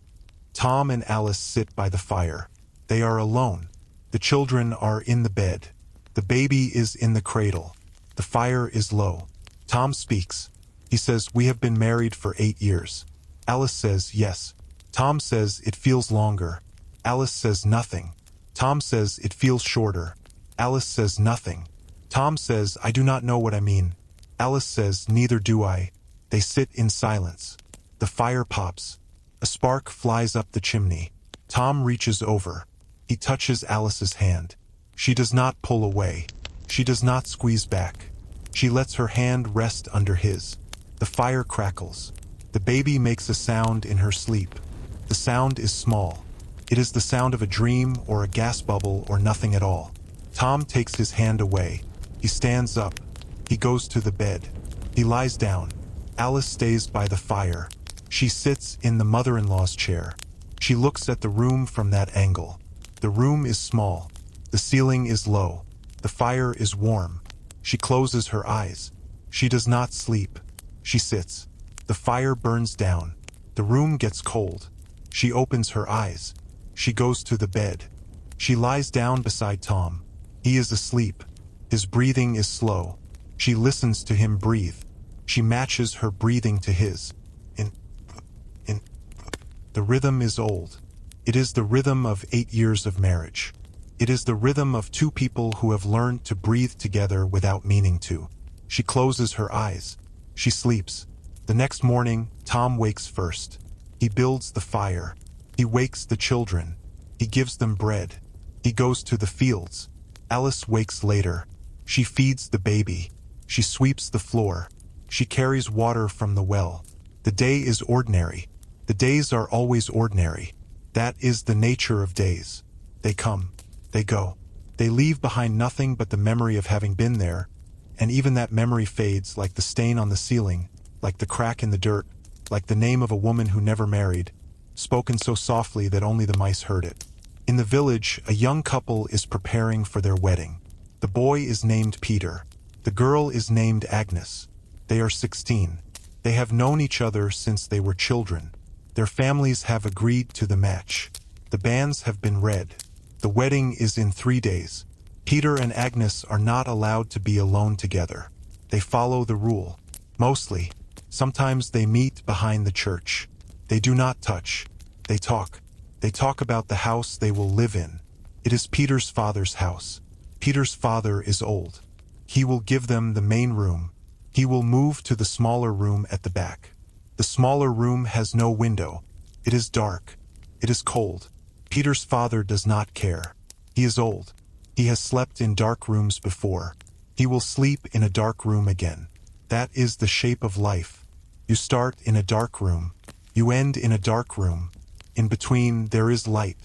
Tom and Alice sit by the fire. They are alone. The children are in the bed. The baby is in the cradle. The fire is low. Tom speaks. He says, "We have been married for 8 years. Alice says, "Yes." Tom says, "It feels longer." Alice says nothing. Tom says, "It feels shorter." Alice says nothing. Tom says, "I do not know what I mean." Alice says, "Neither do I." They sit in silence. The fire pops. A spark flies up the chimney. Tom reaches over. He touches Alice's hand. She does not pull away. She does not squeeze back. She lets her hand rest under his. The fire crackles. The baby makes a sound in her sleep. The sound is small. It is the sound of a dream or a gas bubble or nothing at all. Tom takes his hand away. He stands up. He goes to the bed. He lies down. Alice stays by the fire. She sits in the mother-in-law's chair. She looks at the room from that angle. The room is small. The ceiling is low. The fire is warm. She closes her eyes. She does not sleep. She sits. The fire burns down. The room gets cold. She opens her eyes. She goes to the bed. She lies down beside Tom. He is asleep. His breathing is slow. She listens to him breathe. She matches her breathing to his. The rhythm is old. It is the rhythm of 8 years of marriage. It is the rhythm of two people who have learned to breathe together without meaning to. She closes her eyes. She sleeps. The next morning, Tom wakes first. He builds the fire. He wakes the children. He gives them bread. He goes to the fields. Alice wakes later. She feeds the baby. She sweeps the floor. She carries water from the well. The day is ordinary. The days are always ordinary. That is the nature of days. They come. They go. They leave behind nothing but the memory of having been there, and even that memory fades like the stain on the ceiling, like the crack in the dirt, like the name of a woman who never married, spoken so softly that only the mice heard it. In the village, a young couple is preparing for their wedding. The boy is named Peter. The girl is named Agnes. They are 16. They have known each other since they were children. Their families have agreed to the match. The banns have been read. The wedding is in 3 days. Peter and Agnes are not allowed to be alone together. They follow the rule. Mostly. Sometimes they meet behind the church. They do not touch. They talk. They talk about the house they will live in. It is Peter's father's house. Peter's father is old. He will give them the main room. He will move to the smaller room at the back. The smaller room has no window. It is dark. It is cold. Peter's father does not care. He is old. He has slept in dark rooms before. He will sleep in a dark room again. That is the shape of life. You start in a dark room. You end in a dark room. In between there is light.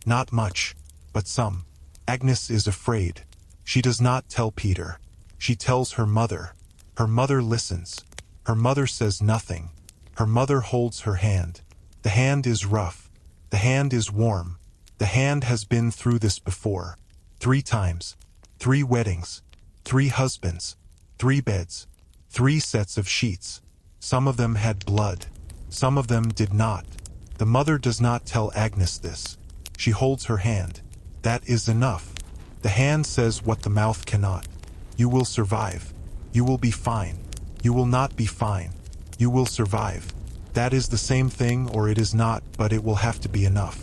Not much, but some. Agnes is afraid. She does not tell Peter. She tells her mother. Her mother listens. Her mother says nothing. Her mother holds her hand. The hand is rough. The hand is warm. The hand has been through this before. 3 times. 3 weddings. 3 husbands. 3 beds. 3 sets of sheets. Some of them had blood. Some of them did not. The mother does not tell Agnes this. She holds her hand. That is enough. The hand says what the mouth cannot. You will survive. You will be fine. You will not be fine. You will survive. That is the same thing, or it is not, but it will have to be enough.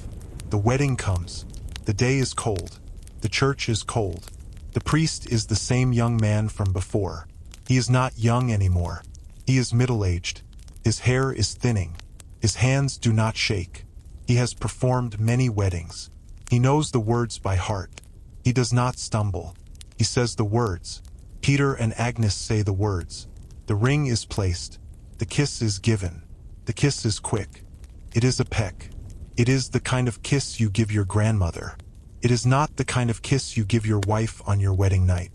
The wedding comes. The day is cold. The church is cold. The priest is the same young man from before. He is not young anymore. He is middle-aged. His hair is thinning. His hands do not shake. He has performed many weddings. He knows the words by heart. He does not stumble. He says the words. Peter and Agnes say the words. The ring is placed. The kiss is given. The kiss is quick. It is a peck. It is the kind of kiss you give your grandmother. It is not the kind of kiss you give your wife on your wedding night.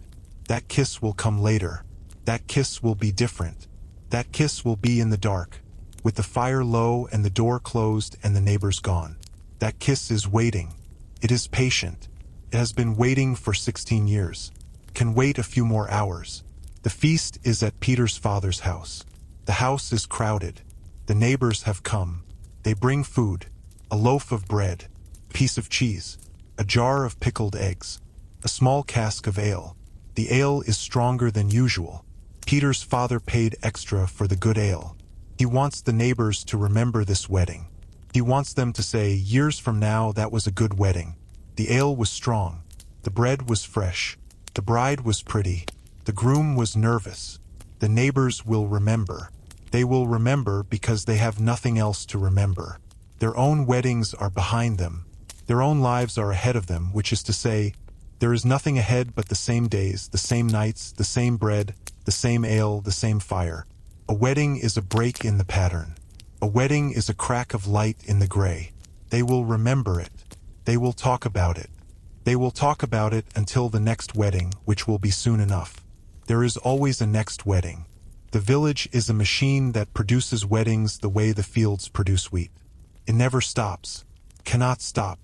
That kiss will come later. That kiss will be different. That kiss will be in the dark, with the fire low and the door closed and the neighbors gone. That kiss is waiting. It is patient. It has been waiting for 16 years. Can wait a few more hours. The feast is at Peter's father's house. The house is crowded. The neighbors have come. They bring food, a loaf of bread, a piece of cheese, a jar of pickled eggs, a small cask of ale. The ale is stronger than usual. Peter's father paid extra for the good ale. He wants the neighbors to remember this wedding. He wants them to say, years from now, that was a good wedding. The ale was strong. The bread was fresh. The bride was pretty. The groom was nervous. The neighbors will remember. They will remember because they have nothing else to remember. Their own weddings are behind them. Their own lives are ahead of them, which is to say, there is nothing ahead but the same days, the same nights, the same bread, the same ale, the same fire. A wedding is a break in the pattern. A wedding is a crack of light in the gray. They will remember it. They will talk about it. They will talk about it until the next wedding, which will be soon enough. There is always a next wedding. The village is a machine that produces weddings the way the fields produce wheat. It never stops. Cannot stop.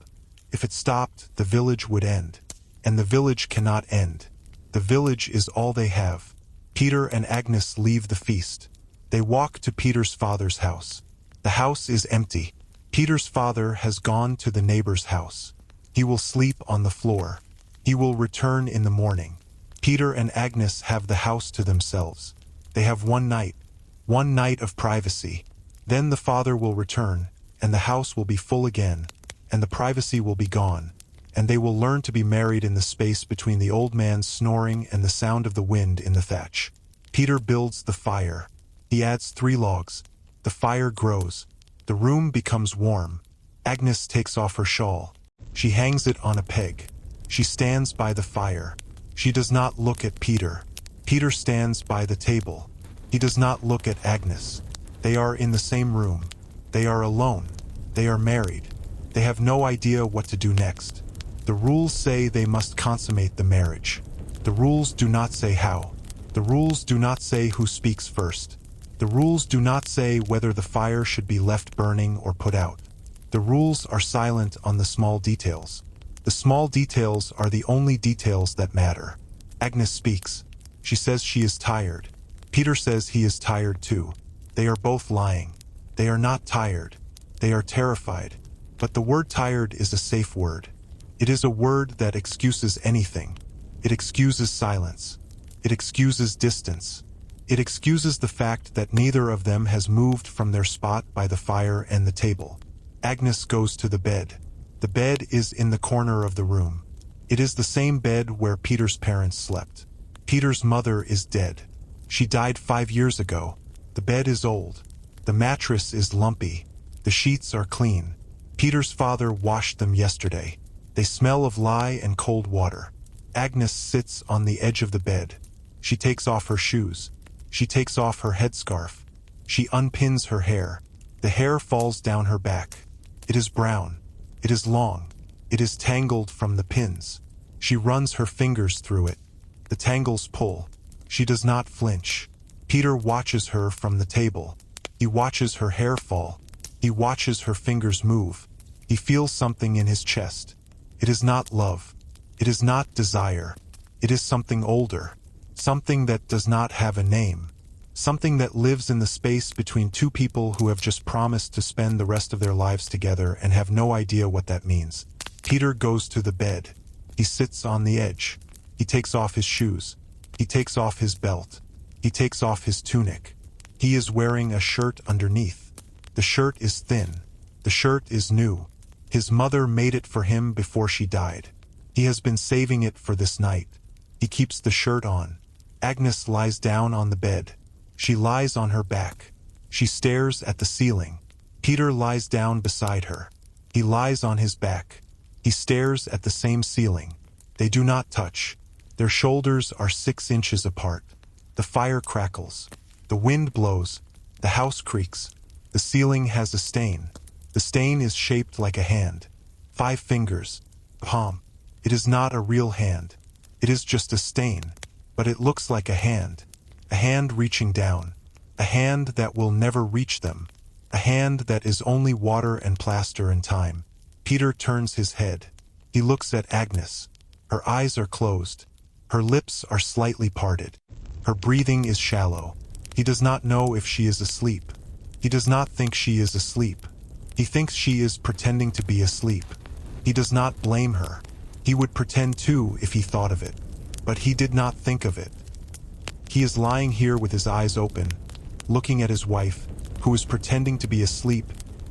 If it stopped, the village would end. And the village cannot end. The village is all they have. Peter and Agnes leave the feast. They walk to Peter's father's house. The house is empty. Peter's father has gone to the neighbor's house. He will sleep on the floor. He will return in the morning. Peter and Agnes have the house to themselves. They have one night of privacy. Then the father will return, and the house will be full again, and the privacy will be gone, and they will learn to be married in the space between the old man's snoring and the sound of the wind in the thatch. Peter builds the fire. He adds 3 logs. The fire grows. The room becomes warm. Agnes takes off her shawl. She hangs it on a peg. She stands by the fire. She does not look at Peter. Peter stands by the table. He does not look at Agnes. They are in the same room. They are alone. They are married. They have no idea what to do next. The rules say they must consummate the marriage. The rules do not say how. The rules do not say who speaks first. The rules do not say whether the fire should be left burning or put out. The rules are silent on the small details. The small details are the only details that matter. Agnes speaks. She says she is tired. Peter says he is tired too. They are both lying. They are not tired. They are terrified. But the word tired is a safe word. It is a word that excuses anything. It excuses silence. It excuses distance. It excuses the fact that neither of them has moved from their spot by the fire and the table. Agnes goes to the bed. The bed is in the corner of the room. It is the same bed where Peter's parents slept. Peter's mother is dead. She died 5 years ago. The bed is old. The mattress is lumpy. The sheets are clean. Peter's father washed them yesterday. They smell of lye and cold water. Agnes sits on the edge of the bed. She takes off her shoes. She takes off her headscarf. She unpins her hair. The hair falls down her back. It is brown. It is long. It is tangled from the pins. She runs her fingers through it. The tangles pull. She does not flinch. Peter watches her from the table. He watches her hair fall. He watches her fingers move. He feels something in his chest. It is not love. It is not desire. It is something older. Something that does not have a name. Something that lives in the space between two people who have just promised to spend the rest of their lives together and have no idea what that means. Peter goes to the bed. He sits on the edge. He takes off his shoes. He takes off his belt. He takes off his tunic. He is wearing a shirt underneath. The shirt is thin. The shirt is new. His mother made it for him before she died. He has been saving it for this night. He keeps the shirt on. Agnes lies down on the bed. She lies on her back. She stares at the ceiling. Peter lies down beside her. He lies on his back. He stares at the same ceiling. They do not touch. Their shoulders are 6 inches apart. The fire crackles. The wind blows. The house creaks. The ceiling has a stain. The stain is shaped like a hand. 5 fingers. Palm. It is not a real hand. It is just a stain. But it looks like a hand. A hand reaching down. A hand that will never reach them. A hand that is only water and plaster and time. Peter turns his head. He looks at Agnes. Her eyes are closed. Her lips are slightly parted. Her breathing is shallow. He does not know if she is asleep. He does not think she is asleep. He thinks she is pretending to be asleep. He does not blame her. He would pretend too if he thought of it. But he did not think of it. He is lying here with his eyes open, looking at his wife, who is pretending to be asleep,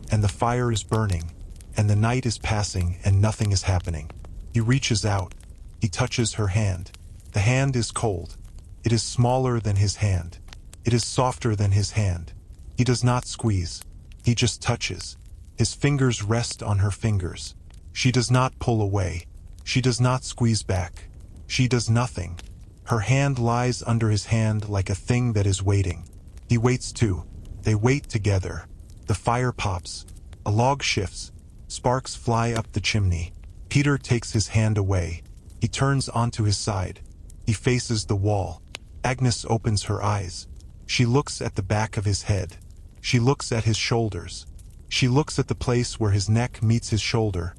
and the fire is burning, and the night is passing and nothing is happening. He reaches out. He touches her hand. The hand is cold. It is smaller than his hand. It is softer than his hand. He does not squeeze. He just touches. His fingers rest on her fingers. She does not pull away. She does not squeeze back. She does nothing. Her hand lies under his hand like a thing that is waiting. He waits too. They wait together. The fire pops. A log shifts. Sparks fly up the chimney. Peter takes his hand away. He turns onto his side. He faces the wall. Agnes opens her eyes. She looks at the back of his head. She looks at his shoulders. She looks at the place where his neck meets his shoulder,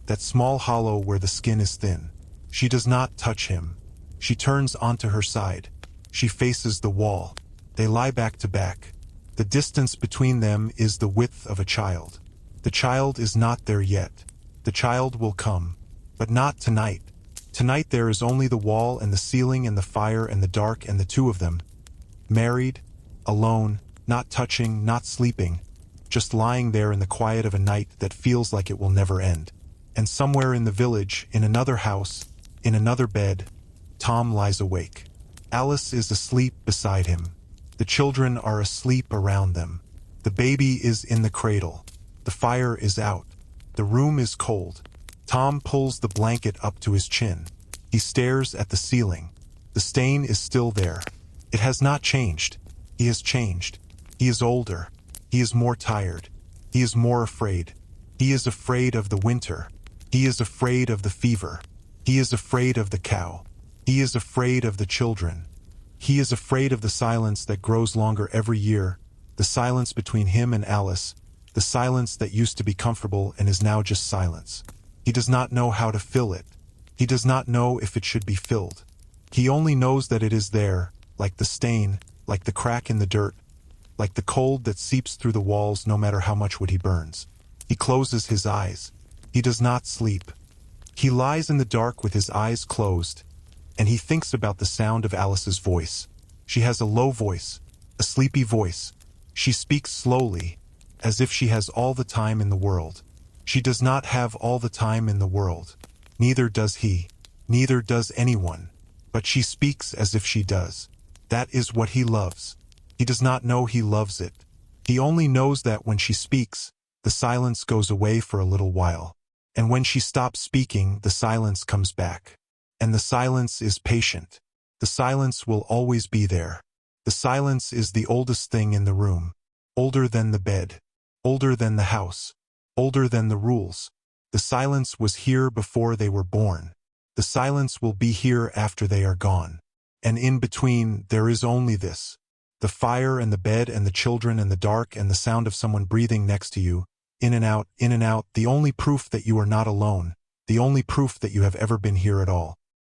that small hollow where the skin is thin. She does not touch him. She turns onto her side. She faces the wall. They lie back to back. The distance between them is the width of a child. The child is not there yet. The child will come. But not tonight. Tonight there is only the wall and the ceiling and the fire and the dark and the two of them. Married, alone, not touching, not sleeping, just lying there in the quiet of a night that feels like it will never end. And somewhere in the village, in another house, in another bed, Tom lies awake. Alice is asleep beside him. The children are asleep around them. The baby is in the cradle. The fire is out. The room is cold. Tom pulls the blanket up to his chin. He stares at the ceiling. The stain is still there. It has not changed. He has changed. He is older. He is more tired. He is more afraid. He is afraid of the winter. He is afraid of the fever. He is afraid of the cow. He is afraid of the children. He is afraid of the silence that grows longer every year, the silence between him and Alice, the silence that used to be comfortable and is now just silence. He does not know how to fill it. He does not know if it should be filled. He only knows that it is there, like the stain, like the crack in the dirt, like the cold that seeps through the walls no matter how much wood he burns. He closes his eyes. He does not sleep. He lies in the dark with his eyes closed. And he thinks about the sound of Alice's voice. She has a low voice, a sleepy voice. She speaks slowly, as if she has all the time in the world. She does not have all the time in the world. Neither does he. Neither does anyone. But she speaks as if she does. That is what he loves. He does not know he loves it. He only knows that when she speaks, the silence goes away for a little while. And when she stops speaking, the silence comes back. And the silence is patient. The silence will always be there. The silence is the oldest thing in the room. Older than the bed. Older than the house. Older than the rules. The silence was here before they were born. The silence will be here after they are gone. And in between, there is only this. The fire and the bed and the children and the dark and the sound of someone breathing next to you, in and out, the only proof that you are not alone, the only proof that you have ever been here at all.